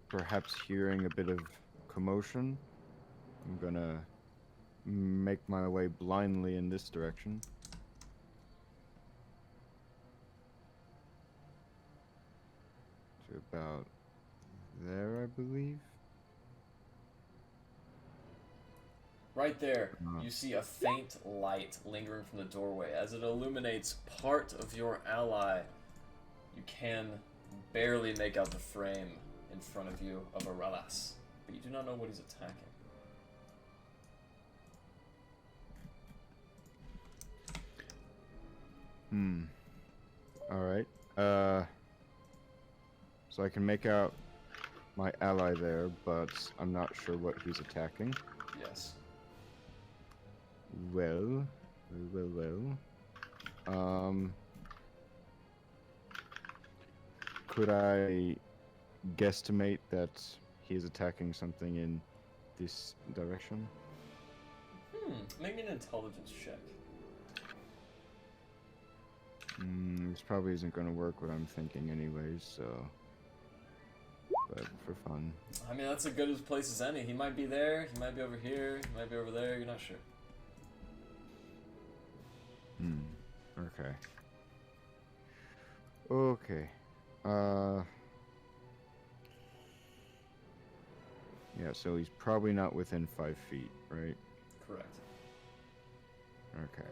H: Perhaps hearing a bit of commotion, I'm gonna make my way blindly in this direction. to about there, I believe.
B: Right there, you see a faint light lingering from the doorway. As it illuminates part of your ally, you can barely make out the frame in front of you of Arelas, but you do not know what he's attacking.
H: Alright. So I can make out my ally there, but I'm not sure what he's attacking.
B: Yes.
H: Well. Could I guesstimate that he's attacking something in this direction?
B: Make me an intelligence check.
H: This probably isn't going to work what I'm thinking anyways, so... But for fun.
B: I mean, that's as good a place as any. He might be there, he might be over here, he might be over there, you're not sure.
H: Okay. Okay. Yeah, so he's probably not within 5 feet, right?
B: Correct.
H: Okay.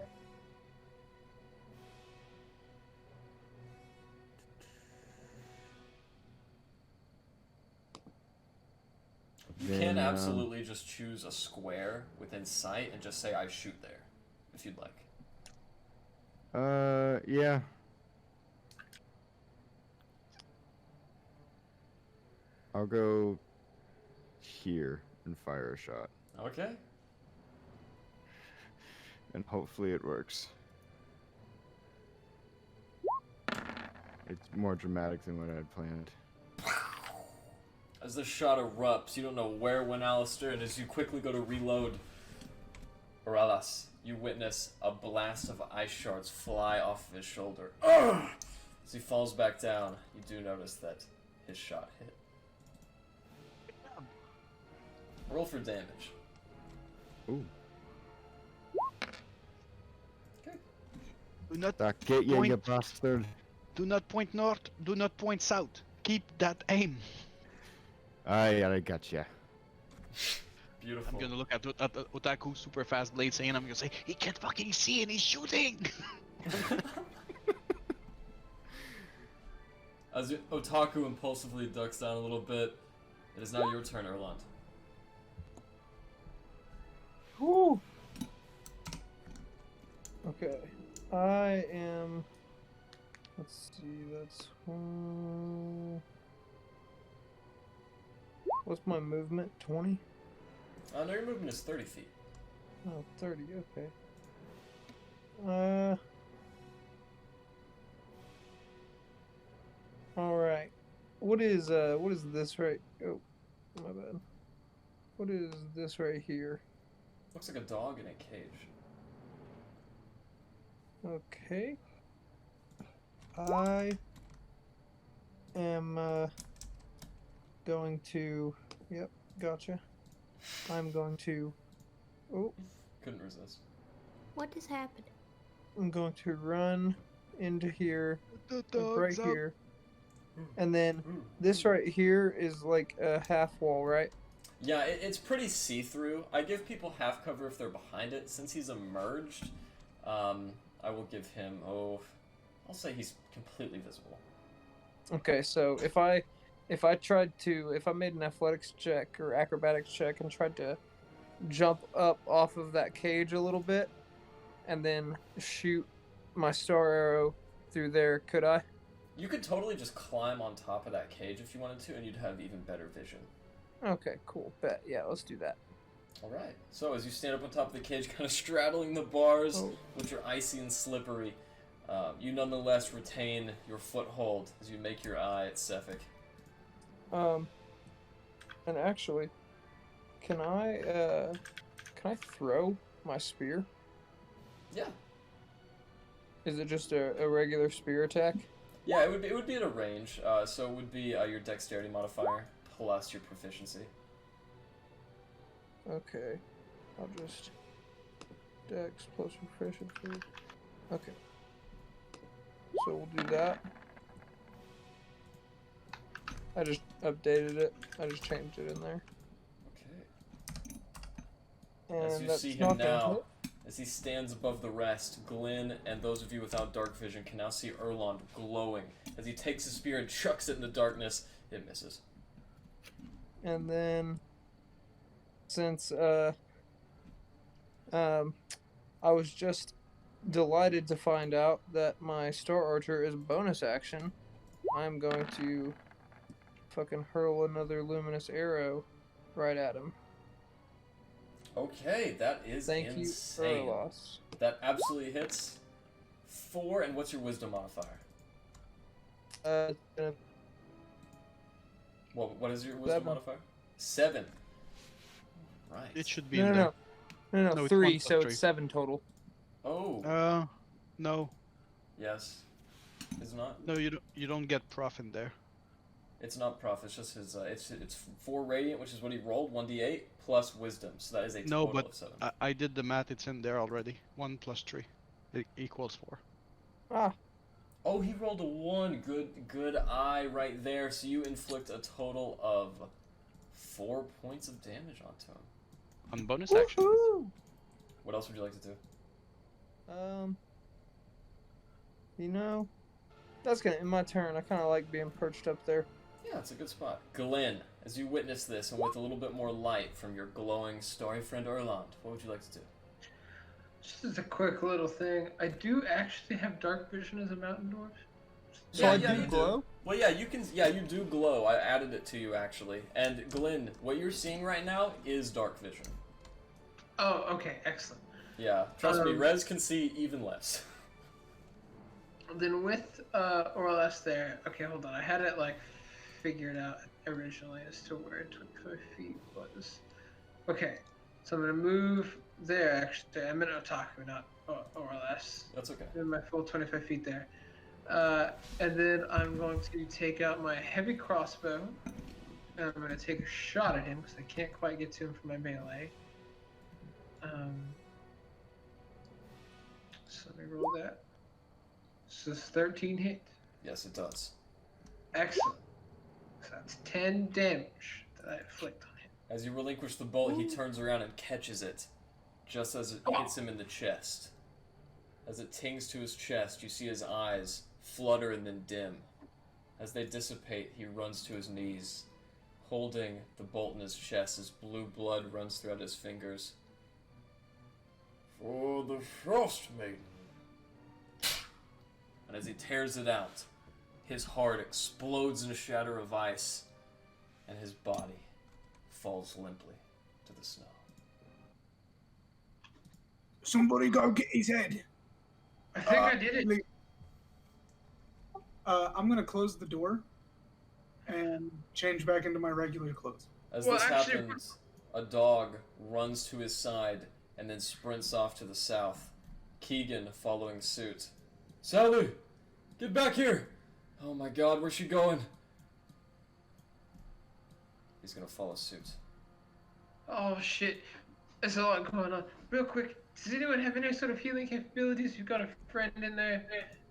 B: You can absolutely just choose a square within sight and just say, I shoot there, if you'd like.
H: Yeah. I'll go here and fire a shot.
B: Okay.
H: And hopefully it works. It's more dramatic than what I had planned.
B: As the shot erupts, you don't know where it went, Alistair, and as you quickly go to reload, Arelas, you witness a blast of ice shards fly off of his shoulder. As he falls back down, you do notice that his shot hit. Roll for damage.
H: Ooh.
B: Okay.
I: Do not
H: Get you,
I: point,
H: you bastard.
I: Do not point north. Do not point south. Keep that aim.
H: Aye, I gotcha.
B: Beautiful.
I: I'm gonna look at Otaku super fast blade saying, I'm gonna say, he can't fucking see and he's shooting.
B: As Otaku impulsively ducks down a little bit, it is now your turn, Erland.
F: Woo! Okay. I am... Let's see, that's... What's my movement? 20?
B: No, your movement is 30 feet.
F: Oh, 30, okay. Alright. What is this right... Oh, my bad. What is this right here?
B: Looks like a dog in a cage.
F: Okay. I am going to... Yep, gotcha. I'm going to... Oh.
B: Couldn't resist.
E: What has happened?
F: I'm going to run into here,
I: The
F: like right
I: dog's up.
F: here. And then this right here is like a half wall, right?
B: Yeah, it's pretty see-through. I give people half cover if they're behind it. Since he's emerged, I will give him, I'll say he's completely visible.
F: Okay, so if I made an athletics check or acrobatics check and tried to jump up off of that cage a little bit and then shoot my star arrow through there, could I?
B: You could totally just climb on top of that cage if you wanted to, and you'd have even better vision.
F: Okay, cool. Bet. Yeah, let's do that.
B: Alright, so as you stand up on top of the cage, kind of straddling the bars, which are icy and slippery, you nonetheless retain your foothold as you make your eye at Sephyk.
F: And actually, can I throw my spear?
B: Yeah.
F: Is it just a regular spear attack?
B: Yeah, it would be at a range, so it would be your dexterity modifier plus your proficiency.
F: Okay. I'll just... Dex plus proficiency. Okay. So we'll do that. I just updated it. I just changed it in there.
B: Okay. As
F: And
B: you
F: that's
B: see him
F: not gonna
B: now,
F: hit.
B: as he stands above the rest, Glenn and those of you without dark vision can now see Erlond glowing. As he takes his spear and chucks it in the darkness, it misses.
F: And then, since I was just delighted to find out that my Star Archer is a bonus action, I'm going to fucking hurl another luminous arrow right at him.
B: Okay, that is
F: Thank
B: insane.
F: you, Erlos.
B: That absolutely hits. 4, and what's your wisdom modifier?
F: Uh,
B: What is your wisdom
F: 7.
B: modifier? 7. Right.
I: It should be
F: no,
I: in
F: no,
I: there.
F: no, no, no,
I: No, it's
F: 3,
I: 1 plus
F: so
I: 3.
F: it's 7 total.
B: Oh.
I: No.
B: Yes. Is it not?
I: No, you don't get prof in there.
B: It's not prof. It's just his. It's 4 radiant, which is what he rolled. 1d8 plus wisdom. So that is a
I: No,
B: total
I: but
B: of 7.
I: I did the math. It's in there already. 1 plus 3 equals 4.
F: Ah,
B: Oh, he rolled a 1. Good eye right there. So you inflict a total of 4 points of damage onto him.
I: On bonus action.
F: woohoo!
B: What else would you like to do?
F: You know, that's gonna end my turn. I kind of like being perched up there.
B: Yeah, it's a good spot. Glenn, as you witness this, and with a little bit more light from your glowing starry friend Erlond, what would you like to do?
A: Just as a quick little thing, I do actually have dark vision as a mountain dwarf.
F: So I do
B: you
F: glow?
B: Well, yeah, you can. Yeah, you do glow. I added it to you actually. And Glenn, what you're seeing right now is dark vision.
A: Oh, okay, excellent.
B: Yeah, trust me, Rez can see even less.
A: Then with Orlas there, okay, hold on. I had it like figured out originally as to where 25 feet was. Okay, so I'm gonna move there. Actually, I'm in Otaku, not Orlas.
B: That's okay.
A: In my full 25 feet there. And then I'm going to take out my heavy crossbow. And I'm going to take a shot at him because I can't quite get to him from my melee. So let me roll that. So it's 13 hit.
B: Yes, it does.
A: Excellent. So that's 10 damage that I inflict on him.
B: As you relinquish the bolt, he turns around and catches it, just as it hits him in the chest. As it tings to his chest, you see his eyes flutter and then dim. As they dissipate, he runs to his knees, holding the bolt in his chest as blue blood runs throughout his fingers. For the Frost Maiden. And as he tears it out, his heart explodes in a shatter of ice, and his body falls limply to the snow.
J: Somebody go get his head.
A: I think I did it.
C: I'm gonna close the door and change back into my regular clothes.
B: As
A: Well,
B: this
A: actually-
B: happens, a dog runs to his side and then sprints off to the south. Keegan following suit. Sally! Get back here! Oh my god, where's she going? He's gonna follow suit.
A: Oh shit. There's a lot going on. Real quick, does anyone have any sort of healing capabilities? You've got a friend in there.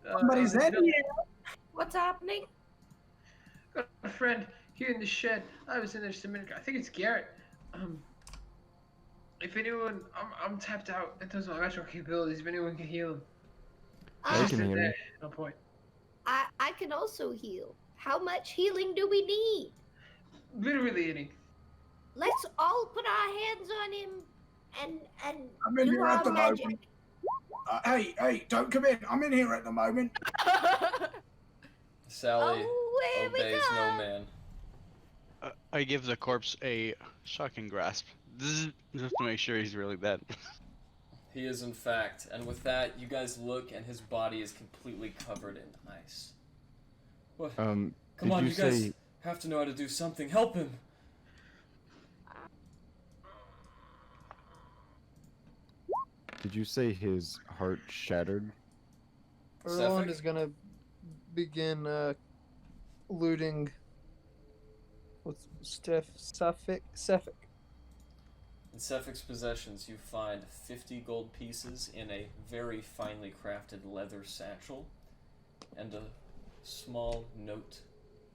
J: Somebody's in here.
E: What's happening?
A: Got a friend here in the shed. I was in there just a minute ago. I think it's Garrett. If anyone, I'm tapped out in terms of my magical capabilities. If anyone can heal him,
H: I
A: Just
H: can
A: in
H: heal
A: there,
H: him.
A: No point.
E: I can also heal. How much healing do we need?
A: Literally any.
E: Let's all put our hands on him and
J: I'm in
E: do
J: here at
E: our
J: the
E: magic.
J: moment. Hey, don't come in. I'm in here at the moment.
B: Sally
E: Oh, where we
B: obeys
E: go?
B: no man.
I: I give the corpse a shocking grasp. Just to make sure he's really dead.
B: He is in fact, and with that, you guys look and his body is completely covered in ice. What? Come
H: Did
B: on,
H: you
B: you guys
H: say
B: have to know how to do something. Help him!
H: Did you say his heart shattered?
F: Erland
B: Sephyk?
F: is gonna begin looting with Sephyk.
B: In Sephyk's possessions, you find 50 gold pieces in a very finely crafted leather satchel, and a small note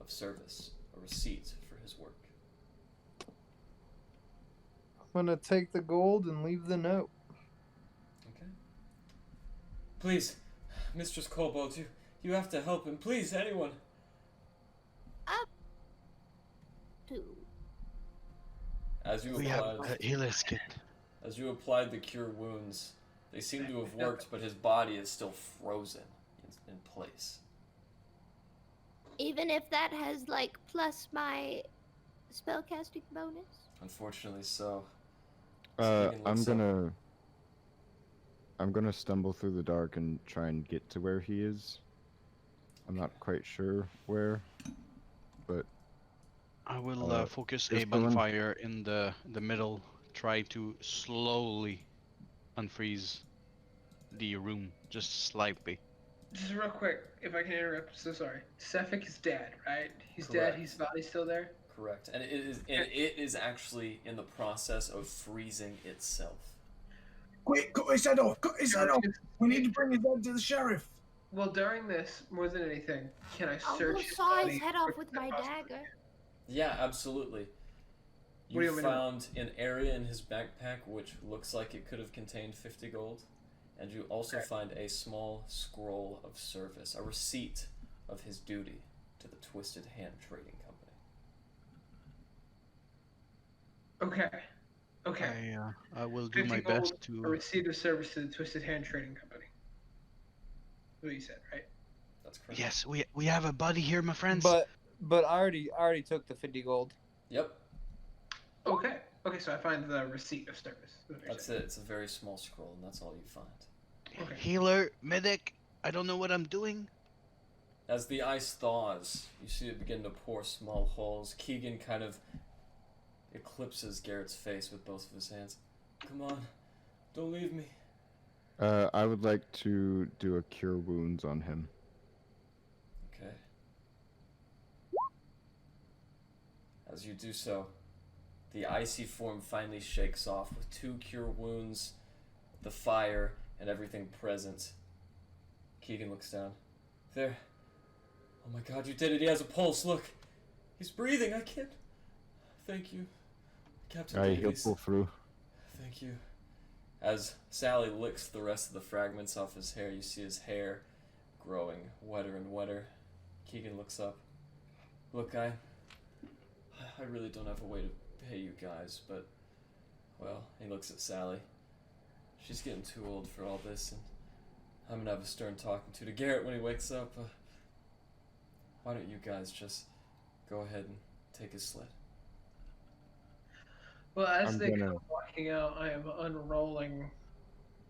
B: of service a receipt for his work.
F: I'm gonna take the gold and leave the note.
B: Okay. Please, Mistress Kobold, you have to help him. Please, anyone.
E: Up to.
B: As you
D: We have
B: applied,
D: a healer's kit.
B: as you applied the cure wounds, they seem to have worked, but his body is still frozen in place.
E: Even if that has, like, plus my spellcasting bonus?
B: Unfortunately, so.
H: I'm gonna stumble through the dark and try and get to where he is. I'm not quite sure where, but
I: I will focus a
H: just go in.
I: bonfire in the middle. Try to slowly unfreeze the room, just slightly.
A: Just real quick, if I can interrupt, so sorry. Sephyk is dead, right? He's
B: Correct.
A: dead, his body's still there?
B: Correct. And it is actually in the process of freezing itself.
J: Quick, cut his head off! Cut his head off! We need to bring his head to the sheriff.
A: Well, during this, more than anything, can I
E: I'll
A: search
E: go
A: his
E: saw
A: body
E: his head off
A: for
E: with
A: the
E: my
A: prospect?
E: dagger.
B: Yeah, absolutely.
A: What do you
B: You
A: mean?
B: found an area in his backpack which looks like it could have contained 50 gold, and you also find a small scroll of service, a receipt of his duty to the Twisted Hand Trading Company.
A: Okay. Okay.
I: I will do
A: 50
I: my
A: gold,
I: best
A: a
I: to.
A: receipt of service to the Twisted Hand Trading Company. That's what you said, right?
B: That's correct.
D: Yes, we have a buddy here, my friends.
F: But I already took the 50 gold.
B: Yep,
A: Okay. Okay, so I find the receipt of service. Is what you're
B: that's
A: saying.
B: it. It's a very small scroll, and that's all you find.
A: Okay.
D: Healer, medic, I don't know what I'm doing.
B: As the ice thaws, you see it begin to pour small holes. Keegan kind of eclipses Garrett's face with both of his hands. Come on, don't leave me.
H: I would like to do a cure wounds on him.
B: Okay. As you do so, the icy form finally shakes off with 2 cure wounds, the fire, and everything present. Keegan looks down. There. Oh my god, you did it. He has a pulse. Look. He's breathing. I can't. Thank you, Captain
H: He'll
B: Davies.
H: pull through.
B: Thank you. As Sally licks the rest of the fragments off his hair, you see his hair growing wetter and wetter. Keegan looks up. Look, I really don't have a way to pay you guys, but, well, he looks at Sally. She's getting too old for all this, and I'm gonna have a stern talking to Garrett when he wakes up. Why don't you guys just go ahead and take his sled?
A: Well, as
H: I'm
A: they
H: gonna-
A: come walking out, I am unrolling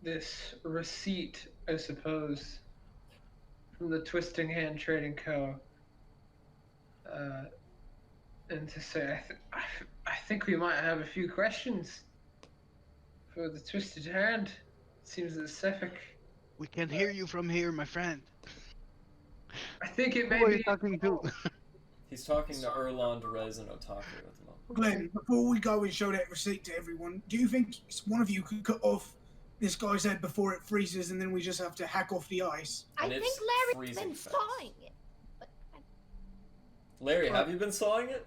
A: this receipt, I suppose, from the Twisting Hand Trading Co. And to say, I think we might have a few questions for the Twisted Hand. It seems that Sephyk.
D: We can hear you from here, my friend.
A: I think it
D: Who
A: may
D: are
A: be.
D: you talking to?
B: He's talking to Erland, Rez, and Otaku at the moment.
J: Glenn, before we go and show that receipt to everyone, do you think one of you could cut off this guy's head before it freezes and then we just have to hack off the ice?
E: I
B: And
E: think
B: it's
E: Larry's
B: freezing
E: been
B: fast.
E: sawing it. But
B: Larry, have you been sawing it?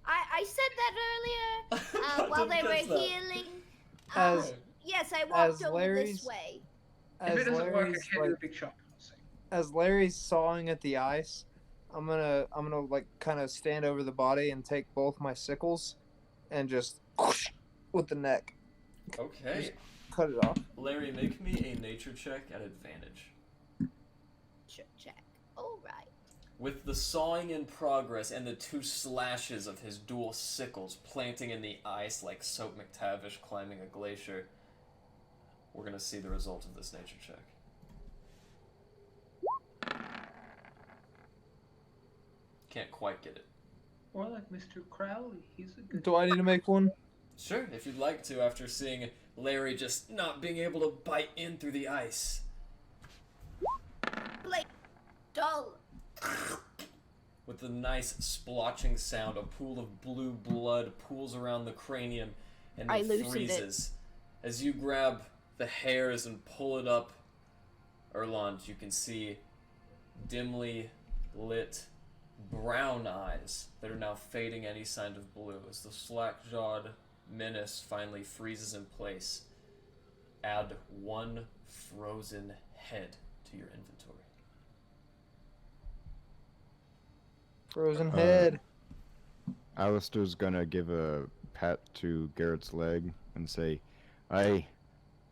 E: I said that earlier while they were
B: That's not-
E: healing.
F: As
E: Yes, I walked over
F: Larry's-
E: this way.
A: If
F: as
A: it doesn't work, I
F: Larry's
A: can't do the
F: like,
A: big shot. I'll say.
F: as Larry's sawing at the ice, I'm gonna like kind of stand over the body and take both my sickles and just with the neck
B: Okay.
F: cut it off.
B: Larry, make me a nature check at advantage.
E: Check. All right.
B: With the sawing in progress and the 2 slashes of his dual sickles planting in the ice like Soap McTavish climbing a glacier, we're gonna see the result of this nature check. Can't quite get it.
A: Or like Mr. Crowley. He's a good.
F: Do I need to make one?
B: Sure, if you'd like to, after seeing Larry just not being able to bite in through the ice.
E: Blake. Dull.
B: With the nice splotching sound, a pool of blue blood pools around the cranium and
E: I
B: then
E: loosened it.
B: freezes. As you grab the hairs and pull it up, Erland, you can see dimly lit brown eyes that are now fading any sign of blue as the slack-jawed menace finally freezes in place. Add 1 frozen head to your inventory.
F: Frozen head.
H: Alistair's gonna give a pat to Garrett's leg and say, "Aye,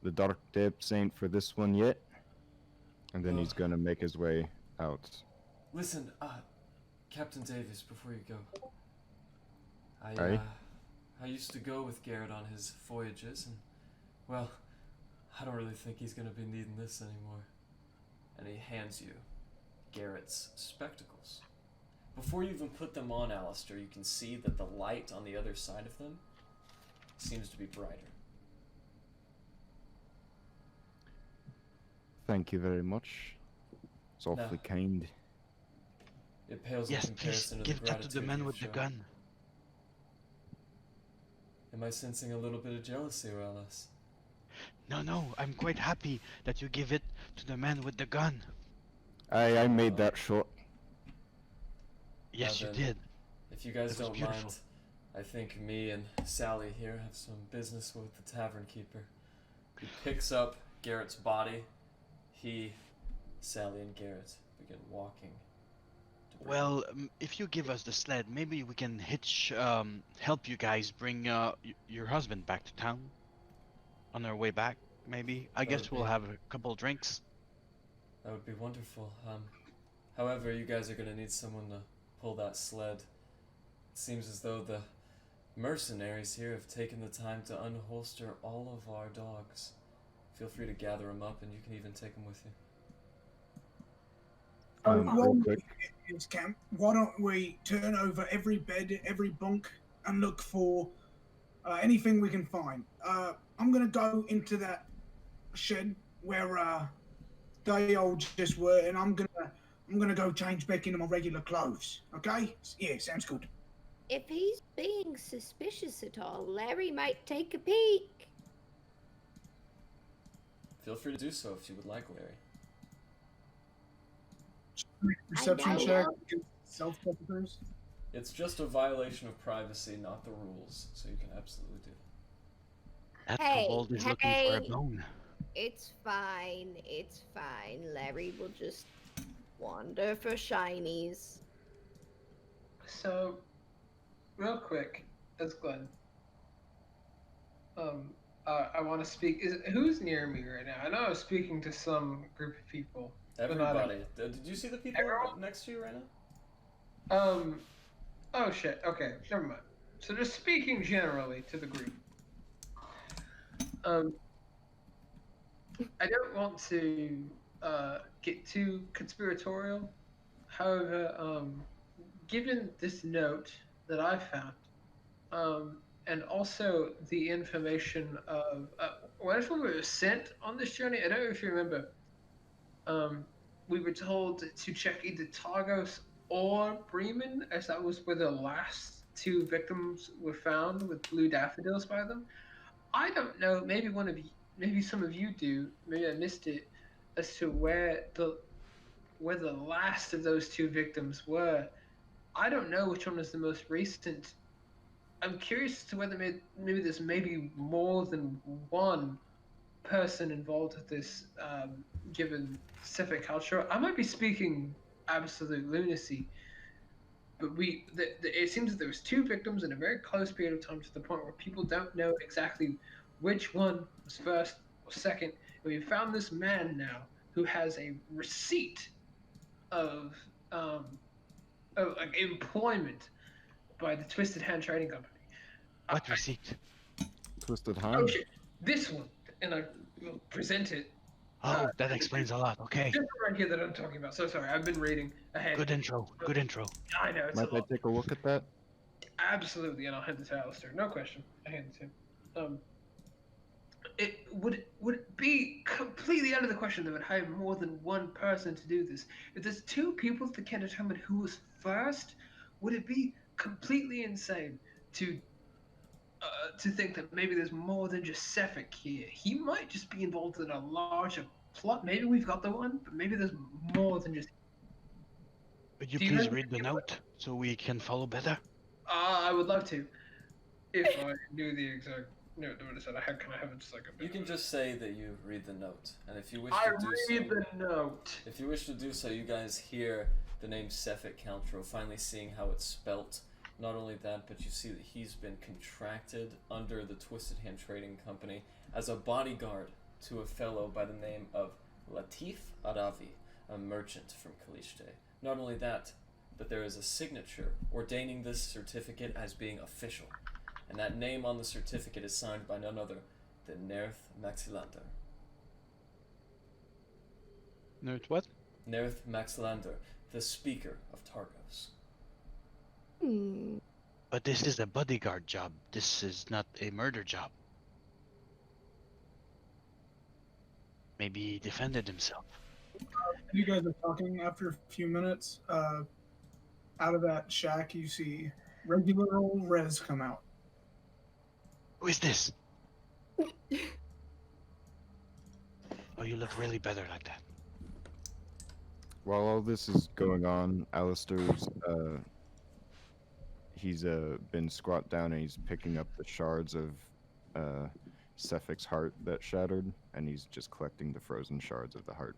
H: the dark depths ain't for this one yet." And then he's gonna make his way out.
B: Listen, Captain Davis, before you go.
H: Aye?
B: I used to go with Garrett on his voyages, and, well, I don't really think he's gonna be needing this anymore. And he hands you Garrett's spectacles. Before you even put them on, Alistair, you can see that the light on the other side of them seems to be brighter.
H: Thank you very much. It's awfully kind.
B: It pales
D: Yes,
B: in
D: please
B: comparison to
D: give
B: the
D: that to the
B: gratitude
D: man
B: you've
D: with the
B: shown.
D: gun.
B: Am I sensing a little bit of jealousy, Alice?
D: No, I'm quite happy that you give it to the man with the gun.
H: Aye, I made that shot.
D: Yes, you
B: then,
D: did.
B: If you guys
D: It was
B: don't
D: beautiful.
B: mind, I think me and Sally here have some business with the tavern keeper. He picks up Garrett's body. He, Sally, and Garrett begin walking. To Breeman.
D: Well, if you give us the sled, maybe we can help you guys bring your husband back to town. On our way back, maybe. I
B: That
D: guess
B: would
D: we'll
B: be-
D: have a couple drinks.
B: That would be wonderful. However, you guys are gonna need someone to pull that sled. It seems as though the mercenaries here have taken the time to unholster all of our dogs. Feel free to gather them up, and you can even take them with you.
J: While
H: real quick.
J: we're in this camp, why don't we turn over every bed, every bunk, and look for anything we can find? I'm gonna go into that shed where they all just were, and I'm gonna go change back into my regular clothes. Okay? Yeah, sounds good.
E: If he's being suspicious at all, Larry might take a peek.
B: Feel free to do so if you would like, Larry.
J: Perception
E: I
J: check,
E: know.
J: self-defense.
B: It's just a violation of privacy, not the rules, so you can absolutely do that.
D: That
E: Hey,
D: kobold is looking for a
E: hey.
D: bone.
E: It's fine. It's fine. Larry will just wander for shinies.
A: So, real quick, as Glenn. I want to speak. Who's near me right now? I know I was speaking to some group of people. but not
B: Everybody. Did you see the people
A: Everyone?
B: next to you right now?
A: Oh shit. Okay, never mind. So just speaking generally to the group. I don't want to get too conspiratorial. However, given this note that I found, and also the information of whenever we were sent on this journey, I don't know if you remember. We were told to check either Targos or Breeman, as that was where the last 2 victims were found with blue daffodils by them. I don't know. Maybe some of you do. Maybe I missed it, as to where the last of those 2 victims were. I don't know which one was the most recent. I'm curious as to whether maybe there's more than one person involved with this, given Sephyk Kaltro. I might be speaking absolute lunacy, but it seems that there was 2 victims in a very close period of time, to the point where people don't know exactly which one was first or second. And we found this man now who has a receipt of employment by the Twisted Hand Trading Company.
D: What receipt?
H: Twisted
A: Oh
H: hand?
A: shit, this one, and I will present it.
D: Oh, that explains a lot. Okay.
A: Just right here that I'm talking about. So sorry, I've been reading ahead.
D: Good intro. Good intro.
A: I know it's
H: Might
A: a
H: I
A: lot.
H: take a look at that?
A: Absolutely, and I'll hand it to Alistair. No question. I hand it to him. It would it be completely out of the question that would hire more than one person to do this? If there's 2 people that can determine who was first, would it be completely insane to think that maybe there's more than just Sephyk here? He might just be involved in a larger plot. Maybe we've got the one, but maybe there's more than just.
D: Would you
A: Do you
D: please
A: have-
D: read the note so we can follow better?
A: I would love to. If I knew the exact note that it said, can I have it just like a bit?
B: You can just say that you read the note, and if you wish
A: I
B: to do
A: read
B: so,
A: the note.
B: if you wish to do so, you guys hear the name Sephyk Kaltro, finally seeing how it's spelt. Not only that, but you see that he's been contracted under the Twisted Hand Trading Company as a bodyguard to a fellow by the name of Latif Aravi, a merchant from Kalishte. Not only that, but there is a signature ordaining this certificate as being official. And that name on the certificate is signed by none other than Nerth Maxilander.
I: Note what?
B: Nerth Maxilander, the Speaker of Targos.
D: But this is a bodyguard job. This is not a murder job. Maybe he defended himself.
C: You guys are talking. After a few minutes, out of that shack, you see regular old Rez come out.
D: Who is this? Oh, you look really better like that.
H: While all this is going on, Alistair's he's been squat down and he's picking up the shards of Sephyk's heart that shattered, and he's just collecting the frozen shards of the heart.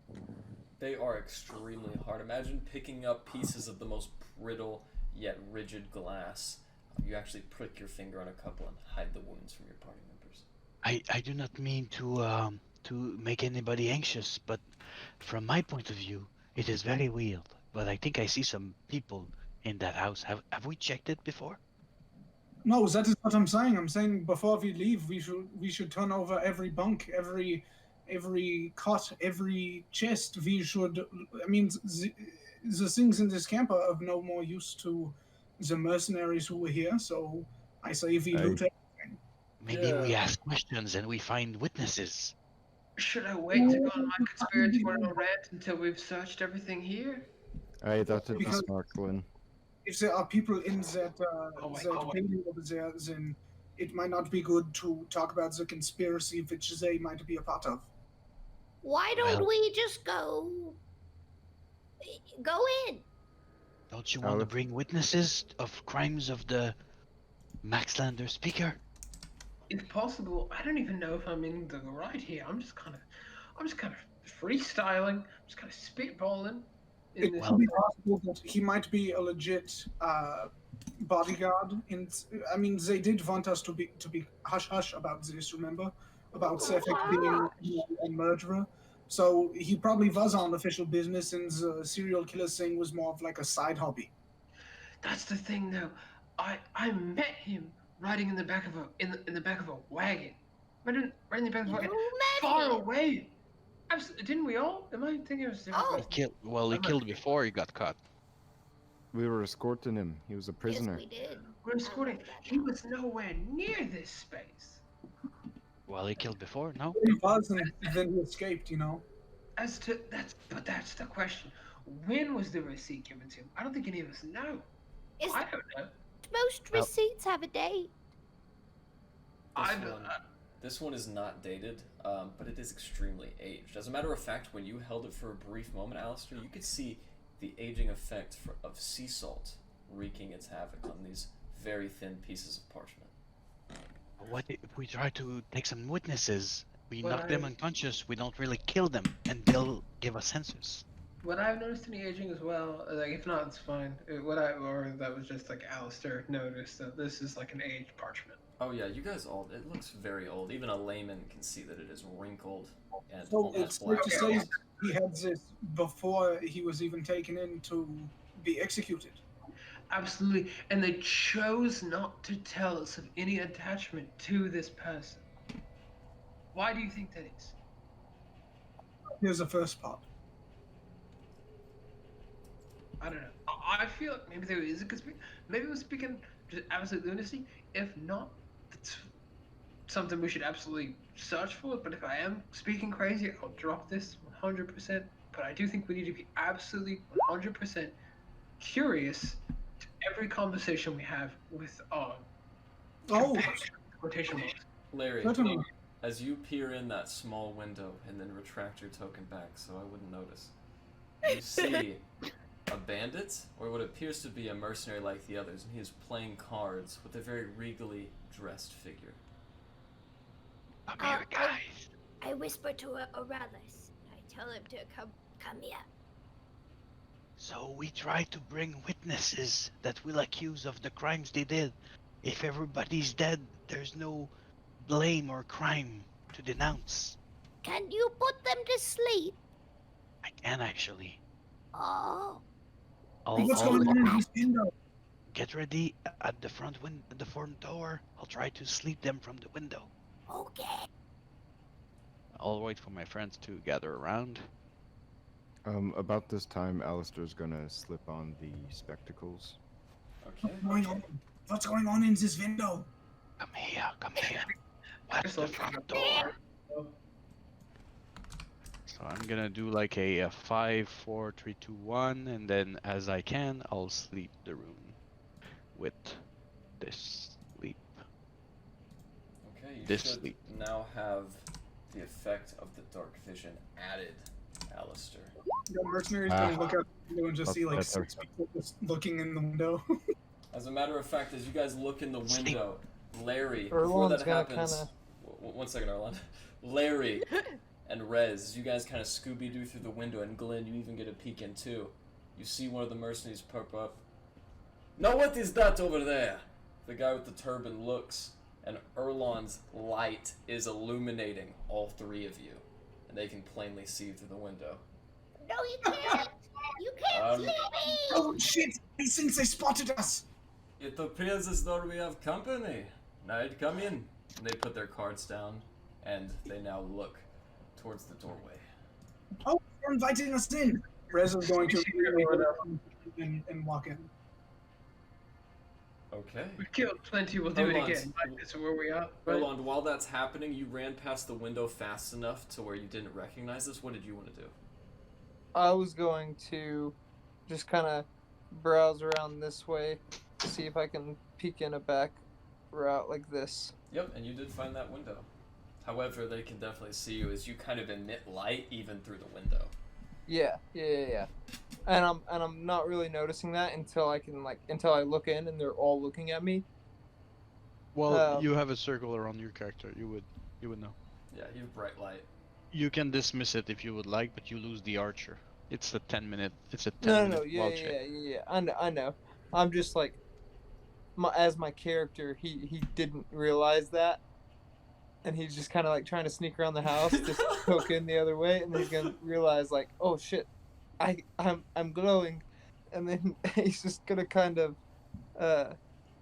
B: They are extremely hard. Imagine picking up pieces of the most brittle yet rigid glass. You actually prick your finger on a couple and hide the wounds from your party members.
D: I do not mean to make anybody anxious, but from my point of view, it is very weird. But I think I see some people in that house. Have we checked it before?
C: No, that is what I'm saying. I'm saying before we leave, we should turn over every bunk, every cot, every chest. We should. I mean, the things in this camp are of no more use to the mercenaries who were here. So I say we loot everything.
D: Maybe we ask questions and we find witnesses.
A: Should I wait to go on my conspiratorial rant until we've searched everything here?
H: That would be smart, Glenn.
C: If there are people in that building over there, then it might not be good to talk about the conspiracy which they might be a part of.
E: Why don't we just go in?
D: Don't you want to bring witnesses of crimes of the Maxlander Speaker?
A: If possible, I don't even know if I'm in the right here. I'm just kind of freestyling. I'm just kind of spitballing.
C: It could be possible that he might be a legit bodyguard. I mean, they did want us to be hush hush about this. Remember about Sephyk being a murderer. So he probably was on official business, and the serial killer thing was more of like a side hobby.
A: That's the thing, though. I met him riding in the back of a wagon. Right in the back of a wagon, far away. Didn't we all? Am I thinking it was different?
I: He killed before he got caught.
H: We were escorting him. He was a prisoner.
E: Yes, we did.
A: We're escorting. He was nowhere near this space.
D: Well, he killed before, no?
C: He was, and then he escaped. You know.
A: That's the question. When was the receipt given to him? I don't think any of us know. I don't know.
E: Most receipts have a date.
B: This one is not dated, but it is extremely aged. As a matter of fact, when you held it for a brief moment, Alistair, you could see the aging effect of sea salt wreaking its havoc on these very thin pieces of parchment.
D: What if we try to take some witnesses? We knock them unconscious, we don't really kill them, and they'll give us answers.
A: What I've noticed any aging as well, like if not, it's fine. Or that was just like Alistair noticed that this is like an aged parchment.
B: Oh yeah, you guys all, it looks very old. Even a layman can see that it is wrinkled and
C: So
B: almost
C: it's
B: black.
C: safe to say he had this before he was even taken in to be executed.
A: Absolutely, and they chose not to tell us of any attachment to this person. Why do you think that is?
C: Here's the first part.
A: I don't know. I feel like maybe there is a conspiracy. Maybe we're speaking just absolute lunacy. If not, it's something we should absolutely search for. But if I am speaking crazy, I'll drop this 100%. But I do think we need to be absolutely 100% curious to every conversation we have with quotation marks.
B: Larry,
C: Certainly.
B: as you peer in that small window and then retract your token back so I wouldn't notice, you see a a bandit, or what appears to be a mercenary like the others, and he is playing cards with a very regally dressed figure.
D: Come here, guys.
E: I whisper to Orales. I tell him to come here.
D: So we try to bring witnesses that will accuse of the crimes they did. If everybody's dead, there's no blame or crime to denounce.
E: Can you put them to sleep?
D: I can actually.
E: Oh.
J: What's going on in this window?
D: Get ready at the front the front door. I'll try to sleep them from the window.
E: Okay.
I: I'll wait for my friends to gather around.
H: About this time, Alistair's gonna slip on the spectacles.
B: Okay.
J: What's going on in this window?
D: Come here. What's the front door?
I: So I'm gonna do like a 5, 4, 3, 2, 1, and then as I can, I'll sleep the room with this sleep.
B: Okay, you
I: This
B: should
I: sleep.
B: now have the effect of the dark vision added, Alistair.
C: The mercenary's gonna look out the window and just see like
H: That's
C: 6 people just looking in the window.
B: As a matter of fact, as you guys look in the window, Larry, before
F: Erlon's
B: that
F: gonna
B: happens,
F: kinda-
B: one second, Erlon. Larry and Rez, you guys kind of Scooby-Doo through the window, and Glenn, you even get a peek in too. You see one of the mercenaries pop up. Now what is that over there? The guy with the turban looks, and Erlon's light is illuminating all three of you, and they can plainly see through the window.
E: No, you can't. You can't see me.
J: Oh shit! He thinks they spotted us.
B: It appears as though we have company. Knight, come in. And they put their cards down, and they now look towards the doorway.
J: Oh, they're inviting us in.
C: Rez is going to and walk in.
B: Okay.
A: We killed plenty. We'll do it
B: Erlon,
A: again. This is where we are. Right?
B: Erlon, while that's happening, you ran past the window fast enough to where you didn't recognize this. What did you want to do?
F: I was going to just kind of browse around this way to see if I can peek in a back route like this.
B: Yep, and you did find that window. However, they can definitely see you as you kind of emit light even through the window.
F: Yeah. And I'm not really noticing that until I look in and they're all looking at me.
I: Well, you have a circle around your character. You would know.
B: Yeah, you have bright light.
I: You can dismiss it if you would like, but you lose the archer. It's a 10-minute. It's a 10
F: No,
I: minute
F: yeah.
I: wild check.
F: I know. I'm just like, as my character, he didn't realize that, and he's just kind of like trying to sneak around the house, just poke in the other way, and then he's gonna realize like, oh shit, I'm glowing, and then he's just gonna kind of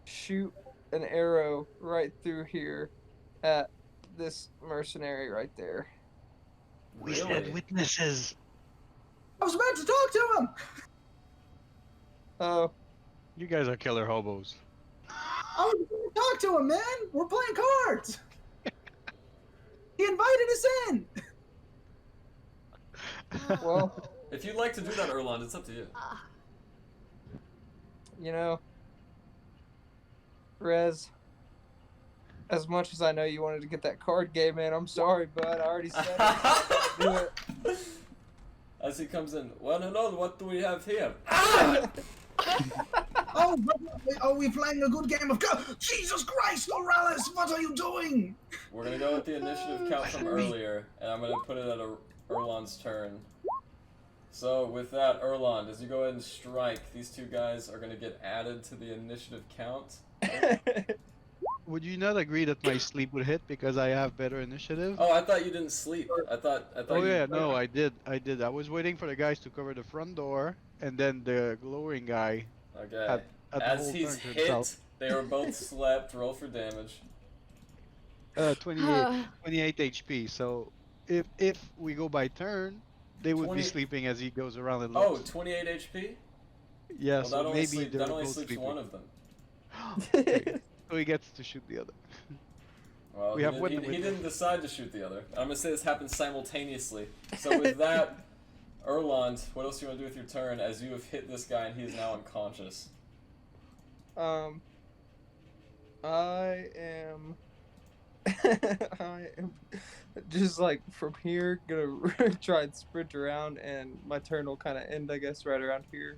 F: shoot an arrow right through here at this mercenary right there.
D: We said witnesses.
J: I was about to talk to him.
F: Oh,
I: You guys are killer hobos.
J: I was going to talk to him, man. We're playing cards. He invited us in.
F: well,
B: If you'd like to do that, Erlon, it's up to you.
F: you know, Rez, as much as I know you wanted to get that card game in, I'm sorry, bud. I already said it. Do it.
B: As he comes in, well, hello, what do we have here?
J: Oh, are we playing a good game of cards? Jesus Christ, Morales, what are you doing?
B: We're gonna go with the initiative count from earlier, and I'm gonna put it at Erlon's turn. So with that, Erlon, as you go ahead and strike, these two guys are gonna get added to the initiative count.
I: Would you not agree that my sleep would hit because I have better initiative?
B: Oh, I thought you didn't sleep. I thought.
I: Oh
B: you...
I: yeah, no, I did. I was waiting for the guys to cover the front door, and then the glowing guy.
B: Okay.
I: Had the
B: As
I: whole
B: he's
I: turn to
B: hit,
I: himself.
B: they were both slept. Roll for damage.
I: 28 HP. So if we go by turn, they would
B: 20
I: be sleeping as he goes around and
B: Oh,
I: looks.
B: 28 HP?
I: Yeah,
B: Well,
I: so maybe
B: that
I: they're
B: only
I: both
B: sleeps
I: sleeping.
B: one of them.
I: Okay, so he gets to shoot the other.
B: Well,
I: We
B: he,
I: have
B: did,
I: one
B: he,
I: with
B: he
I: them.
B: didn't decide to shoot the other. I'm gonna say this happened simultaneously. So with that, Erlond, what else do you want to do with your turn as you have hit this guy and he is now unconscious?
F: I am just like from here gonna try and sprint around, and my turn will kind of end, I guess, right around here.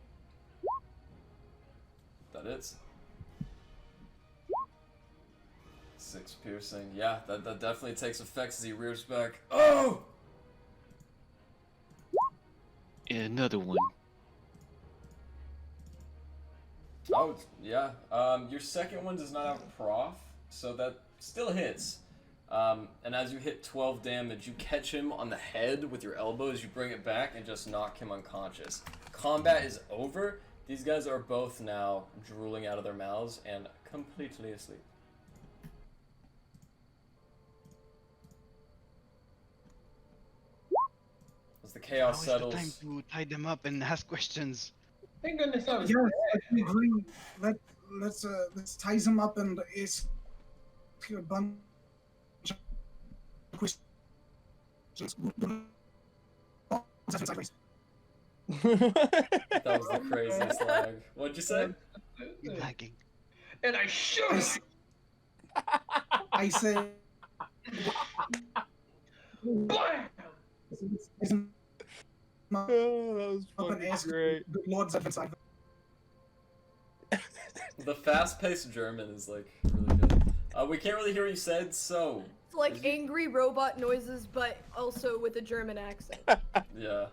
B: That hits. 6 piercing. Yeah, that definitely takes effect as he rears back. Oh!
K: Another one.
B: Oh, yeah. Your second one does not have a prof, so that still hits. And as you hit 12 damage, you catch him on the head with your elbows, you bring it back, and just knock him unconscious. Combat is over. These guys are both now drooling out of their mouths and completely asleep. As the chaos
D: Now
B: settles...
D: is the time to tie them up and ask questions.
A: Thank goodness I was
J: Yes,
A: dead.
J: I agree. Let's tie them up and ask a bunch of questions.
B: That was the craziest lag. What'd you say?
D: You're lagging.
A: And I shoot!
J: I said.
A: Bam!
F: Oh, that was
J: Up and
F: fucking
J: ask
F: great.
J: the lords up inside.
B: The fast-paced German is, like, really good. We can't really hear what you said, so...
G: It's like angry robot noises, but also with a German accent.
B: Yeah.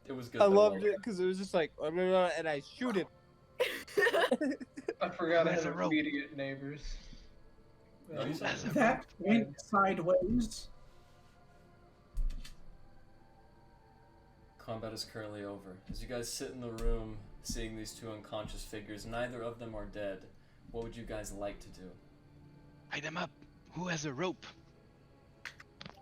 B: It was good.
F: I
B: though.
F: loved it because it was just like, and I shoot him.
A: I forgot I
D: There's
A: had
D: a rope.
A: immediate neighbors.
B: No, you said-
J: That went sideways.
B: Combat is currently over. As you guys sit in the room, seeing these two unconscious figures, neither of them are dead. What would you guys like to do?
D: Tie them up. Who has a rope?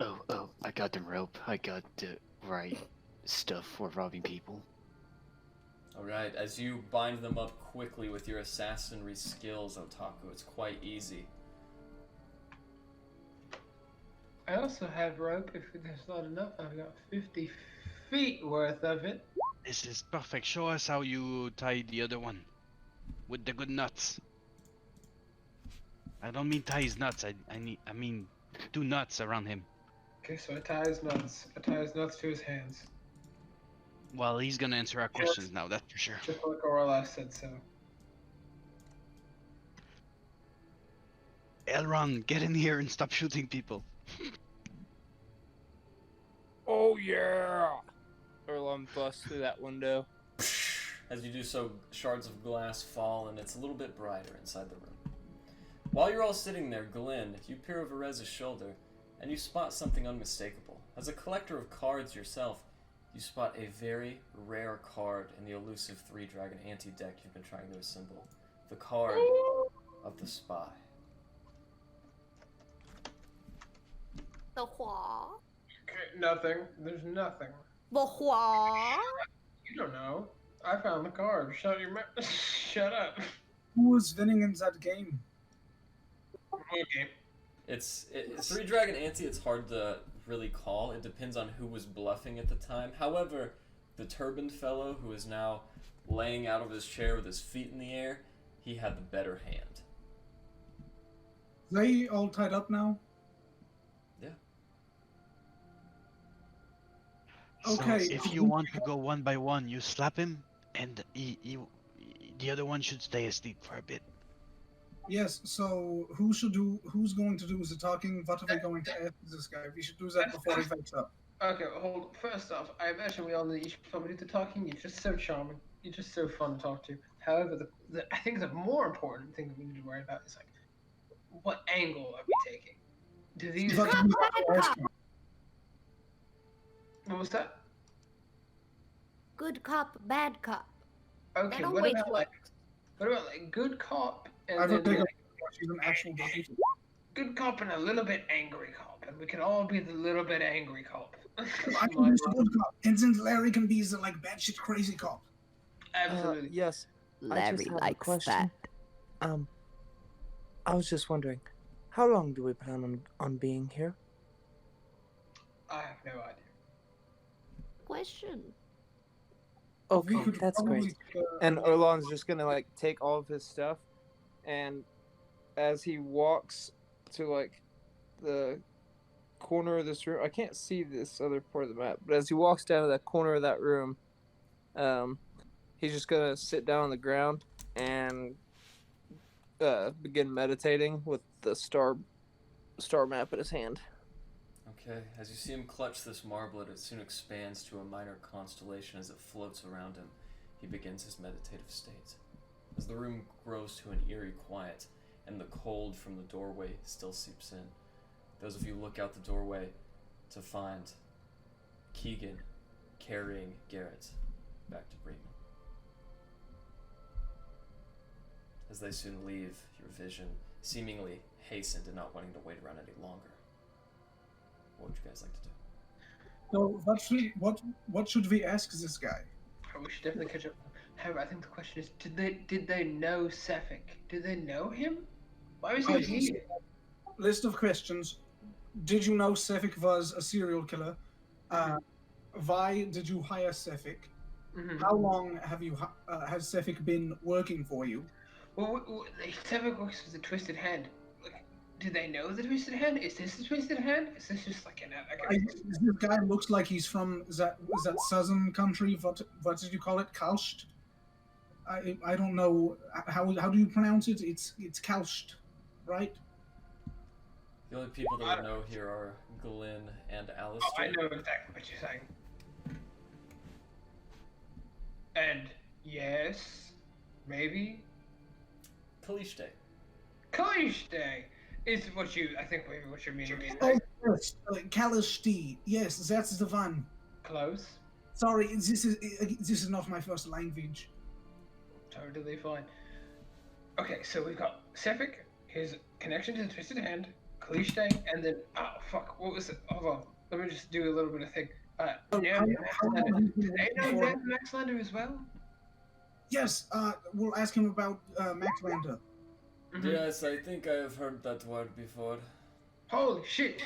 K: Oh, I got the rope. I got the right stuff for robbing people.
B: Alright, as you bind them up quickly with your assassinry skills, Otaku, it's quite easy.
A: I also have rope. If there's not enough, I've got 50 feet worth of it.
D: This is perfect. Show us how you tie the other one. With the good nuts. I don't mean tie his nuts. I mean 2 nuts around him.
A: Okay, so I tie his nuts. I tie his nuts to his hands.
D: Well, he's gonna answer our questions now, that's for sure.
A: Just like Orla said so.
D: Elrond, get in here and stop shooting people.
F: Oh yeah! Erlon busts through that window.
B: As you do so, shards of glass fall, and it's a little bit brighter inside the room. While you're all sitting there, Glenn, you peer over Rez's shoulder, and you spot something unmistakable. As a collector of cards yourself, you spot a very rare card in the elusive 3-dragon anti-deck you've been trying to assemble. The card of the Spy.
E: The Hua.
A: Okay, nothing. There's nothing.
E: The Hua.
A: You don't know. I found the card. Shut your mouth. Shut up.
J: Who was winning in that game?
A: Okay.
B: It's 3-dragon anti, it's hard to really call. It depends on who was bluffing at the time. However, the turbaned fellow who is now laying out of his chair with his feet in the air, he had the better hand.
J: They all tied up now?
B: Yeah.
J: Okay.
D: So if you want to go one by one, you slap him, and the other one should stay asleep for a bit.
J: Yes, so who's going to do the talking? What are we going to ask this guy? We should do that before he wakes up.
A: Okay, hold. First off, I imagine we all need each somebody to talking. You're just so charming. You're just so fun to talk to. However, I think the more important thing that we need to worry about is like, what angle are we taking? Do these?
J: But
E: Cop,
J: we
E: bad
J: have to ask
E: cop.
J: him.
A: What was that?
E: Good cop, bad cop.
A: Okay,
E: That
A: what
E: always
A: about like,
E: works.
A: what about like good cop and
J: I don't
A: then
J: think
A: like,
J: she's an actual detective.
A: good cop and a little bit angry cop, and we can all be the little bit angry cop.
J: I can be the good cop, and then Larry can be the like batshit crazy cop.
A: Absolutely.
F: Yes. I
E: Larry
F: just have a
E: likes
F: question.
E: that.
F: I was just wondering, how long do we plan on being here?
A: I have no idea.
E: Question.
F: Okay,
J: We could
F: that's
J: probably,
F: great. And Erlon's just gonna like take all of his stuff, and as he walks to like the corner of this room, I can't see this other part of the map, but as he walks down to that corner of that room, he's just gonna sit down on the ground
L: and begin meditating with the star map in his hand.
B: Okay, as you see him clutch this marblet, it soon expands to a minor constellation as it floats around him. He begins his meditative state. As the room grows to an eerie quiet, and the cold from the doorway still seeps in, those of you look out the doorway to find Keegan carrying Garrett back to Breeman. As they soon leave, your vision seemingly hastened and not wanting to wait around any longer. What would you guys like to do?
J: So what should we ask this guy?
A: We should definitely catch up. However, I think the question is, did they know Sephyk? Did they know him? Why was he here?
J: List of questions. Did you know Sephyk was a serial killer? Why did you hire Sephyk? How long has Sephyk been working for you?
A: Well, Sephyk works with the Twisted Hand. Do they know the Twisted Hand? Is this the Twisted Hand? Is this just like
J: This guy looks like he's from that southern country. What did you call it? Kalsht? I don't know how do you pronounce it? It's Kalsht, right?
B: The only people that would know here are Glenn and Alistair.
A: I know exactly what you're saying. And yes, maybe
B: Kalishte.
A: Kalishte is what you. I think maybe what you're meaning.
J: Oh yes, Kalishte. Yes, that's the one.
A: Close.
J: Sorry, this is not my first language.
A: Totally fine. Okay, so we've got Sephyk, his connection to the Twisted Hand, Kalishte, and then fuck, what was it? Hold on, let me just do a little bit of thing. Do they know Maxlander as well?
J: Yes, we'll ask him about Maxlander.
B: Yes, I think I have heard that word before.
A: Holy shit!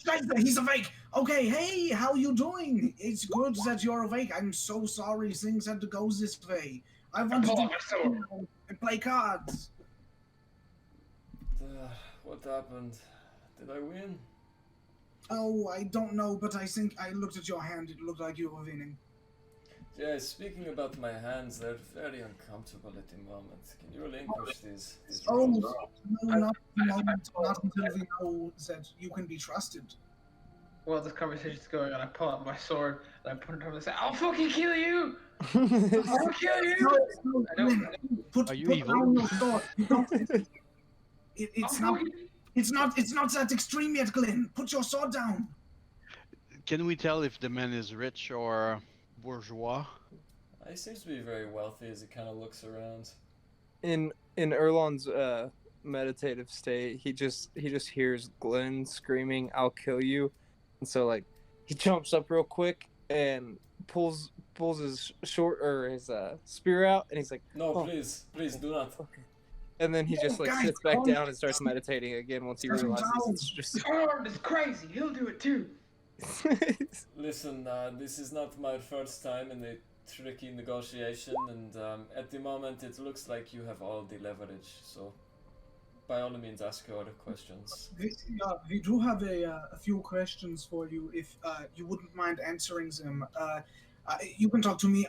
J: Scheiße, he's awake! Okay, hey, how you doing? It's good that you're awake. I'm so sorry things had to go this way. I wanted to play cards.
B: What happened? Did I win?
J: Oh, I don't know, but I think I looked at your hand. It looked like you were winning.
B: Yeah, speaking about my hands, they're very uncomfortable at the moment. Can you relinquish these
J: Oh,
B: rolls?
J: no, not until we know that you can be trusted.
A: While this conversation's going on, I pull out my sword and I put it over and say, "I'll fucking kill you! I'll kill you!"
J: Put down your sword. It's not that extreme yet, Glenn. Put your sword down.
I: Can we tell if the man is rich or bourgeois?
B: He seems to be very wealthy as he kind of looks around.
L: In Erlon's meditative state, he just hears Glenn screaming, "I'll kill you," and so like he jumps up real quick and pulls his his spear out, and he's like,
B: "No, please do not."
L: Okay. And then he just sits back down and starts meditating again once he realizes it's just.
A: It's crazy. He'll do it too.
B: Listen, this is not my first time in a tricky negotiation, and at the moment it looks like you have all the leverage, so by all means ask your other questions.
J: We do have a few questions for you, if you wouldn't mind answering them. You can talk to me.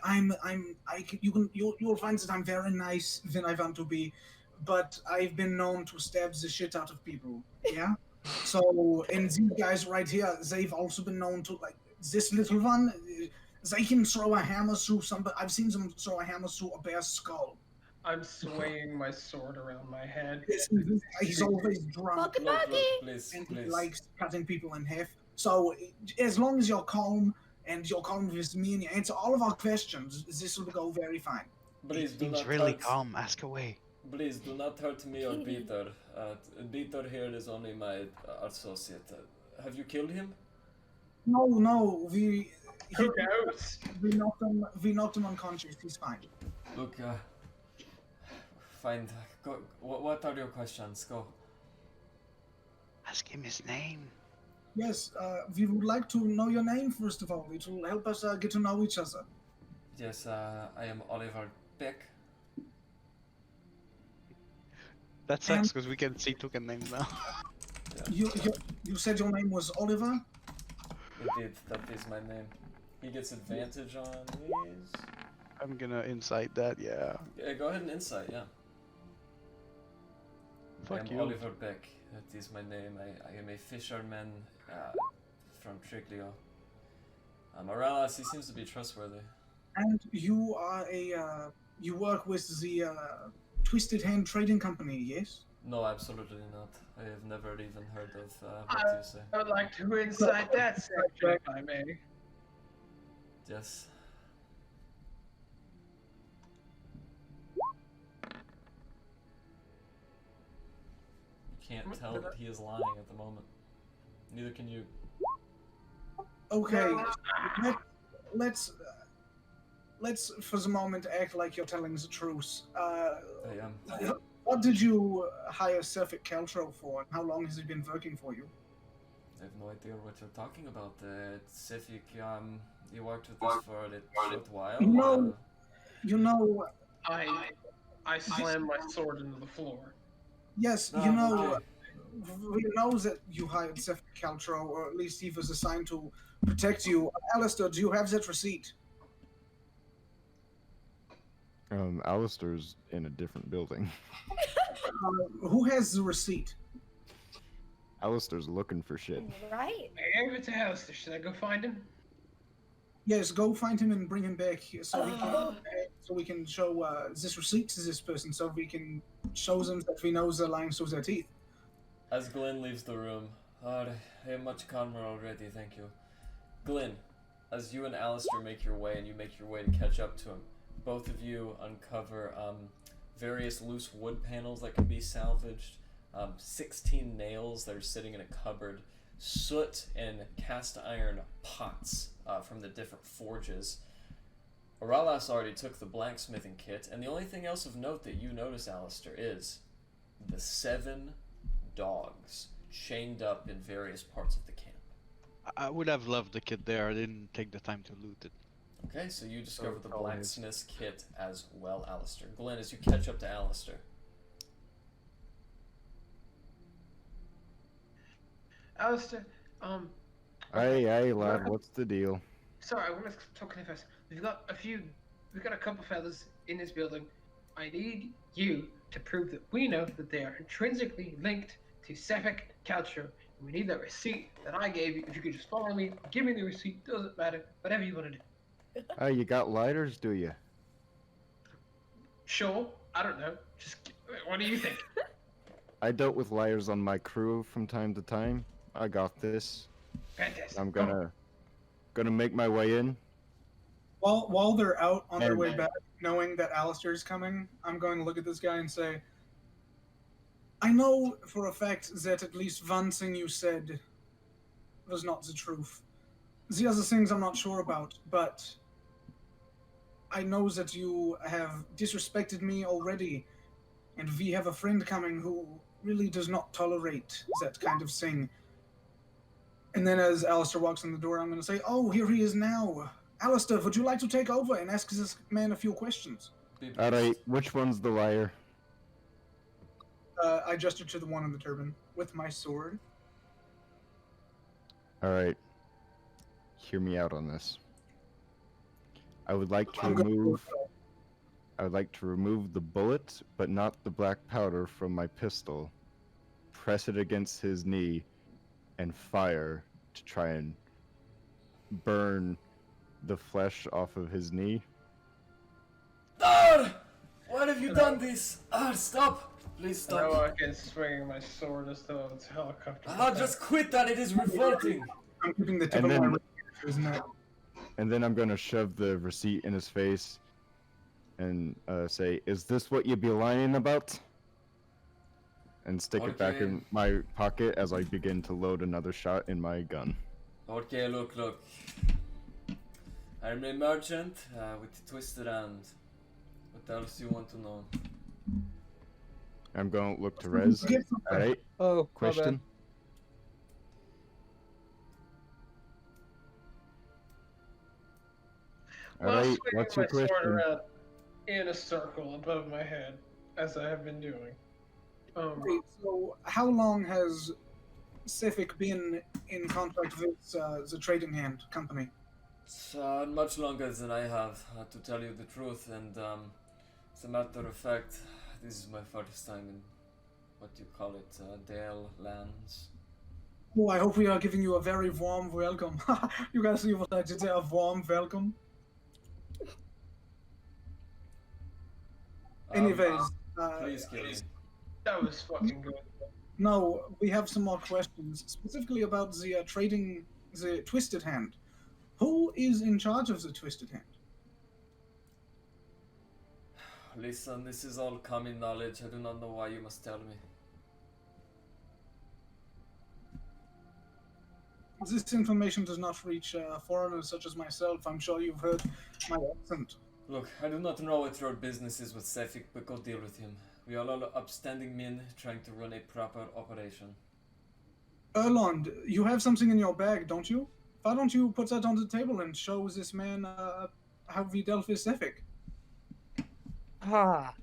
J: You'll find that I'm very nice when I want to be, but I've been known to stab the shit out of people. Yeah. So, and these guys right here, they've also been known to, like, this little one, they can throw a hammer through somebody. I've seen them throw a hammer through a bear's skull.
A: I'm swaying my sword around my head.
J: He's always drunk.
B: Please.
J: He likes cutting people in half. So, as long as you're calm, and you're calm with me and you answer all of our questions, this will go very fine.
B: Please do not
D: really
B: hurt.
D: calm. Ask away.
B: Please do not hurt me or Peter. Peter here is only my associate. Have you killed him?
J: No, we knocked him unconscious. He's fine.
B: Look, fine. Go. What are your questions? Go.
D: Ask him his name.
J: Yes, we would like to know your name first of all. It will help us get to know each other.
B: Yes, I am Oliver Beck.
I: That sucks because we can see token names now.
B: Yeah.
J: You said your name was Oliver?
B: Indeed, that is my name. He gets advantage on these.
I: I'm gonna insight that. Yeah.
B: Yeah, go ahead and insight. Yeah. I
I: Fuck
B: am
I: you.
B: Oliver Beck. That is my name. I am a fisherman from Triglio. Morales, he seems to be trustworthy.
J: And you are you work with the Twisted Hand Trading Company, yes?
B: No, absolutely not. I have never even heard of what you say.
A: I would like to inside that section, if I may.
B: Yes. You can't tell that he is lying at the moment. Neither can you.
J: Okay, let's for the moment act like you're telling the truth.
B: I am.
J: What did you hire Sephyk Kaltro for, and how long has he been working for you?
B: I have no idea what you're talking about. Sephyk, you worked with us for a short while.
J: You know.
A: I slammed my sword into the floor.
J: Yes, you know. We know that you hired Sephyk Kaltro, or at least he was assigned to protect you. Alistair, do you have that receipt?
H: Alistair's in a different building.
J: Who has the receipt?
H: Alistair's looking for shit.
E: Right?
A: I gave it to Alistair. Should I go find him?
J: Yes, go find him and bring him back here so we can show this receipt to this person, so we can show them that we know they're lying through their teeth.
B: As Glenn leaves the room, I am much calmer already, thank you. Glenn, as you and Alistair make your way and you make your way to catch up to him, both of you uncover various loose wood panels that can be salvaged, 16 nails that are sitting in a cupboard, soot and cast iron pots from the different forges. Oralas already took the blacksmithing kit, and the only thing else of note that you notice, Alistair, is the 7 dogs chained up in various parts of the camp.
I: I would have loved the kit there. I didn't take the time to loot it.
B: Okay, so you discover the blacksmith's kit as well, Alistair. Glenn, as you catch up to Alistair.
A: Alistair,
H: Hey, lad, what's the deal?
A: sorry, I want to talk to you first. We've got a couple fellas in this building. I need you to prove that we know that they are intrinsically linked to Sephyk Kaltro. We need that receipt that I gave you. If you could just follow me, give me the receipt, doesn't matter, whatever you want to do.
H: Oh, you got lighters, do you?
A: Sure, I don't know. What do you think?
H: I dealt with liars on my crew from time to time. I got this.
A: Fantastic.
H: I'm gonna make my way in.
J: While they're out on their way back, knowing that Alistair's coming, I'm going to look at this guy and say, I know for a fact that at least one thing you said was not the truth. The other things I'm not sure about, but I know that you have disrespected me already, and we have a friend coming who really does not tolerate that kind of thing. And then as Alistair walks in the door, I'm going to say, oh, here he is now. Alistair, would you like to take over and ask this man a few questions?
H: Alright, which one's the liar?
J: I gestured to the one in the turban with my sword.
H: Alright. Hear me out on this. I would like to remove the bullet, but not the black powder from my pistol. Press it against his knee and fire to try and burn the flesh off of his knee.
B: Arr! Why have you done this? Stop! Please stop.
A: I walk in swinging my sword as though it's a helicopter.
B: Just quit that, it is revolting.
J: I'm keeping the tip of my rapier to his neck.
H: And then I'm gonna shove the receipt in his face and say, is this what you be lying about? And stick it back in my pocket as I begin to load another shot in my gun.
B: Okay, look. I'm a merchant with a twisted hand. What else do you want to know?
H: I'm gonna look to Rez. Alright.
L: Oh,
H: Question. Alright, what's your
A: sword
H: question?
A: around in a circle above my head, as I have been doing.
J: Wait, so how long has Sephyk been in contact with the Trading Hand company?
B: It's much longer than I have, to tell you the truth, and as a matter of fact, this is my first time in, what do you call it, Dale lands.
C: Oh, I hope we are giving you a very warm welcome. You guys see what I did there? A warm welcome. Anyways,
B: please kill me.
A: That was fucking good.
C: no, we have some more questions, specifically about the trading the Twisted Hand. Who is in charge of the Twisted Hand?
B: Listen, this is all common knowledge. I do not know why you must tell me.
C: This information does not reach foreigners such as myself. I'm sure you've heard my accent.
B: Look, I do not know what your business is with Sephyk, but go deal with him. We are all upstanding men trying to run a proper operation.
C: Erland, you have something in your bag, don't you? Why don't you put that on the table and show this man how we dealt with Sephyk?
D: Ah.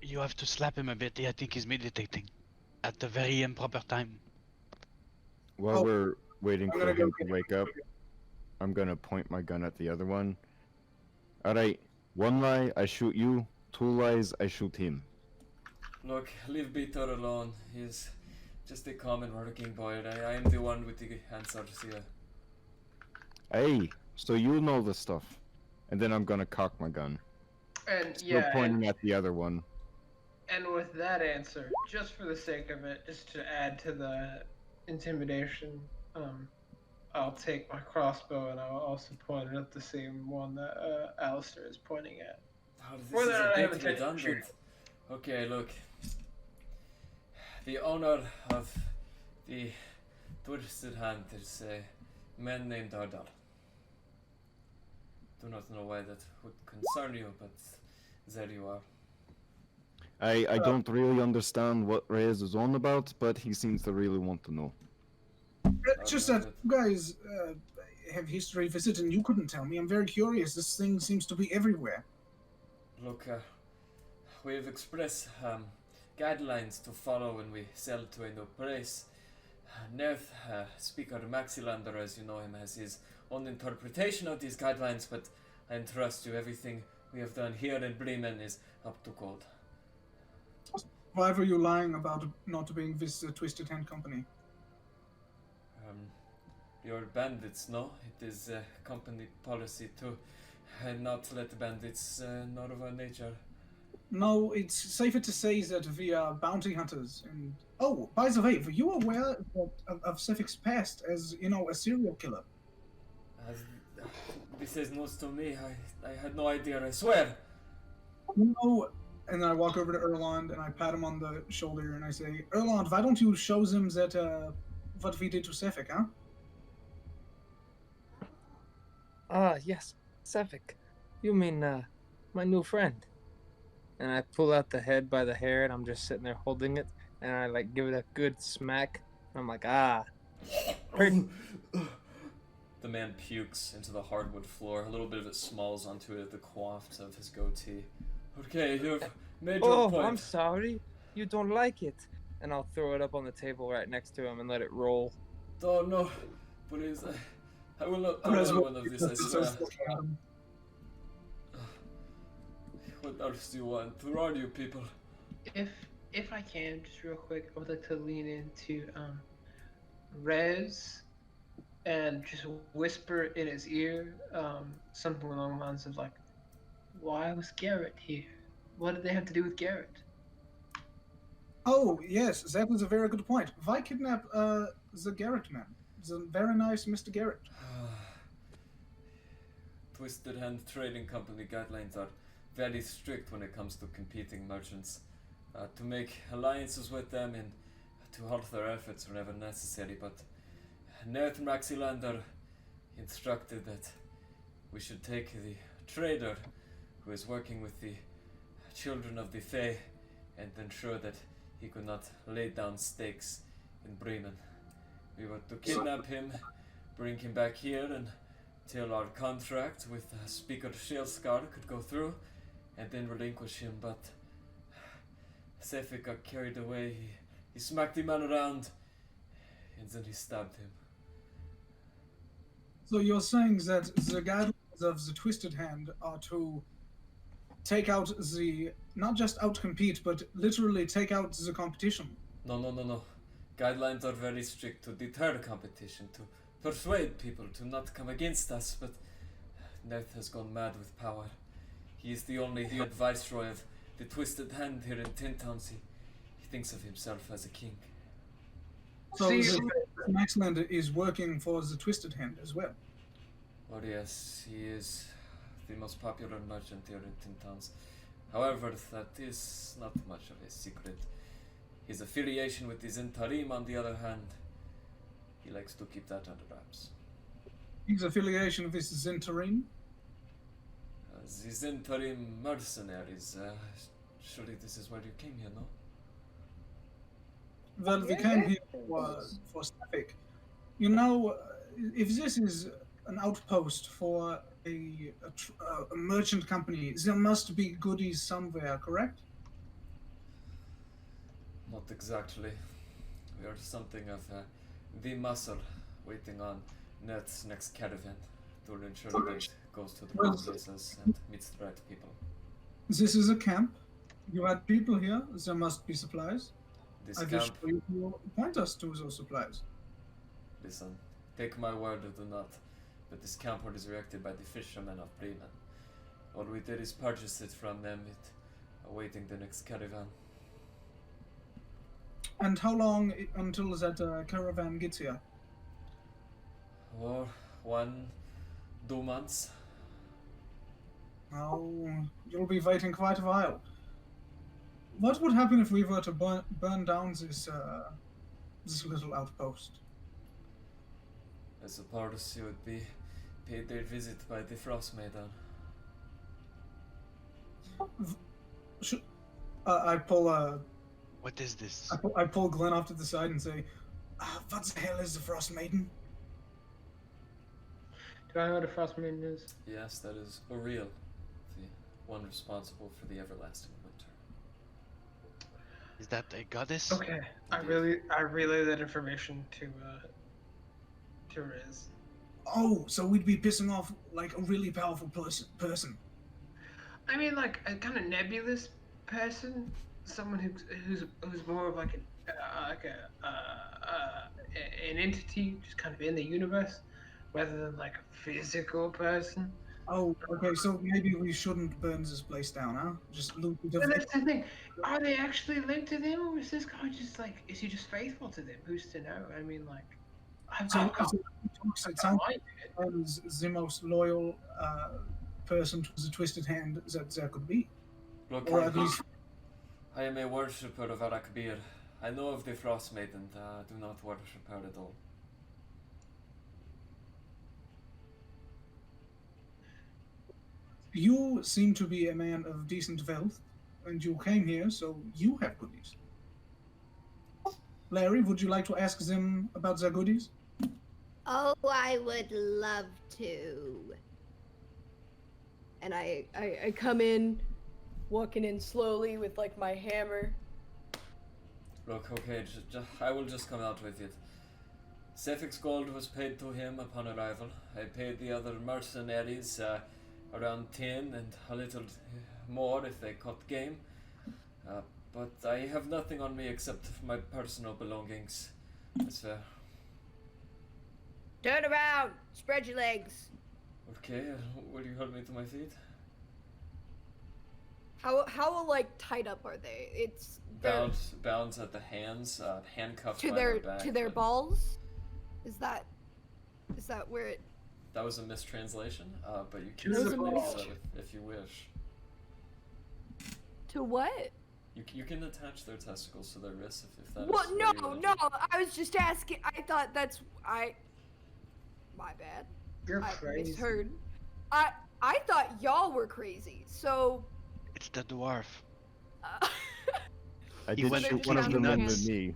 D: You have to slap him a bit. I think he's meditating at the very improper time.
H: While we're waiting for him to wake up, I'm gonna point my gun at the other one. Alright, one lie, I shoot you. 2 lies, I shoot him.
B: Look, leave Beater alone. He's just a common working boy. I am the one with the answers here.
H: Hey, so you know the stuff. And then I'm gonna cock my gun.
A: And
H: Still
A: yeah,
H: pointing at the other one.
A: and with that answer, just for the sake of it, just to add to the intimidation, I'll take my crossbow and I'll also point it at the same one that Alistair is pointing at.
B: Oh, this
A: Whether
B: is
A: or not I
B: a
A: have
B: bit
A: intention of shooting.
B: redundant. Okay, look. The owner of the Twisted Hand is a man named Ardal. Do not know why that would concern you, but there you are.
H: I don't really understand what Reyes is on about, but he seems to really want to know.
C: Just that you guys have history visiting, you couldn't tell me. I'm very curious. This thing seems to be everywhere.
B: Look, we have expressed guidelines to follow when we sell to a new place. Nerth, Speaker Maxilander, as you know him, has his own interpretation of these guidelines, but I entrust you everything we have done here in Breeman is up to code.
C: Why were you lying about not being with the Twisted Hand Company?
B: You're bandits, no? It is company policy to not let bandits know of our nature.
C: No, it's safer to say that we are bounty hunters. And oh, by the way, were you aware of Sephyk's past as, you know, a serial killer?
B: This is news to me. I had no idea, I swear.
C: No. And I walk over to Erland and I pat him on the shoulder and I say, Erland, why don't you show them that what we did to Sephyk, huh?
L: Ah, yes, Sephyk. You mean, my new friend. And I pull out the head by the hair and I'm just sitting there holding it and I, like, give it a good smack. I'm like, ah. Pretty.
B: The man pukes into the hardwood floor. A little bit of it smalls onto the coif of his goatee. Okay, you've made your point.
L: I'm sorry. You don't like it. And I'll throw it up on the table right next to him and let it roll.
B: Oh, no. Please, I will not do one of this, I swear. What else do you want? Who are you people?
A: If I can, just real quick, I would like to lean into Rez and just whisper in his ear something along the lines of like, why was Garrett here? What did they have to do with Garrett?
C: Oh, yes, that was a very good point. Why kidnap the Garrett man? It's a very nice Mr. Garrett.
B: Twisted Hand Trading Company guidelines are very strict when it comes to competing merchants. To make alliances with them and to halt their efforts whenever necessary, but Nerth Maxilander instructed that we should take the trader who is working with the children of the Fae and ensure that he could not lay down stakes in Breeman. We were to kidnap him, bring him back here until our contract with Speaker Shellscar could go through, and then relinquish him, but Sephyk got carried away. He smacked the man around, and then he stabbed him.
C: So you're saying that the guidelines of the Twisted Hand are to take out the, not just outcompete, but literally take out the competition.
B: No. Guidelines are very strict to deter competition, to persuade people to not come against us, but Neth has gone mad with power. He is the only viceroy of the Twisted Hand here in Tin Towns. He thinks of himself as a king.
C: So Maxland is working for the Twisted Hand as well.
B: Oh yes, he is the most popular merchant here in Tin Towns. However, that is not much of a secret. His affiliation with the Zentarim, on the other hand, he likes to keep that under wraps.
C: His affiliation with this Zentarim?
B: The Zentarim mercenaries. Surely this is where you came here, no?
C: Well, we came here for Sephyk. You know, if this is an outpost for a merchant company, there must be goodies somewhere, correct?
B: Not exactly. We are something of the muscle waiting on Net's next caravan to ensure that it goes to the right places and meets the right people.
C: This is a camp. You had people here. There must be supplies.
B: This
C: I wish you to point us to those supplies.
B: Listen, take my word or do not, but this camp was erected by the fishermen of Breeman. All we did is purchase it from them, awaiting the next caravan.
C: And how long until that caravan gets here?
B: Or 1-2 months.
C: Oh, you'll be waiting quite a while. What would happen if we were to burn down this little outpost?
B: I suppose you would be paid their visit by the Frost Maiden.
C: I pull
D: What is this?
C: I pull Glenn off to the side and say, "What the hell is the Frost Maiden?"
A: Do I know what a Frost Maiden is?
B: Yes, that is Uriel, the one responsible for the everlasting winter.
D: Is that a goddess?
A: Okay, I relay that information to Riz.
C: Oh, so we'd be pissing off like a really powerful person.
A: I mean, like a kind of nebulous person, someone who's more of like an entity, just kind of in the universe, rather than like a physical person.
C: Oh, okay, so maybe we shouldn't burn this place down, huh? Just loot it.
A: But that's the thing. Are they actually linked to them, or is this guy just like, is he just faithful to them? Who's to know? I mean, like,
C: it sounds like the most loyal person to the Twisted Hand that there could be.
B: Look,
C: Or at least
B: I am a worshipper of Arakbir. I know of the Frost Maiden, do not worship her at all.
C: you seem to be a man of decent wealth, and you came here, so you have goodies. Larry, would you like to ask them about their goodies?
E: Oh, I would love to.
G: And I come in, walking in slowly with like my hammer.
B: Look, okay, I will just come out with it. Sephyk's gold was paid to him upon arrival. I paid the other mercenaries around 10 and a little more if they caught game. But I have nothing on me except my personal belongings. That's fair.
G: Turn around! Spread your legs!
B: Okay, will you hold me to my feet?
G: How like tied up are they? It's
B: Bound at the hands, handcuffed
G: to
B: by
G: their
B: back.
G: to their balls. Is that where it?
B: That was a mistranslation, but you can
G: That was
B: say
G: a
B: that if you wish.
G: To what?
B: You can attach their testicles to their wrists if that
G: Well,
B: is
G: no,
B: what you wanna
G: no.
B: do.
G: I was just asking. I thought that's my bad.
A: You're
G: I
A: crazy.
G: misheard. I thought y'all were crazy. So.
D: It's the dwarf.
H: I
D: He
H: did
D: went
H: shoot
G: to
H: one of
G: town
H: them in
G: with
H: the knee.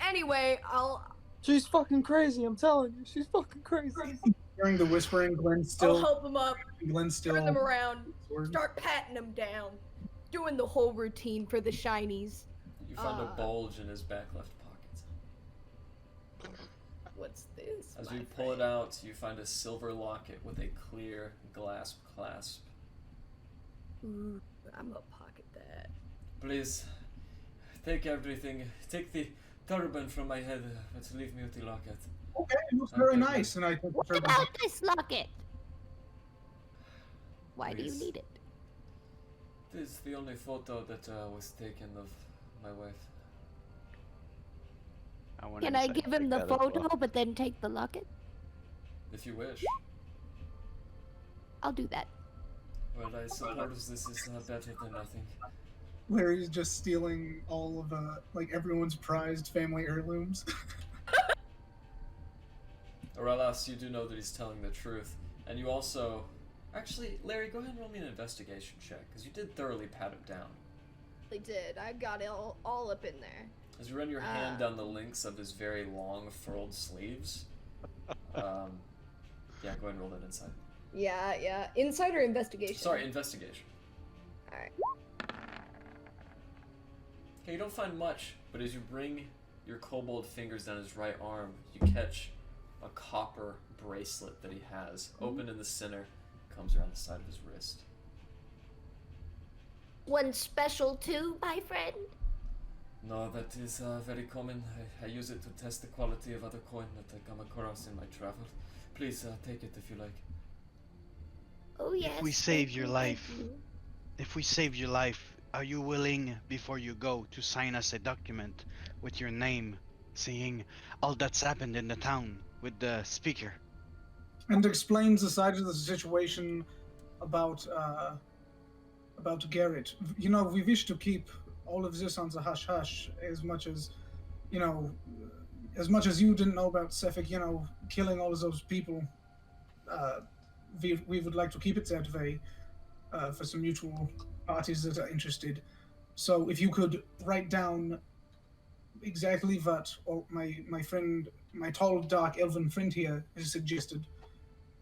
G: Anyway,
L: She's fucking crazy, I'm telling you. She's fucking crazy.
C: During the whispering, Glenn's
G: I'll
C: still.
G: help them up.
C: Glenn's still.
G: Turn them around.
C: Sword.
G: Start patting them down. Doing the whole routine for the shinies.
B: You found a bulge in his back left pocket.
G: What's this.
B: As
G: my
B: you pull it
G: friend.
B: out, you find a silver locket with a clear glass clasp.
G: Ooh, I'm gonna pocket that.
B: Please, take everything. Take the turban from my head, but leave me with the locket.
J: Okay, it looks
B: Okay,
J: very
B: good.
J: nice, and I take the
E: What
J: turban.
E: about this locket? Why do you
B: Please.
E: need it?
B: This is the only photo that was taken of my wife.
E: Can I give him the photo, but then take the locket?
B: If you wish.
E: I'll do that.
B: Well, I suppose this is better than nothing.
C: Larry's just stealing all of like everyone's prized family heirlooms.
B: Alas, you do know that he's telling the truth. And you also... Actually, Larry, go ahead and roll me an investigation check, because you did thoroughly pat him down.
M: I did. I got it all up in there.
B: As you run your hand down the links of his very long, furled sleeves. Yeah, go ahead and roll that inside.
M: Yeah. Insider investigation.
B: Sorry, investigation.
M: Alright.
B: Okay, you don't find much, but as you bring your kobold fingers down his right arm, you catch a copper bracelet that he has, open in the center, comes around the side of his wrist.
E: One special too, my friend?
B: No, that is very common. I use it to test the quality of other coin that I come across in my travels. Please take it if you like.
E: Oh yes.
D: If we save your life, are you willing, before you go, to sign us a document with your name, saying all that's happened in the town with the speaker?
C: And explains the side of the situation about Garrett. You know, we wish to keep all of this on the hush hush as much as, as much as you didn't know about Sephyk, killing all of those people. We would like to keep it that way for some mutual parties that are interested. So if you could write down exactly what my tall, dark elven friend here has suggested,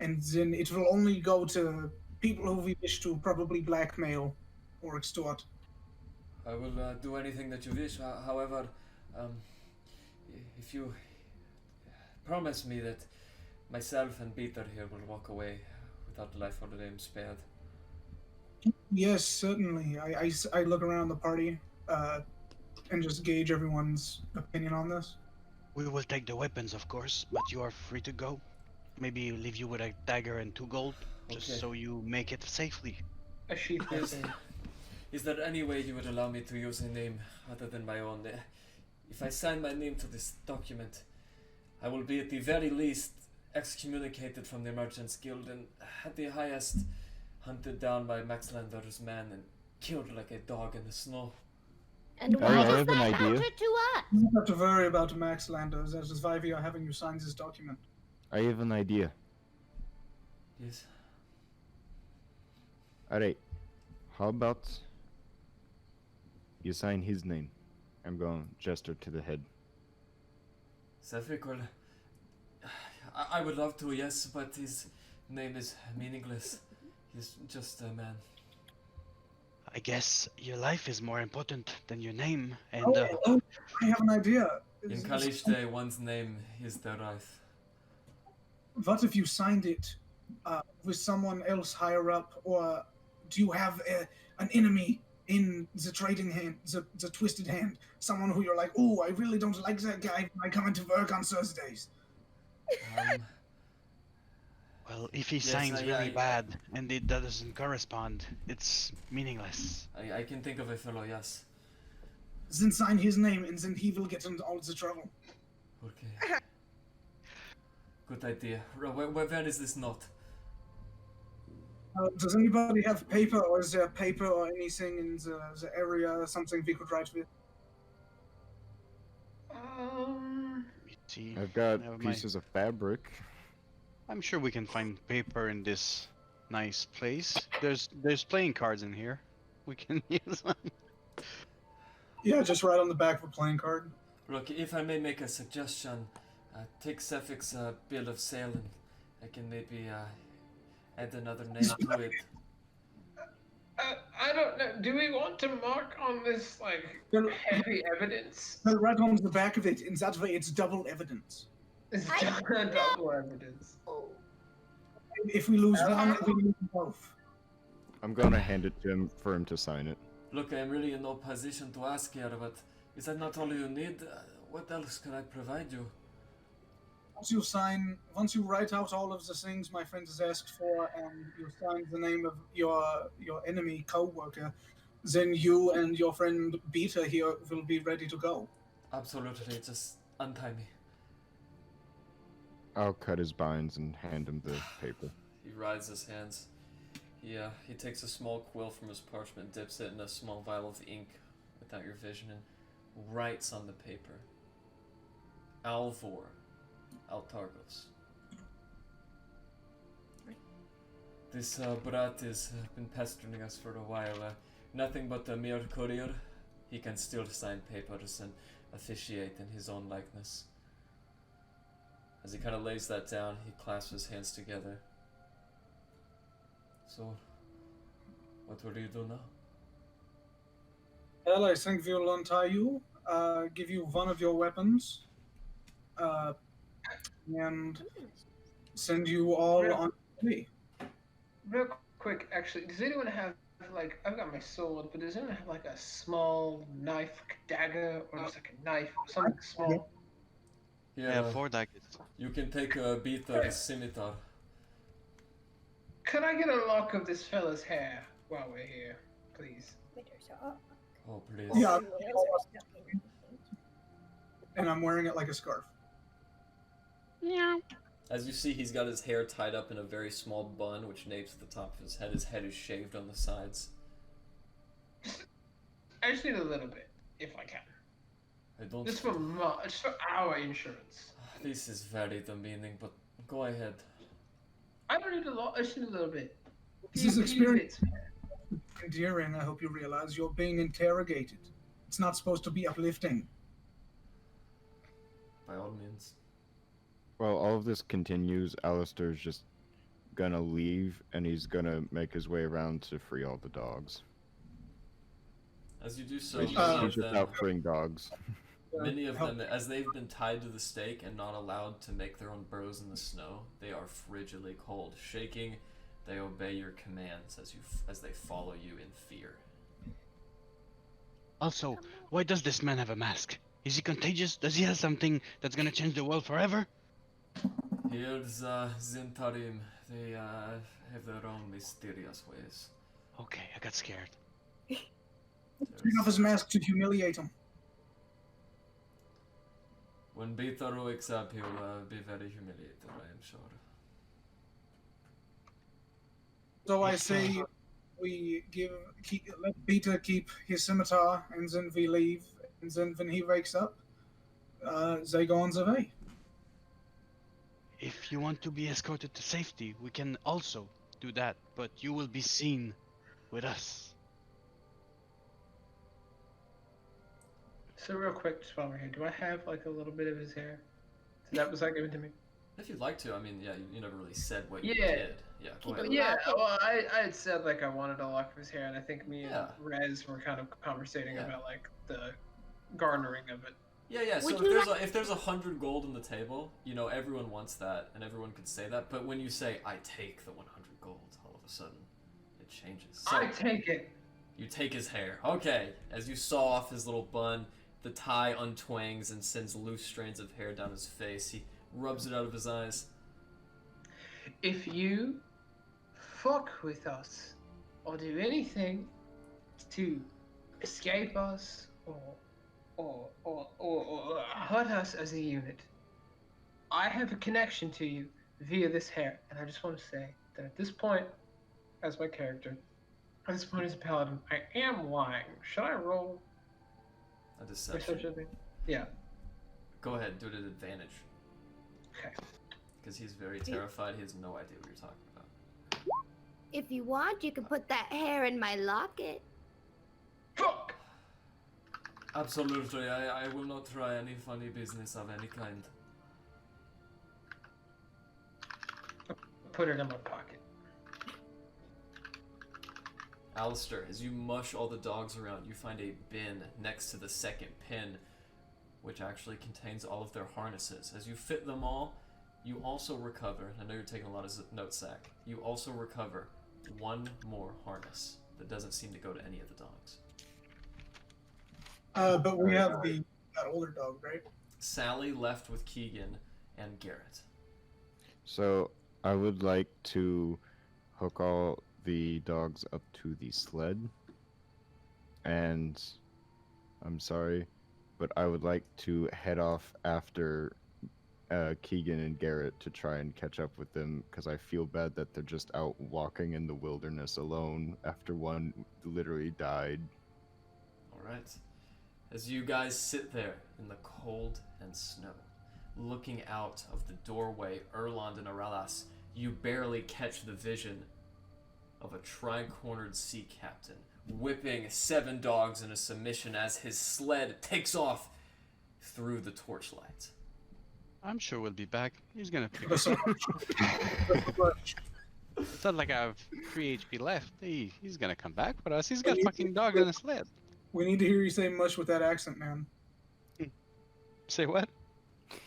C: and then it will only go to people who we wish to probably blackmail or extort.
B: I will do anything that you wish. However, if you promise me that myself and Peter here will walk away without life or limb spared.
C: Yes, certainly. I look around the party and just gauge everyone's opinion on this.
D: We will take the weapons, of course, but you are free to go. Maybe leave you with a dagger and 2 gold, just
B: Okay.
D: so you make it safely.
A: A sheath weapon.
B: Is there any way you would allow me to use a name other than my own? If I sign my name to this document, I will be at the very least excommunicated from the Merchants Guild and at the highest hunted down by Maxlander's men and killed like a dog in the snow.
E: And
H: I
E: why does
H: have an
E: that
H: idea.
E: matter to us?
C: You don't have to worry about Max Landers. That is why we are having you sign this document.
H: I have an idea.
B: Yes.
H: Alright. How about you sign his name? I'm going to gesture to the head.
B: Sephyk, well, I would love to, yes, but his name is meaningless. He's just a man.
D: I guess your life is more important than your name, and
C: I have an idea.
B: In Kaliste, one's name is the Wraith.
C: What if you signed it with someone else higher up, or do you have an enemy in the trading hand, the twisted hand? Someone who you're like, oh, I really don't like that guy when I come into work on Thursdays.
D: well, if he
B: Yes,
D: signs
B: I-
D: really bad and it doesn't correspond, it's meaningless.
B: I can think of a fellow, yes.
C: Then sign his name, and then he will get into all the trouble.
B: Okay. Good idea. Where is this note?
C: Does anybody have paper, or is there paper or anything in the area, something we could write with?
D: Let me see.
H: I've got
D: Never mind.
H: pieces of fabric.
D: I'm sure we can find paper in this nice place. There's playing cards in here. We can use them.
C: Yeah, just write on the back of a playing card.
B: Look, if I may make a suggestion, take Sephyk's bill of sale and I can maybe add another name to it.
A: I don't know. Do we want to mark on this, like, heavy evidence?
C: Well, right on the back of it, in that way it's double evidence.
A: It's
E: I
A: double evidence.
E: know.
J: If we lose one, we lose both.
H: I'm gonna hand it to him for him to sign it.
B: Look, I'm really in no position to ask here, but is that not all you need? What else can I provide you?
J: Once you write out all of the things my friend has asked for, and you sign the name of your enemy co-worker, then you and your friend Beta here will be ready to go.
B: Absolutely, just untie me.
H: I'll cut his binds and hand him the paper.
B: He rides his hands. He takes a small quill from his parchment, dips it in a small vial of ink without your vision, and writes on the paper. Alvor, Altargos. This brat has been pestering us for a while. Nothing but a mere courier. He can still sign papers and officiate in his own likeness. As he kind of lays that down, he clasps his hands together. So, what will you do now?
J: Well, I think we'll untie you, give you one of your weapons, and send you all on me.
A: Real quick, actually, does anyone have, like, I've got my sword, but does anyone have, like, a small knife, like a dagger, or just like a knife, something small?
I: Yeah, 4 daggers.
B: You can take a beat of a scimitar.
A: Could I get a lock of this fella's hair while we're here, please?
B: Oh, please.
J: Yeah. And I'm wearing it like a scarf.
E: Yeah.
B: As you see, he's got his hair tied up in a very small bun, which napes at the top of his head. His head is shaved on the sides.
A: I just need a little bit, if I can.
B: I don't...
A: Just for our insurance.
B: This is very demeaning, but go ahead.
A: I don't need a lot, I just need a little bit.
J: This is experience. Endearing, I hope you realize you're being interrogated. It's not supposed to be uplifting.
B: By all means.
H: While all of this continues, Alistair's just gonna leave, and he's gonna make his way around to free all the dogs.
B: As you do so,
H: He's just out freeing dogs.
B: many of them, as they've been tied to the stake and not allowed to make their own burrows in the snow, they are frigidly cold. Shaking, they obey your commands as they follow you in fear.
D: Also, why does this man have a mask? Is he contagious? Does he have something that's gonna change the world forever?
B: Here's Zintarim. They have their own mysterious ways.
D: Okay, I got scared.
J: Take off his mask to humiliate him.
B: When Betaru wakes up, he'll be very humiliated, I am sure.
J: So I say we let Beta keep his scimitar, and then we leave, and then when he wakes up, they go on the way.
D: If you want to be escorted to safety, we can also do that, but you will be seen with us.
A: So real quick, just while we're here, do I have like a little bit of his hair? Was that given to me?
B: If you'd like to, I mean, yeah, you never really said what you
A: Yeah.
B: did. Yeah, go ahead.
A: Yeah, well, I had said like I wanted a lock of his hair, and I think me and Rez were kind of conversating about like the garnering of it.
B: Yeah. So if there's 100 gold on the table, you know, everyone wants that, and everyone could say that. But when you say I take the 100 gold, all of a sudden, it changes. So,
A: I take it.
B: You take his hair. Okay. As you saw off his little bun, the tie untwangs and sends loose strands of hair down his face. He rubs it out of his eyes.
A: If you fuck with us or do anything to escape us or hurt us as a unit, I have a connection to you via this hair, and I just want to say that at this point, as my character, at this point as a paladin, I am lying. Should I roll
B: a deception?
A: Yeah.
B: Go ahead, do it at advantage.
A: Okay.
B: Because he's very terrified. He has no idea what you're talking about.
E: If you want, you can put that hair in my locket.
A: Fuck!
B: Absolutely, I will not try any funny business of any kind.
A: Put it in my pocket.
B: Alistair, as you mush all the dogs around, you find a bin next to the second pin. which actually contains all of their harnesses. As you fit them all, you also recover, I know you're taking a lot of notes, Zach, you also recover one more harness that doesn't seem to go to any of the dogs.
C: But we have that older dog, right?
B: Sally left with Keegan and Garrett.
H: So I would like to hook all the dogs up to the sled. And I'm sorry, but I would like to head off after Keegan and Garrett to try and catch up with them, because I feel bad that they're just out walking in the wilderness alone after one literally died.
B: Alright. As you guys sit there in the cold and snow, looking out of the doorway, Erland and Aralas, you barely catch the vision of a tri-cornered sea captain whipping 7 dogs in a submission as his sled takes off through the torchlight.
I: I'm sure we'll be back. He's gonna pick us up. It's not like I have 3 HP left. He's gonna come back for us. He's got fucking dog on a sled.
C: We need to hear you say mush with that accent, man.
I: Say what?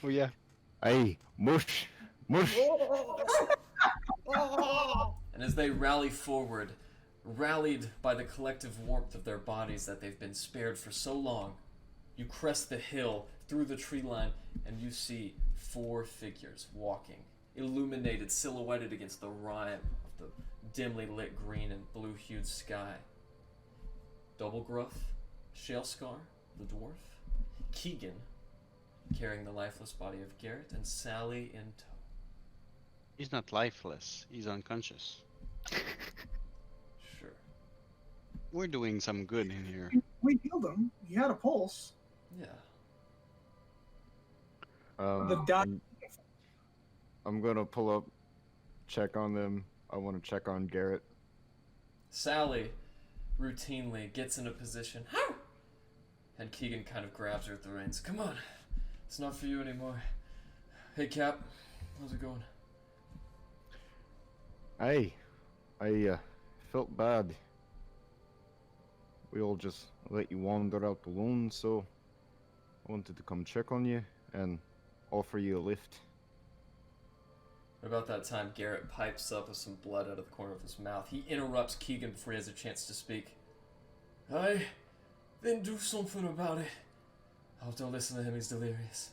I: Oh yeah.
H: Hey, mush, mush.
B: And as they rally forward, rallied by the collective warmth of their bodies that they've been spared for so long, you crest the hill through the tree line and you see 4 figures walking, illuminated, silhouetted against the rime of the dimly lit green and blue-hued sky. Doublegruff, Shalescar, the dwarf, Keegan, carrying the lifeless body of Garrett, and Sally in tow.
I: He's not lifeless. He's unconscious.
B: Sure.
I: We're doing some good in here.
C: We healed him. He had a pulse.
B: Yeah.
H: I'm gonna pull up, check on them. I want to check on Garrett.
B: Sally routinely gets in a position, and Keegan kind of grabs her at the reins. Come on, it's not for you anymore. Hey Cap, how's it going?
H: Hey, I felt bad. We all just let you wander out alone, so I wanted to come check on you and offer you a lift.
B: About that time, Garrett pipes up with some blood out of the corner of his mouth. He interrupts Keegan before he has a chance to speak. Aye, then do something about it. Oh, don't listen to him, he's delirious.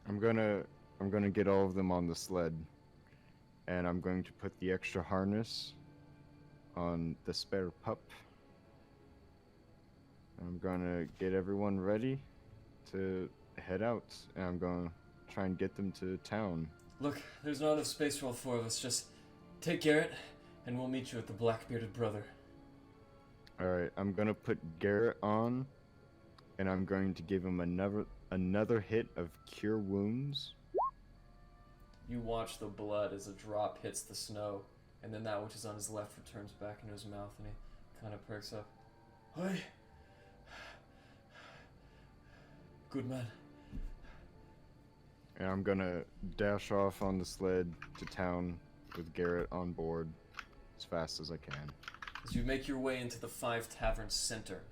H: I'm gonna get all of them on the sled, and I'm going to put the extra harness on the spare pup. I'm gonna get everyone ready to head out, and I'm gonna try and get them to town.
B: Look, there's not enough space for all 4 of us. Just take Garrett, and we'll meet you at the Black-Bearded Brother.
H: Alright, I'm gonna put Garrett on, and I'm going to give him another hit of Cure Wounds.
B: You watch the blood as a drop hits the snow, and then that which is on his left returns back into his mouth, and he kind of perks up. Hi. Good man.
H: And I'm gonna dash off on the sled to town with Garrett on board as fast as I can.
B: As you make your way into the 5 Tavern Center,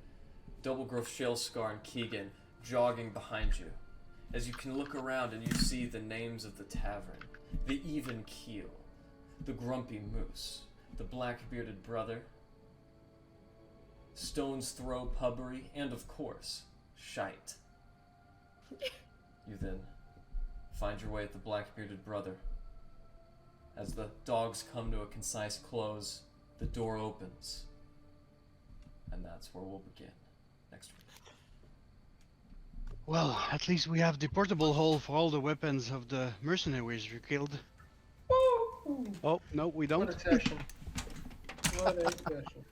B: Doublegruff, Shalescar, and Keegan jogging behind you. As you can look around and you see the names of the tavern, the Even Keel, the Grumpy Moose, the Black-Bearded Brother, Stone's Throw Pubbery, and of course, Shite. You then find your way at the Black-Bearded Brother. As the dogs come to a concise close, the door opens. And that's where we'll begin next week.
I: Well, at least we have the portable hole for all the weapons of the mercenaries we killed.
A: Woo!
I: Oh, no, we don't.
A: What a session. What a session.